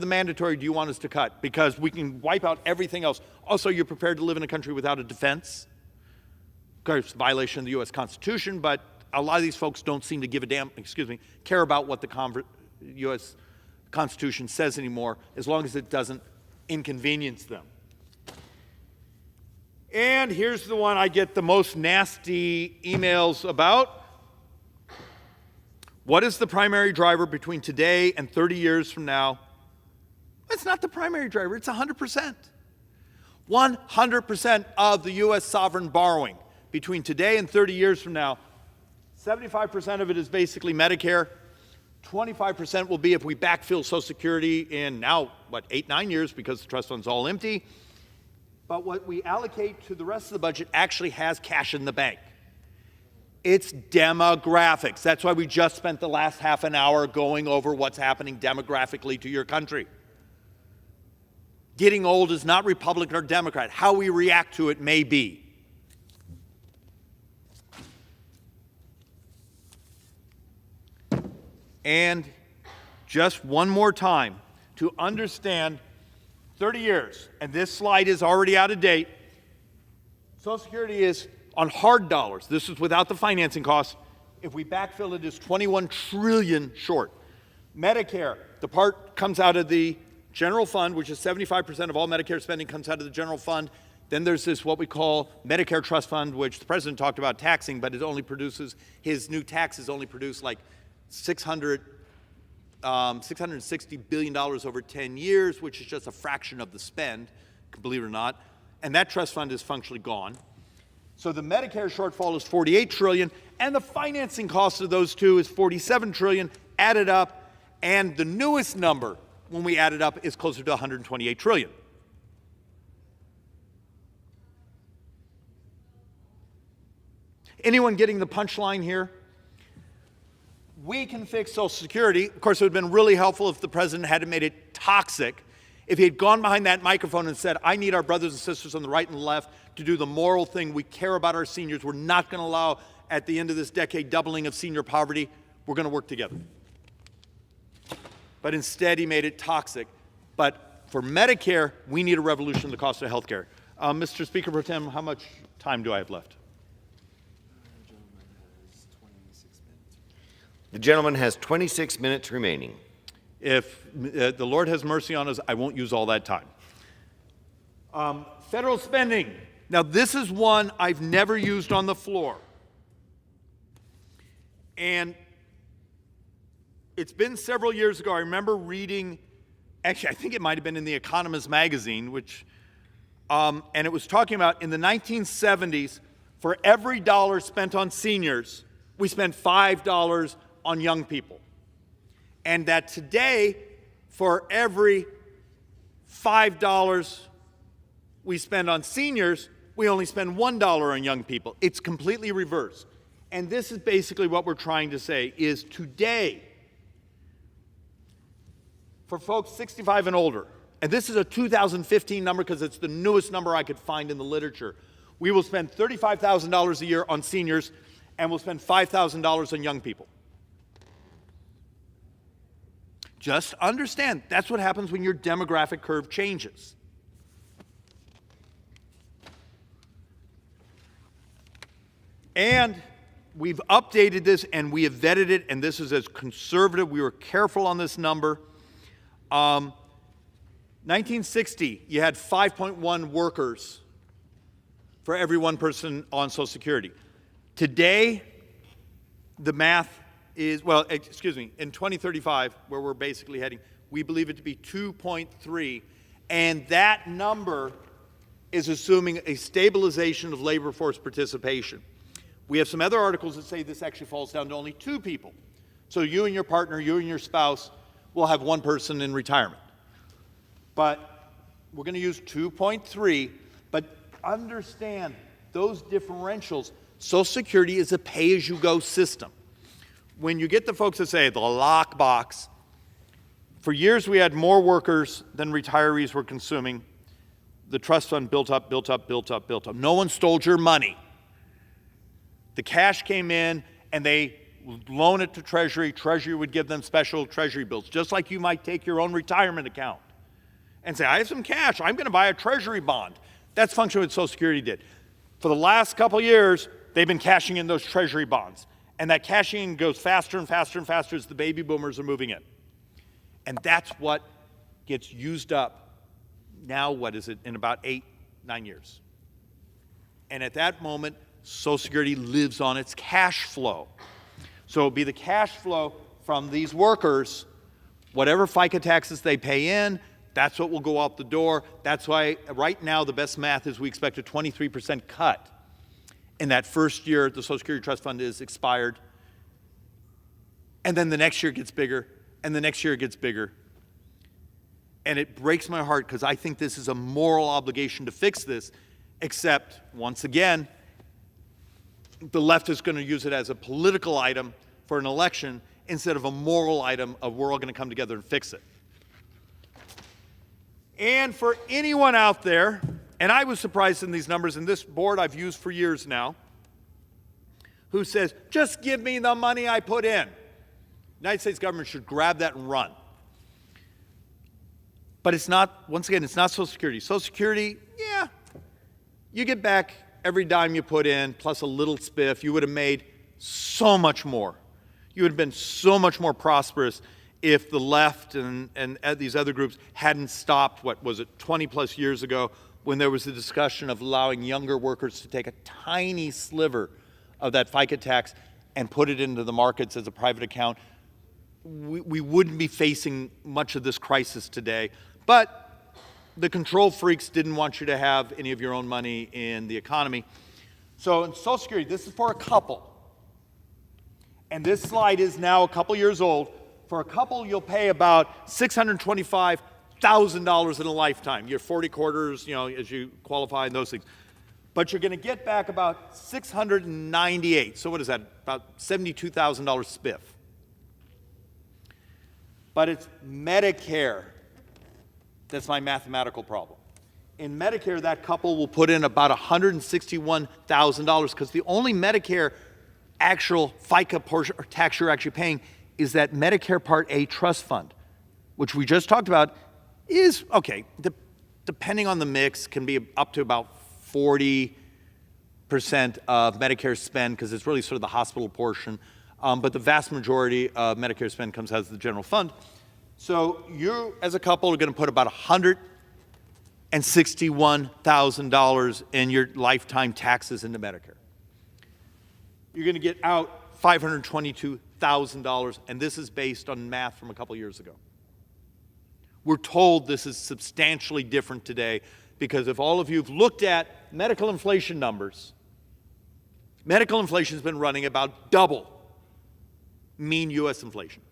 the mandatory do you want us to cut? Because we can wipe out everything else. Also, you're prepared to live in a country without a defense? Of course, violation of the U.S. Constitution, but a lot of these folks don't seem to give a damn, care about what the U.S. Constitution says anymore, as long as it doesn't inconvenience them. And here's the one I get the most nasty emails about. What is the primary driver between today and 30 years from now? It's not the primary driver, it's 100%. 100% of the U.S. sovereign borrowing between today and 30 years from now, 75% of it is basically Medicare. 25% will be if we backfill Social Security in now, 8-9 years, because the trust fund's all empty. But what we allocate to the rest of the budget actually has cash in the bank. It's demographics. That's why we just spent the last half an hour going over what's happening demographically to your country. Getting old is not Republican or Democrat. How we react to it may be. And just one more time, to understand 30 years, and this slide is already out of date, Social Security is on hard dollars. This is without the financing costs. If we backfill it, is 21 trillion short. Medicare, the part comes out of the general fund, which is 75% of all Medicare spending comes out of the general fund. Then there's this what we call Medicare Trust Fund, which the president talked about taxing, but it only produces, his new taxes only produce like $660 billion over 10 years, which is just a fraction of the spend, believe it or not. And that trust fund is functionally gone. So the Medicare shortfall is 48 trillion, and the financing cost of those two is 47 trillion added up, and the newest number, when we add it up, is closer to 128 trillion. Anyone getting the punchline here? We can fix Social Security. Of course, it would have been really helpful if the president hadn't made it toxic. If he had gone behind that microphone and said, I need our brothers and sisters on the right and the left to do the moral thing. We care about our seniors. We're not going to allow, at the end of this decade, doubling of senior poverty. We're going to work together. But instead, he made it toxic. But for Medicare, we need a revolution in the cost of health care. Mr. Speaker Pro Tem, how much time do I have left? The gentleman has 26 minutes remaining. If the Lord has mercy on us, I won't use all that time. Federal spending. Now, this is one I've never used on the floor. And it's been several years ago. I remember reading, actually, I think it might have been in The Economist magazine, which, and it was talking about in the 1970s, for every dollar spent on seniors, we spent $5 on young people. And that today, for every $5 we spend on seniors, we only spend $1 on young people. It's completely reversed. And this is basically what we're trying to say, is today, for folks 65 and older, and this is a 2015 number because it's the newest number I could find in the literature, we will spend $35,000 a year on seniors, and we'll spend $5,000 on young people. Just understand, that's what happens when your demographic curve changes. And we've updated this and we have vetted it, and this is as conservative. We were careful on this number. 1960, you had 5.1 workers for every one person on Social Security. Today, the math is, well, excuse me, in 2035, where we're basically heading, we believe it to be 2.3, and that number is assuming a stabilization of labor force participation. We have some other articles that say this actually falls down to only 2 people. So you and your partner, you and your spouse will have 1 person in retirement. But we're going to use 2.3, but understand those differentials. Social Security is a pay-as-you-go system. When you get the folks that say the lockbox, for years we had more workers than retirees were consuming. The trust fund built up, built up, built up, built up. No one stole your money. The cash came in and they loan it to Treasury. Treasury would give them special Treasury bills, just like you might take your own retirement account and say, I have some cash, I'm going to buy a Treasury bond. That's functionally what Social Security did. For the last couple years, they've been cashing in those Treasury bonds. And that cashing in goes faster and faster and faster as the baby boomers are moving in. And that's what gets used up now, what is it, in about 8-9 years. And at that moment, Social Security lives on its cash flow. So it'll be the cash flow from these workers, whatever FICA taxes they pay in, that's what will go out the door. That's why right now the best math is we expect a 23% cut in that first year the Social Security Trust Fund is expired. And then the next year it gets bigger, and the next year it gets bigger. And it breaks my heart because I think this is a moral obligation to fix this, except, once again, the left is going to use it as a political item for an election instead of a moral item of we're all going to come together and fix it. And for anyone out there, and I was surprised in these numbers, and this board I've used for years now, who says, just give me the money I put in. The United States government should grab that and run. But it's not, once again, it's not Social Security. Social Security, yeah, you get back every dime you put in, plus a little spiff. You would have made so much more. You would have been so much more prosperous if the left and these other groups hadn't stopped, what was it, 20 plus years ago, when there was a discussion of allowing younger workers to take a tiny sliver of that FICA tax and put it into the markets as a private account. We wouldn't be facing much of this crisis today. But the control freaks didn't want you to have any of your own money in the economy. So in Social Security, this is for a couple. And this slide is now a couple years old. For a couple, you'll pay about $625,000 in a lifetime. You're 40 quarters, you know, as you qualify and those things. But you're going to get back about $698. So what is that? About $72,000 spiff. But it's Medicare. That's my mathematical problem. In Medicare, that couple will put in about $161,000 because the only Medicare actual FICA portion or tax you're actually paying is that Medicare Part A trust fund, which we just talked about is, okay, depending on the mix, can be up to about 40% of Medicare spend because it's really sort of the hospital portion. But the vast majority of Medicare spend comes out of the general fund. So you, as a couple, are going to put about $161,000 in your lifetime taxes into Medicare. You're going to get out $522,000, and this is based on math from a couple years ago. We're told this is substantially different today because if all of you have looked at medical inflation numbers, medical inflation has been running about double mean U.S. inflation.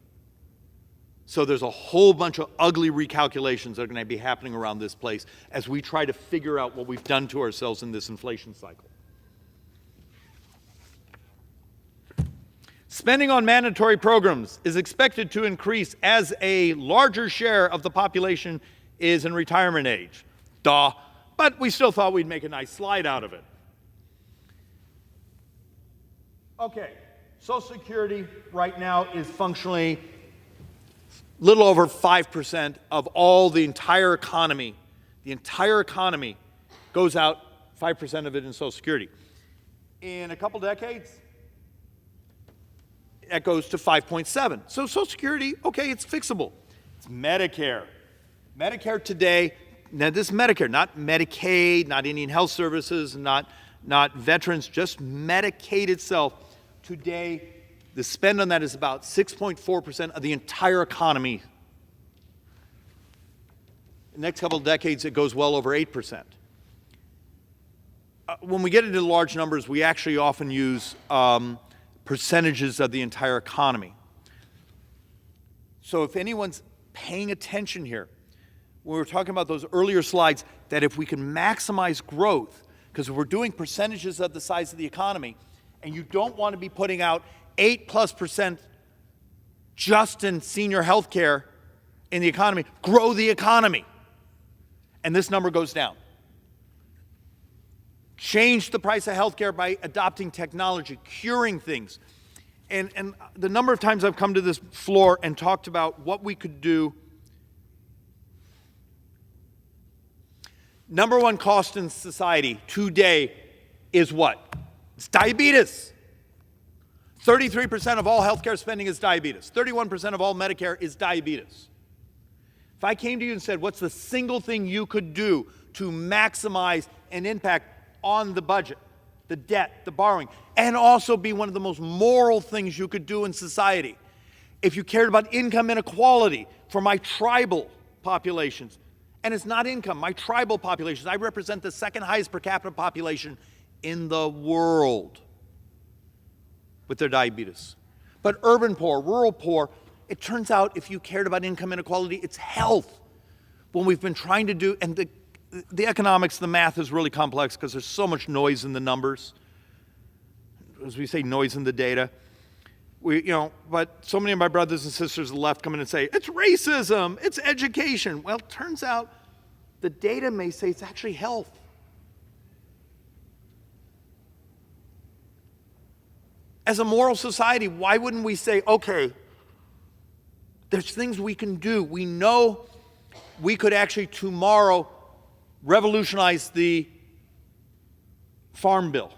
So there's a whole bunch of ugly recalculations that are going to be happening around this place as we try to figure out what we've done to ourselves in this inflation cycle. Spending on mandatory programs is expected to increase as a larger share of the population is in retirement age. Duh. But we still thought we'd make a nice slide out of it. Okay, Social Security right now is functionally a little over 5% of all the entire economy. The entire economy goes out, 5% of it in Social Security. In a couple decades, that goes to 5.7. So Social Security, okay, it's fixable. It's Medicare. Medicare today, now this is Medicare, not Medicaid, not Indian Health Services, not veterans, just Medicaid itself. Today, the spend on that is about 6.4% of the entire economy. The next couple of decades, it goes well over 8%. When we get into large numbers, we actually often use percentages of the entire economy. So if anyone's paying attention here, we were talking about those earlier slides, that if we can maximize growth, because we're doing percentages of the size of the economy, and you don't want to be putting out 8+% just in senior health care in the economy, grow the economy. And this number goes down. Change the price of health care by adopting technology, curing things. And the number of times I've come to this floor and talked about what we could do. Number one cost in society today is what? It's diabetes. 33% of all healthcare spending is diabetes. 31% of all Medicare is diabetes. If I came to you and said, what's the single thing you could do to maximize an impact on the budget, the debt, the borrowing, and also be one of the most moral things you could do in society? If you cared about income inequality for my tribal populations, and it's not income, my tribal populations, I represent the second highest per capita population in the world with their diabetes. But urban poor, rural poor, it turns out if you cared about income inequality, it's health. When we've been trying to do, and the economics, the math is really complex because there's so much noise in the numbers. as we say, noise in the data. But so many of my brothers and sisters on the left come in and say, it's racism, it's education. Well, it turns out the data may say it's actually health. As a moral society, why wouldn't we say, okay, there's things we can do. We know we could actually tomorrow revolutionize the farm bill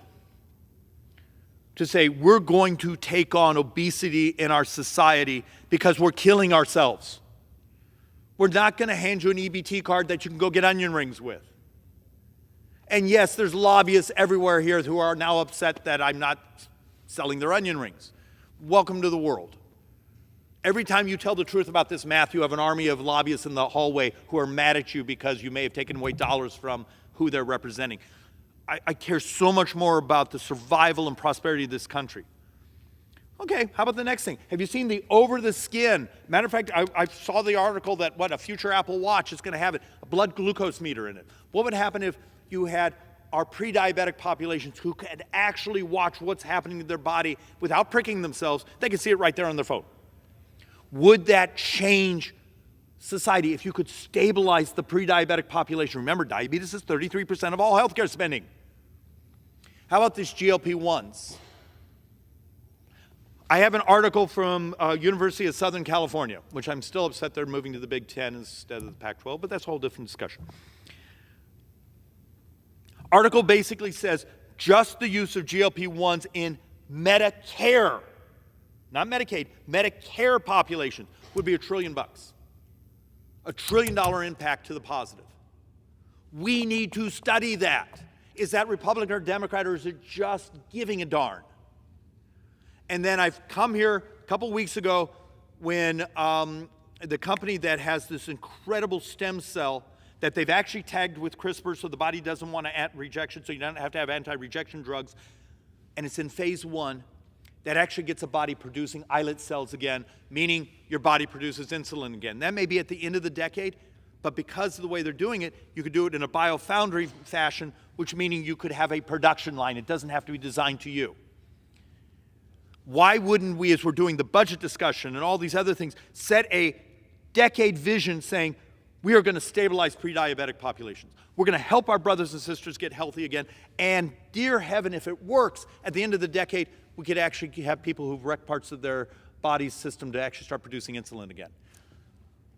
to say we're going to take on obesity in our society because we're killing ourselves. We're not going to hand you an EBT card that you can go get onion rings with. And yes, there's lobbyists everywhere here who are now upset that I'm not selling their onion rings. Welcome to the world. Every time you tell the truth about this math, you have an army of lobbyists in the hallway who are mad at you because you may have taken away dollars from who they're representing. I care so much more about the survival and prosperity of this country. Okay, how about the next thing? Have you seen the over-the-skin? Matter of fact, I saw the article that a future Apple Watch is going to have a blood glucose meter in it. What would happen if you had our pre-diabetic populations who could actually watch what's happening to their body without pricking themselves? They could see it right there on their phone. Would that change society if you could stabilize the pre-diabetic population? Remember, diabetes is 33% of all healthcare spending. How about these GLP-1s? I have an article from University of Southern California, which I'm still upset they're moving to the Big Ten instead of the Pac-12, but that's a whole different discussion. Article basically says just the use of GLP-1s in Medicare, not Medicaid, Medicare populations would be $1 trillion. $1 trillion impact to the positive. We need to study that. Is that Republican or Democrat, or is it just giving a darn? And then I've come here a couple weeks ago when the company that has this incredible stem cell that they've actually tagged with CRISPR so the body doesn't want to rejection, so you don't have to have anti-rejection drugs, and it's in phase 1, that actually gets a body producing islet cells again, meaning your body produces insulin again. That may be at the end of the decade, but because of the way they're doing it, you could do it in a biofoundry fashion, which meaning you could have a production line. It doesn't have to be designed to you. Why wouldn't we, as we're doing the budget discussion and all these other things, set a decade vision saying we are going to stabilize pre-diabetic populations. We're going to help our brothers and sisters get healthy again. And dear heaven, if it works, at the end of the decade, we could actually have people who've wrecked parts of their body's system to actually start producing insulin again.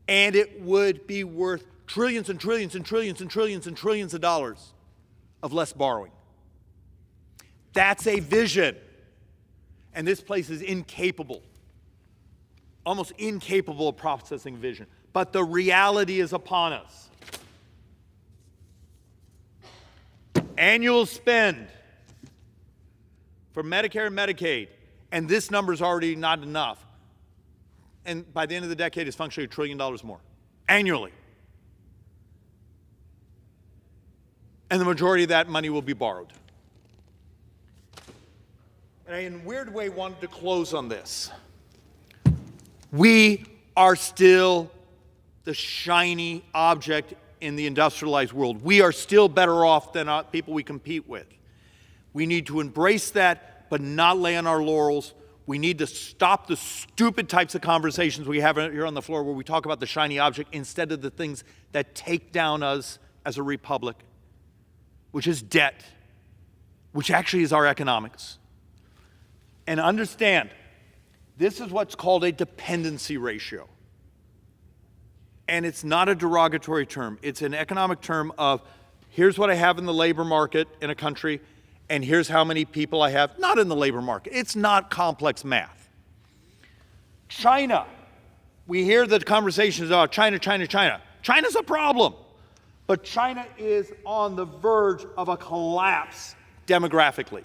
And it would be worth trillions and trillions and trillions and trillions and trillions of dollars of less borrowing. That's a vision. And this place is incapable, almost incapable of processing vision. But the reality is upon us. Annual spend for Medicare and Medicaid, and this number is already not enough. And by the end of the decade, it's functionally $1 trillion more annually. And the majority of that money will be borrowed. And I, in a weird way, wanted to close on this. We are still the shiny object in the industrialized world. We are still better off than people we compete with. We need to embrace that, but not lay on our laurels. We need to stop the stupid types of conversations we have here on the floor where we talk about the shiny object instead of the things that take down us as a republic, which is debt, which actually is our economics. And understand, this is what's called a dependency ratio. And it's not a derogatory term. It's an economic term of here's what I have in the labor market in a country, and here's how many people I have not in the labor market. It's not complex math. China. We hear the conversations about China, China, China. China's a problem. But China is on the verge of a collapse demographically.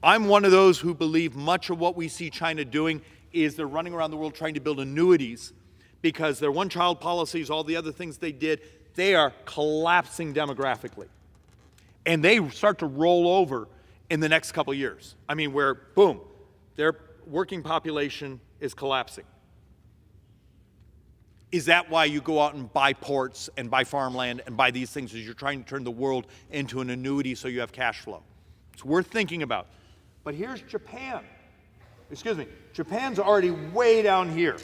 I'm one of those who believe much of what we see China doing is they're running around the world trying to build annuities because their one-child policies, all the other things they did, they are collapsing demographically. And they start to roll over in the next couple of years. I mean, where, boom, their working population is collapsing. Is that why you go out and buy ports and buy farmland and buy these things? Is you're trying to turn the world into an annuity so you have cash flow? It's worth thinking about. But here's Japan. Excuse me, Japan's already way down here.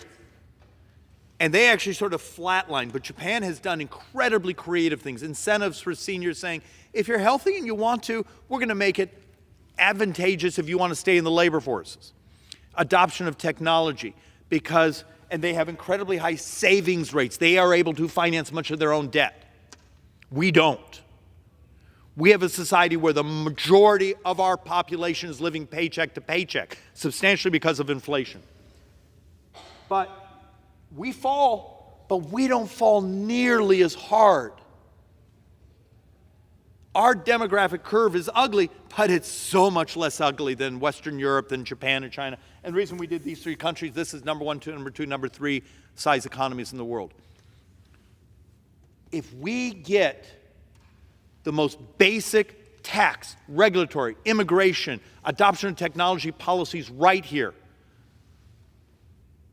And they actually sort of flatlined, but Japan has done incredibly creative things. Incentives for seniors saying, if you're healthy and you want to, we're going to make it advantageous if you want to stay in the labor forces. Adoption of technology, and they have incredibly high savings rates. They are able to finance much of their own debt. We don't. We have a society where the majority of our population is living paycheck to paycheck, substantially because of inflation. But we fall, but we don't fall nearly as hard. Our demographic curve is ugly, but it's so much less ugly than Western Europe, than Japan and China. And the reason we did these three countries, this is number one, number two, number three size economies in the world. If we get the most basic tax, regulatory, immigration, adoption of technology policies right here,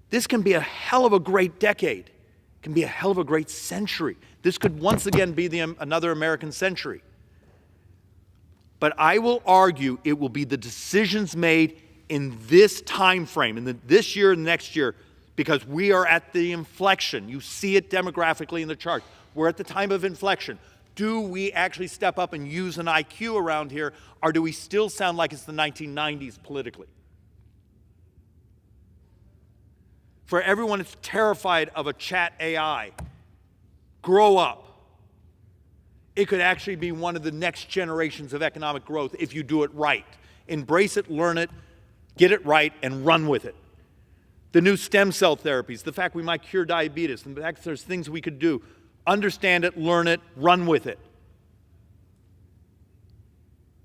this can be a hell of a great decade. It can be a hell of a great century. This could once again be another American century. But I will argue it will be the decisions made in this time frame, in this year and next year, because we are at the inflection. You see it demographically in the chart. We're at the time of inflection. Do we actually step up and use an IQ around here, or do we still sound like it's the 1990s politically? For everyone that's terrified of a chat AI, grow up. It could actually be one of the next generations of economic growth if you do it right. Embrace it, learn it, get it right, and run with it. The new stem cell therapies, the fact we might cure diabetes, the fact there's things we could do. Understand it, learn it, run with it.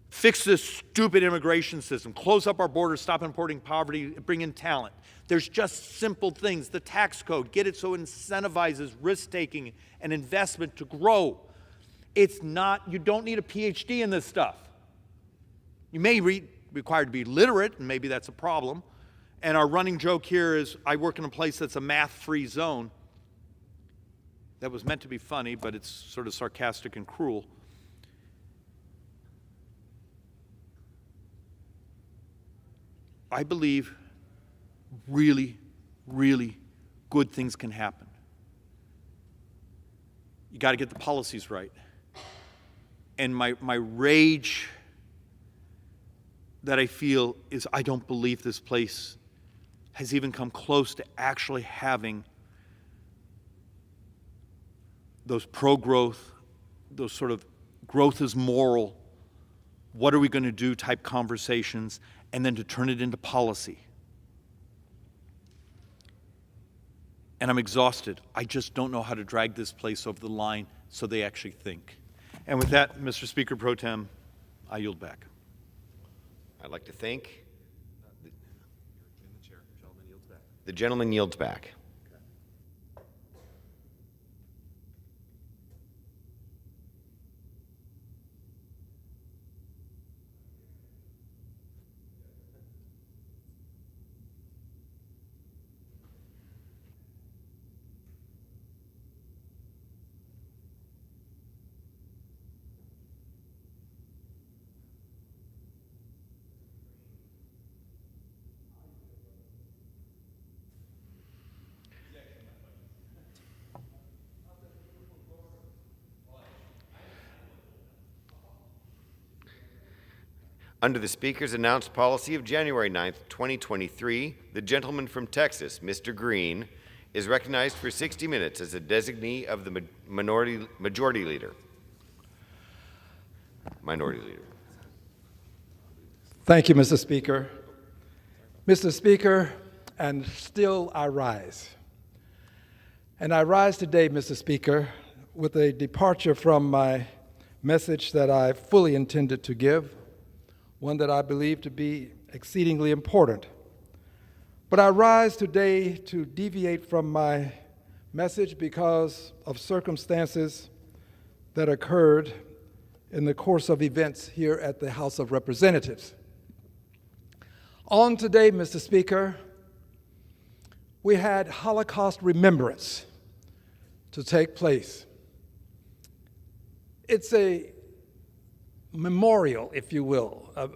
Fix this stupid immigration system. Close up our borders, stop importing poverty, bring in talent. There's just simple things. The tax code, get it so it incentivizes risk-taking and investment to grow. It's not, you don't need a PhD in this stuff. You may be required to be literate, and maybe that's a problem. And our running joke here is, I work in a place that's a math-free zone. That was meant to be funny, but it's sort of sarcastic and cruel. I believe really, really good things can happen. You got to get the policies right. And my rage that I feel is I don't believe this place has even come close to actually having those pro-growth, those sort of growth is moral, what are we going to do type conversations, and then to turn it into policy. And I'm exhausted. I just don't know how to drag this place over the line so they actually think. And with that, Mr. Speaker Pro Tem, I yield back. I'd like to thank the gentleman yields back. Under the Speaker's announced policy of January 9th, 2023, the gentleman from Texas, Mr. Green, is recognized for 60 minutes as a designee of the Minority Leader. Thank you, Mr. Speaker. Mr. Speaker, and still I rise. And I rise today, Mr. Speaker, with a departure from my message that I fully intended to give, one that I believe to be exceedingly important. But I rise today to deviate from my message because of circumstances that occurred in the course of events here at the House of Representatives. On today, Mr. Speaker, we had Holocaust remembrance to take place. It's a memorial, if you will, a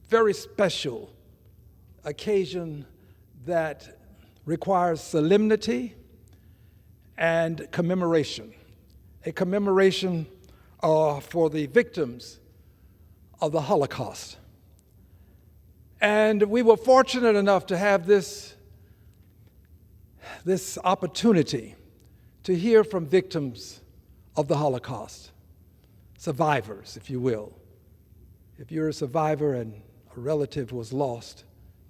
very special occasion that requires solemnity and commemoration. A commemoration for the victims of the Holocaust. And we were fortunate enough to have this opportunity to hear from victims of the Holocaust, survivors, if you will. If you're a survivor and a relative was lost,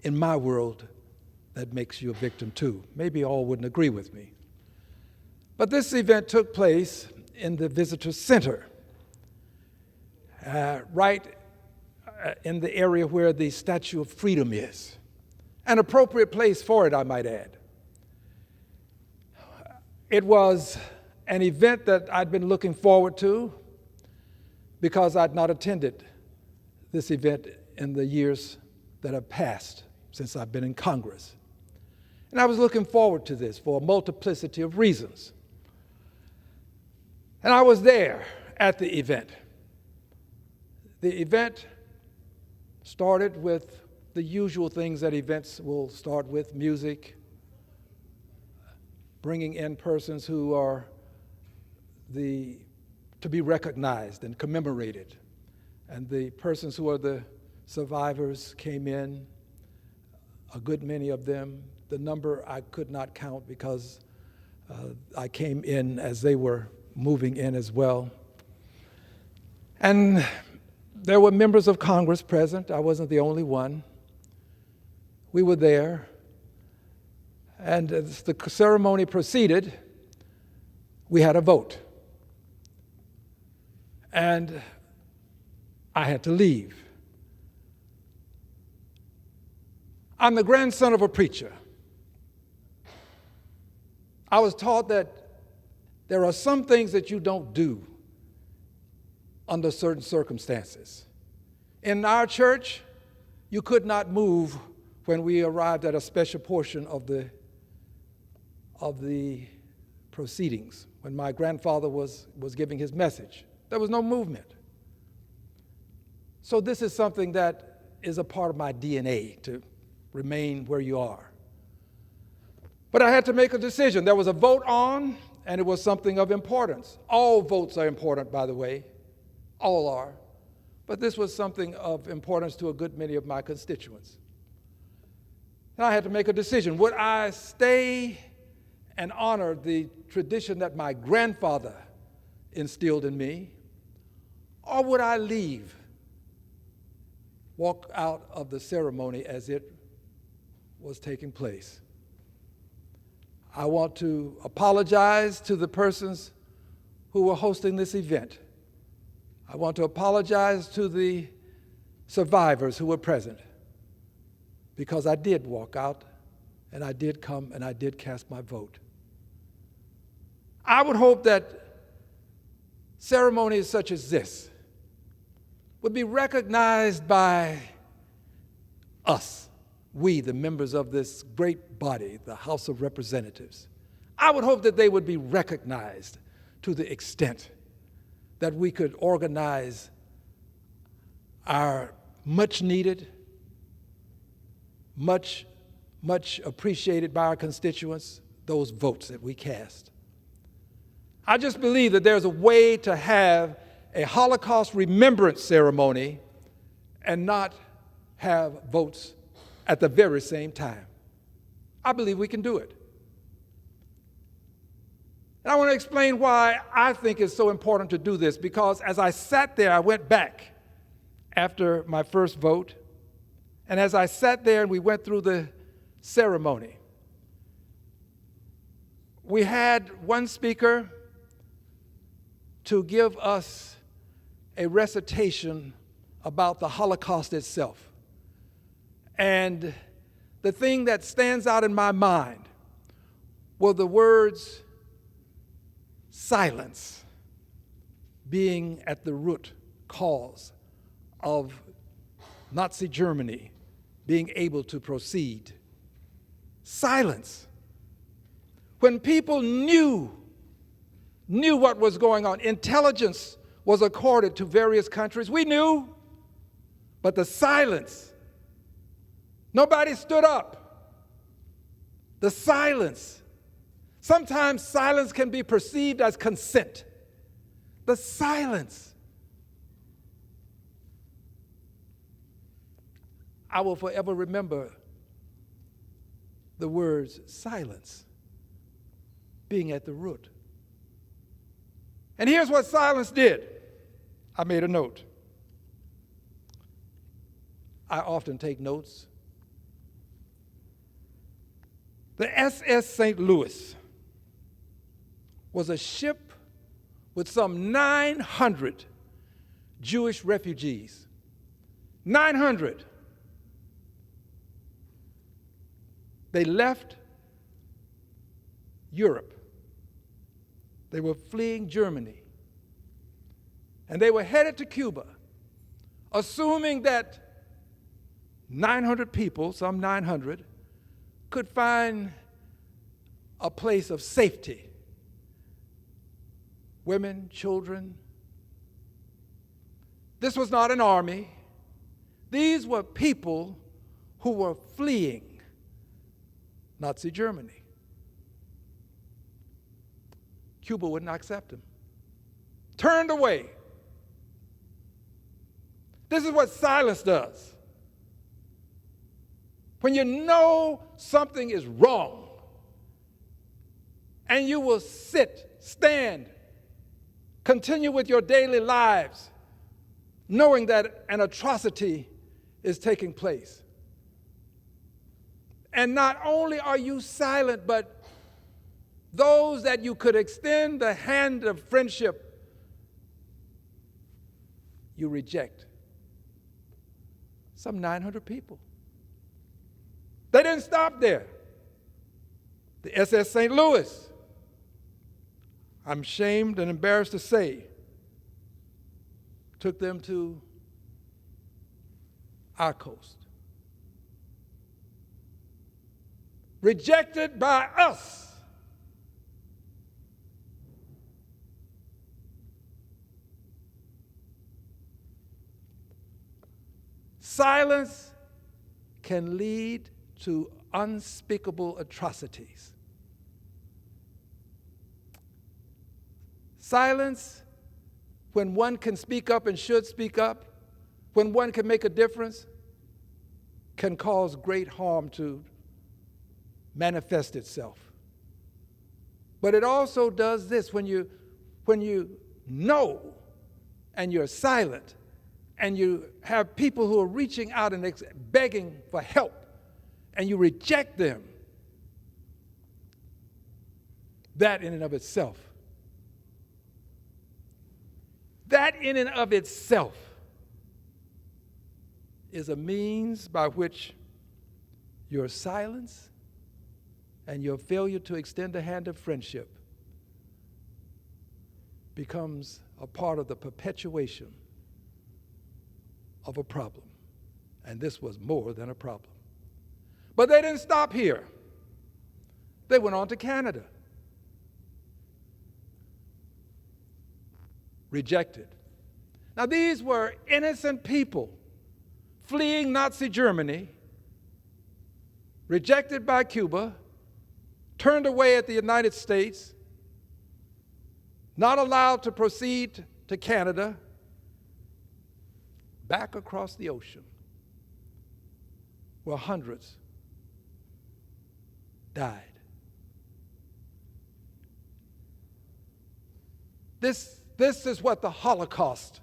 in my world, that makes you a victim too. Maybe all wouldn't agree with me. But this event took place in the visitor center, right in the area where the Statue of Freedom is. An appropriate place for it, I might add. It was an event that I'd been looking forward to because I'd not attended this event in the years that have passed since I've been in Congress. And I was looking forward to this for a multiplicity of reasons. And I was there at the event. The event started with the usual things that events will start with: music, bringing in persons who are to be recognized and commemorated. And the persons who are the survivors came in, a good many of them. The number I could not count because I came in as they were moving in as well. And there were members of Congress present. I wasn't the only one. We were there. And as the ceremony proceeded, we had a vote. And I had to leave. I'm the grandson of a preacher. I was taught that there are some things that you don't do under certain circumstances. In our church, you could not move when we arrived at a special portion of the proceedings, when my grandfather was giving his message. There was no movement. So this is something that is a part of my DNA, to remain where you are. But I had to make a decision. There was a vote on, and it was something of importance. All votes are important, by the way. All are. But this was something of importance to a good many of my constituents. And I had to make a decision. Would I stay and honor the tradition that my grandfather instilled in me, or would I leave, walk out of the ceremony as it was taking place? I want to apologize to the persons who were hosting this event. I want to apologize to the survivors who were present, because I did walk out, and I did come, and I did cast my vote. I would hope that ceremonies such as this would be recognized by us, we, the members of this great body, the House of Representatives. I would hope that they would be recognized to the extent that we could organize our much needed, much appreciated by our constituents, those votes that we cast. I just believe that there's a way to have a Holocaust remembrance ceremony and not have votes at the very same time. I believe we can do it. And I want to explain why I think it's so important to do this, because as I sat there, I went back after my first vote, and as I sat there and we went through the ceremony, we had one speaker to give us a recitation about the Holocaust itself. And the thing that stands out in my mind were the words silence being at the root cause of Nazi Germany being able to proceed. Silence. When people knew what was going on, intelligence was accorded to various countries. We knew, but the silence, nobody stood up. The silence. Sometimes silence can be perceived as consent. The silence. I will forever remember the words silence being at the root. And here's what silence did. I made a note. I often take notes. The SS St. Louis was a ship with some 900 Jewish refugees. 900. They left Europe. They were fleeing Germany. And they were headed to Cuba, assuming that 900 people, some 900, could find a place of safety. Women, children. This was not an army. These were people who were fleeing Nazi Germany. Cuba would not accept them. Turned away. This is what silence does. When you know something is wrong, and you will sit, stand, continue with your daily lives, knowing that an atrocity is taking place. And not only are you silent, but those that you could extend the hand of friendship, you reject. Some 900 people. They didn't stop there. The SS St. Louis, I'm ashamed and embarrassed to say, took them to our coast. Rejected by us. Silence can lead to unspeakable atrocities. Silence, when one can speak up and should speak up, when one can make a difference, can cause great harm to manifest itself. But it also does this: when you know and you're silent, and you have people who are reaching out and begging for help, and you reject them, that in and of itself is a means by which your silence and your failure to extend a hand of friendship becomes a part of the perpetuation of a problem. And this was more than a problem. But they didn't stop here. They went on to Canada. Rejected. Now, these were innocent people fleeing Nazi Germany, rejected by Cuba, turned away at the United States, not allowed to proceed to Canada, back across the ocean, where hundreds died. This is what the Holocaust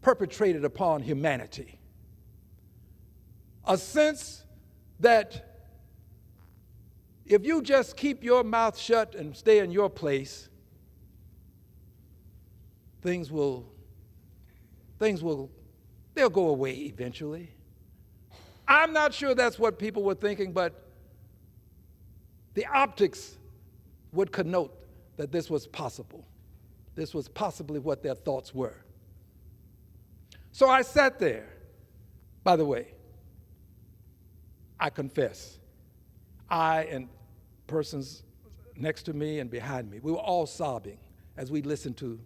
perpetrated upon humanity. A sense that if you just keep your mouth shut and stay in your place, they'll go away eventually. I'm not sure that's what people were thinking, but the optics would connote that this was possible. This was possibly what their thoughts were. So I sat there. By the way, I confess, I and persons next to me and behind me, we were all sobbing as we listened to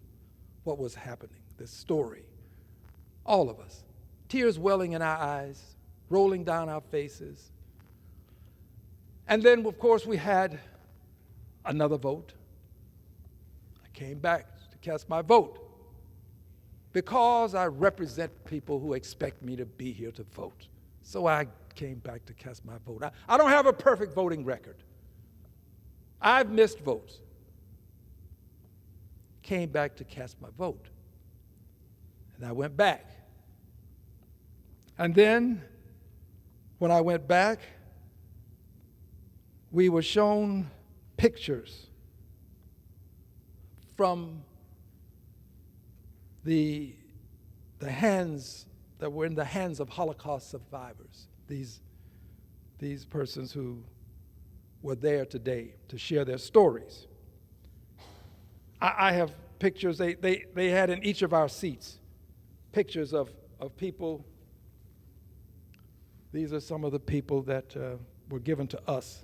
what was happening, this story. All of us, tears welling in our eyes, rolling down our faces. And then, of course, we had another vote. I came back to cast my vote because I represent people who expect me to be here to vote. So I came back to cast my vote. I don't have a perfect voting record. I've missed votes. Came back to cast my vote. And I went back. And then, when I went back, we were shown pictures from the hands that were in the hands of Holocaust survivors, these persons who were there today to share their stories. I have pictures, they had in each of our seats, pictures of people. These are some of the people that were given to us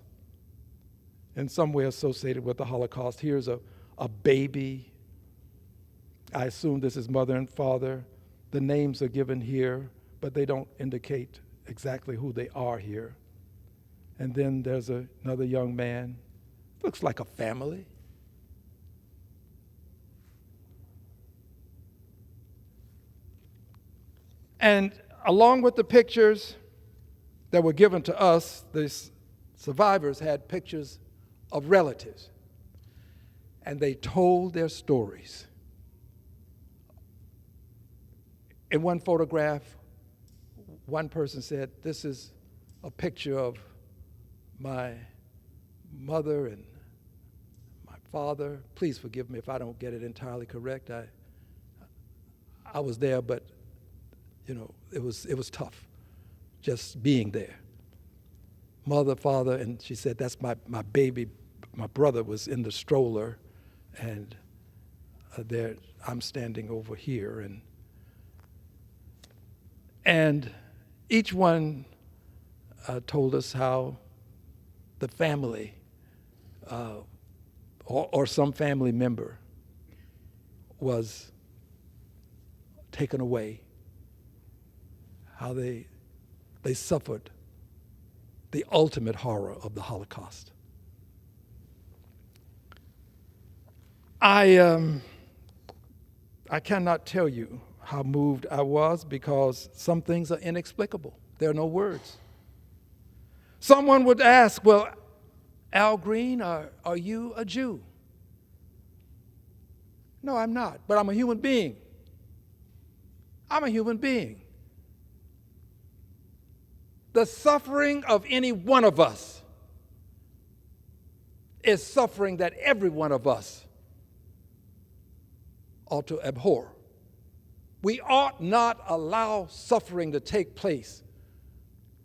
in some way associated with the Holocaust. Here's a baby. I assume this is mother and father. The names are given here, but they don't indicate exactly who they are here. And then there's another young man. Looks like a family. And along with the pictures that were given to us, the survivors had pictures of relatives. And they told their stories. In one photograph, one person said, "This is a picture of my mother and my father." Please forgive me if I don't get it entirely correct. I was there, but it was tough just being there. Mother, father, and she said, "That's my baby. My brother was in the stroller, and there I'm standing over here." And each one told us how the family or some family member was taken away, how they suffered the ultimate horror of the Holocaust. I cannot tell you how moved I was because some things are inexplicable. There are no words. Someone would ask, "Well, Al Green, are you a Jew?" No, I'm not, but I'm a human being. I'm a human being. The suffering of any one of us is suffering that every one of us ought to abhor. We ought not allow suffering to take place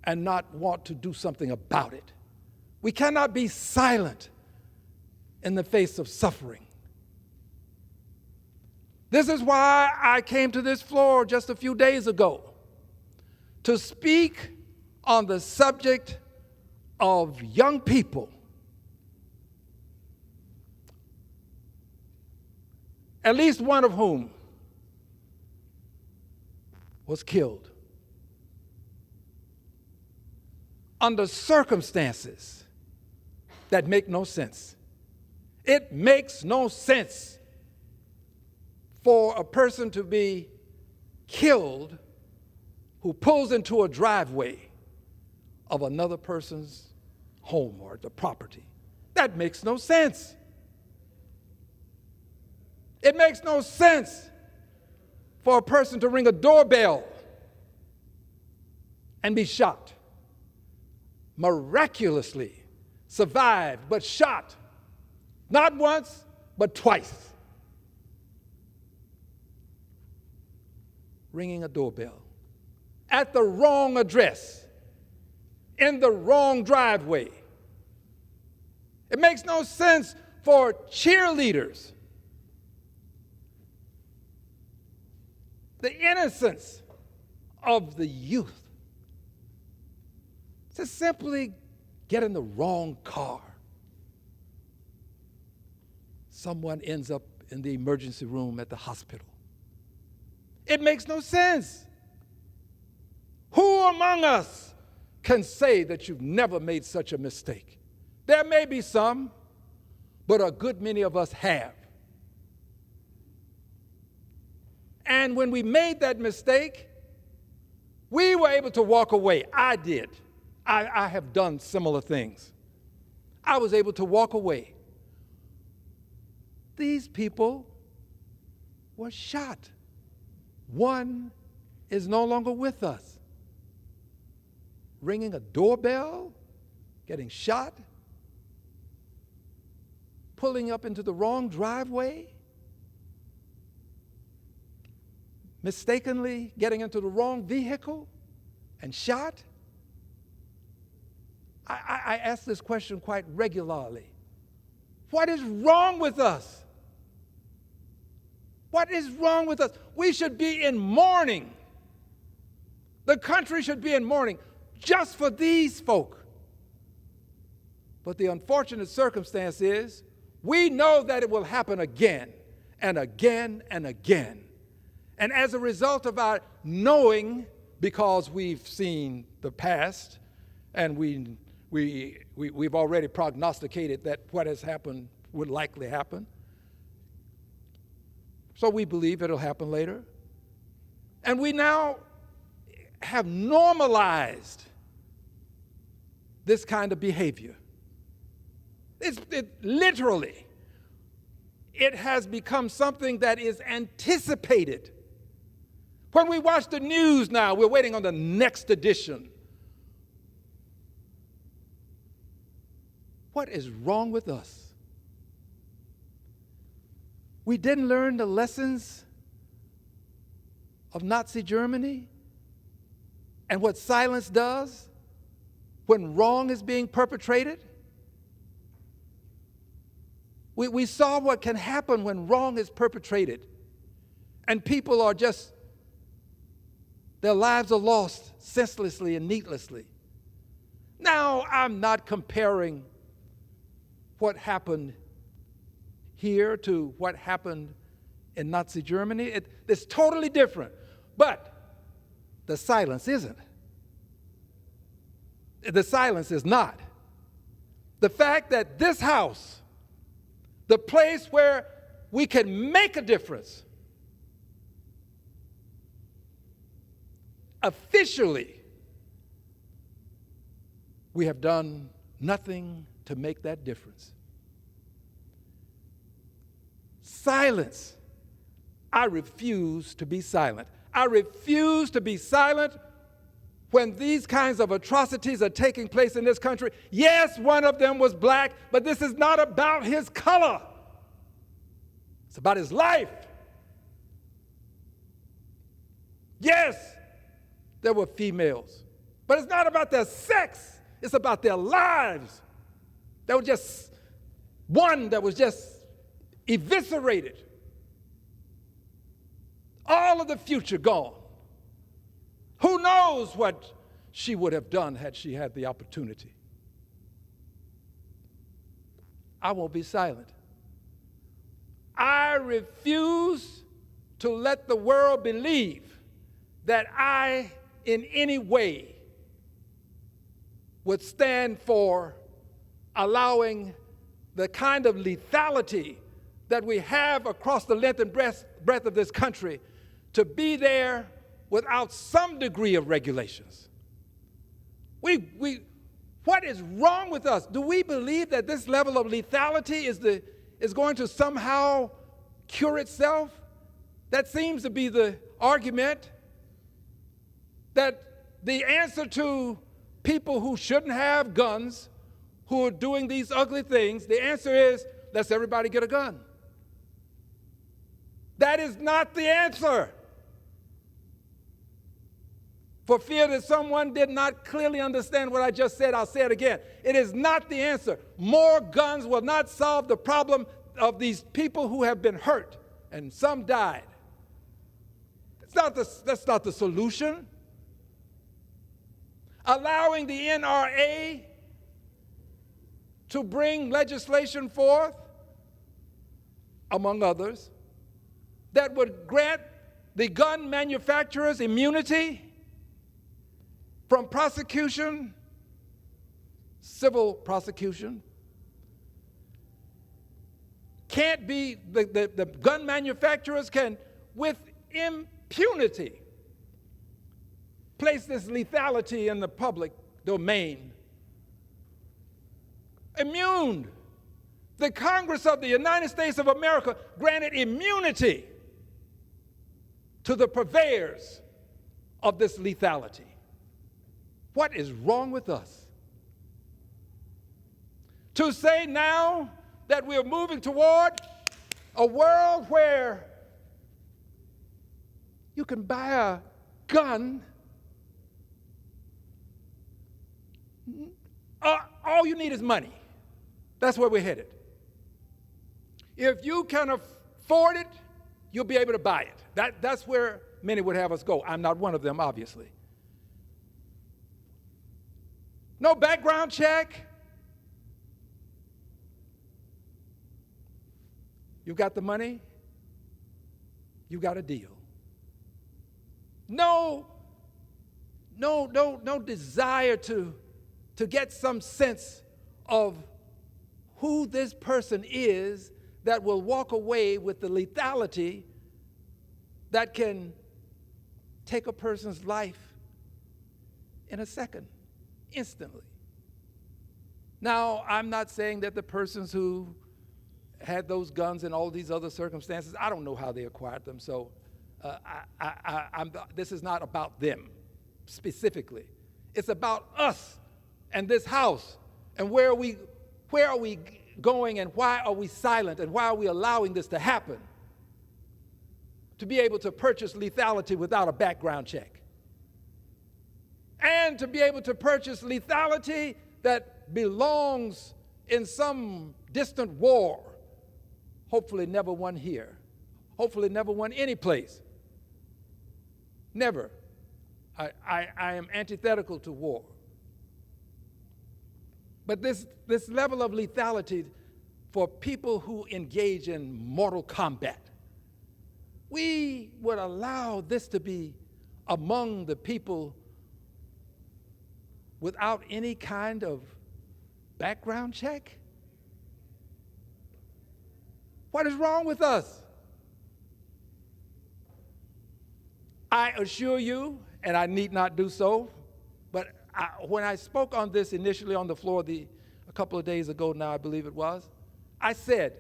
and not want to do something about it. We cannot be silent in the face of suffering. This is why I came to this floor just a few days ago to speak on the subject of young people, at least one of whom was killed under circumstances that make no sense. It makes no sense for a person to be killed who pulls into a driveway of another person's home or the property. That makes no sense. It makes no sense for a person to ring a doorbell and be shot. Miraculously survived, but shot. Not once, but twice. Ringing a doorbell at the wrong address, in the wrong driveway. It makes no sense for cheerleaders, the innocence of the youth, to simply get in the wrong car. Someone ends up in the emergency room at the hospital. It makes no sense. Who among us can say that you've never made such a mistake? There may be some, but a good many of us have. And when we made that mistake, we were able to walk away. I did. I have done similar things. I was able to walk away. These people were shot. One is no longer with us. Ringing a doorbell, getting shot, pulling up into the wrong driveway, mistakenly getting into the wrong vehicle and shot. I ask this question quite regularly. What is wrong with us? What is wrong with us? We should be in mourning. The country should be in mourning just for these folk. But the unfortunate circumstance is we know that it will happen again and again and again. And as a result of our knowing, because we've seen the past and we've already prognosticated that what has happened would likely happen, so we believe it'll happen later. And we now have normalized this kind of behavior. Literally, it has become something that is anticipated. When we watch the news now, we're waiting on the next edition. What is wrong with us? We didn't learn the lessons of Nazi Germany and what silence does when wrong is being perpetrated. We saw what can happen when wrong is perpetrated and people are just, their lives are lost senselessly and needlessly. Now, I'm not comparing what happened here to what happened in Nazi Germany. It's totally different. But the silence isn't. The silence is not. The fact that this house, the place where we can make a difference, officially, we have done nothing to make that difference. Silence. I refuse to be silent. I refuse to be silent when these kinds of atrocities are taking place in this country. Yes, one of them was black, but this is not about his color. It's about his life. Yes, there were females, but it's not about their sex. It's about their lives. There was just one that was just eviscerated. All of the future gone. Who knows what she would have done had she had the opportunity? I won't be silent. I refuse to let the world believe that I, in any way, would stand for allowing the kind of lethality that we have across the length and breadth of this country to be there without some degree of regulations. What is wrong with us? Do we believe that this level of lethality is going to somehow cure itself? That seems to be the argument, that the answer to people who shouldn't have guns, who are doing these ugly things, the answer is, let's everybody get a gun. That is not the answer. For fear that someone did not clearly understand what I just said, I'll say it again. It is not the answer. More guns will not solve the problem of these people who have been hurt, and some died. That's not the solution. Allowing the NRA to bring legislation forth among others, that would grant the gun manufacturers immunity from prosecution, civil prosecution. Can't be, the gun manufacturers can, with impunity, place this lethality in the public domain. Immune. The Congress of the United States of America granted immunity to the purveyors of this lethality. What is wrong with us? To say now that we're moving toward a world where you can buy a gun, all you need is money. That's where we're headed. If you can afford it, you'll be able to buy it. That's where many would have us go. I'm not one of them, obviously. No background check. You've got the money, you got a deal. No desire to get some sense of who this person is that will walk away with the lethality that can take a person's life in a second, instantly. Now, I'm not saying that the persons who had those guns in all these other circumstances, I don't know how they acquired them, so this is not about them specifically. It's about us and this house and where are we going and why are we silent and why are we allowing this to happen? To be able to purchase lethality without a background check. And to be able to purchase lethality that belongs in some distant war, hopefully never won here, hopefully never won any place. Never. I am antithetical to war. But this level of lethality for people who engage in mortal combat, we would allow this to be among the people without any kind of background check? What is wrong with us? I assure you, and I need not do so, but when I spoke on this initially on the floor a couple of days ago now, I believe it was, I said,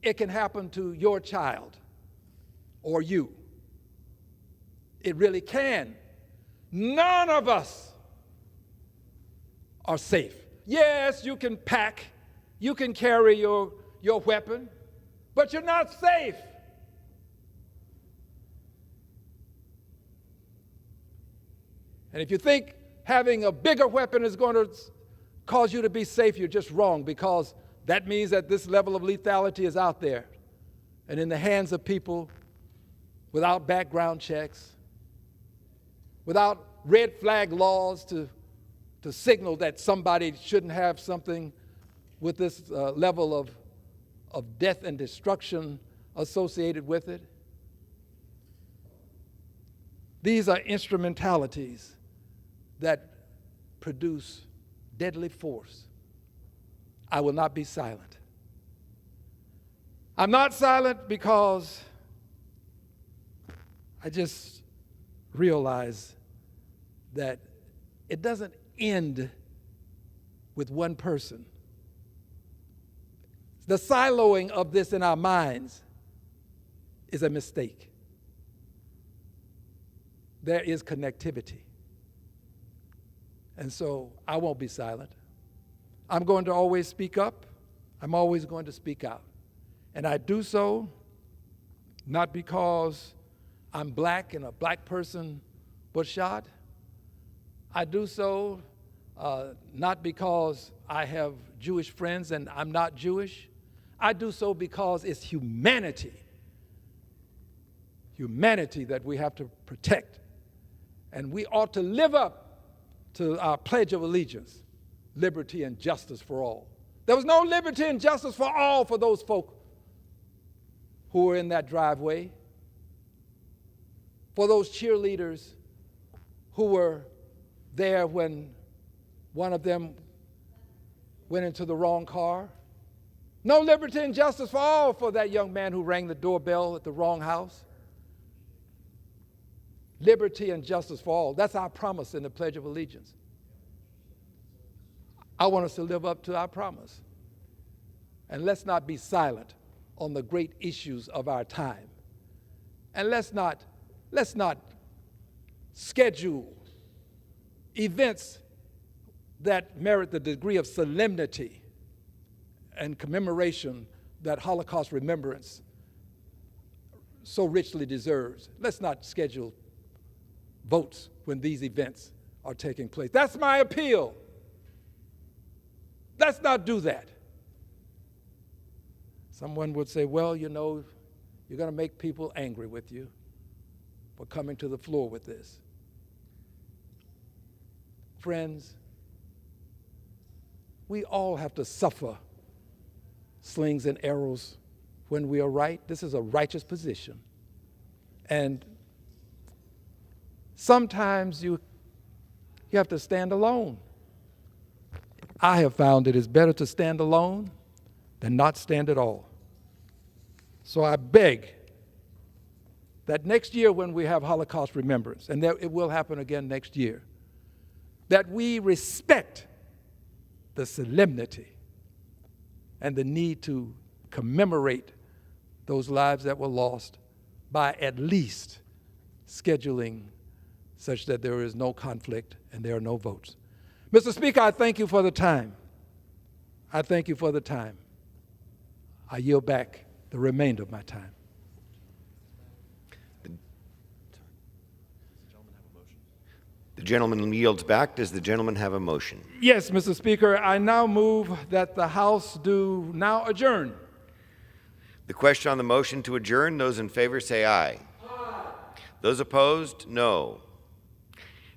it can happen to your child or you. It really can. None of us are safe. Yes, you can pack, you can carry your weapon, but you're not safe. And if you think having a bigger weapon is going to cause you to be safe, you're just wrong, because that means that this level of lethality is out there and in the hands of people without background checks, without red flag laws to signal that somebody shouldn't have something with this level of death and destruction associated with it. These are instrumentalities that produce deadly force. I will not be silent. I'm not silent because I just realize that it doesn't end with one person. The siloing of this in our minds is a mistake. There is connectivity. And so I won't be silent. I'm going to always speak up. I'm always going to speak out. And I do so not because I'm black and a black person was shot. I do so not because I have Jewish friends and I'm not Jewish. I do so because it's humanity that we have to protect. And we ought to live up to our Pledge of Allegiance, liberty and justice for all. There was no liberty and justice for all for those folk who were in that driveway, for those cheerleaders who were there when one of them went into the wrong car. No liberty and justice for all for that young man who rang the doorbell at the wrong house. Liberty and justice for all. That's our promise in the Pledge of Allegiance. I want us to live up to our promise. And let's not be silent on the great issues of our time. And let's not schedule events that merit the degree of solemnity and commemoration that Holocaust remembrance so richly deserves. Let's not schedule votes when these events are taking place. That's my appeal. Let's not do that. Someone would say, well, you know, you're going to make people angry with you for coming to the floor with this. Friends, we all have to suffer slings and arrows when we are right. This is a righteous position. And sometimes you have to stand alone. I have found it is better to stand alone than not stand at all. So I beg that next year when we have Holocaust remembrance, and that it will happen again next year, that we respect the solemnity and the need to commemorate those lives that were lost by at least scheduling such that there is no conflict and there are no votes. Mr. Speaker, I thank you for the time. I thank you for the time. I yield back the remainder of my time. The gentleman yields back. Does the gentleman have a motion? Yes, Mr. Speaker, I now move that the House do now adjourn. The question on the motion to adjourn, those in favor say aye. Aye. Those opposed, no.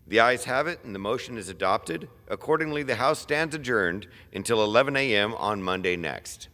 The ayes have it, and the motion is adopted. Accordingly, the House stands adjourned until 11 a.m. on Monday next.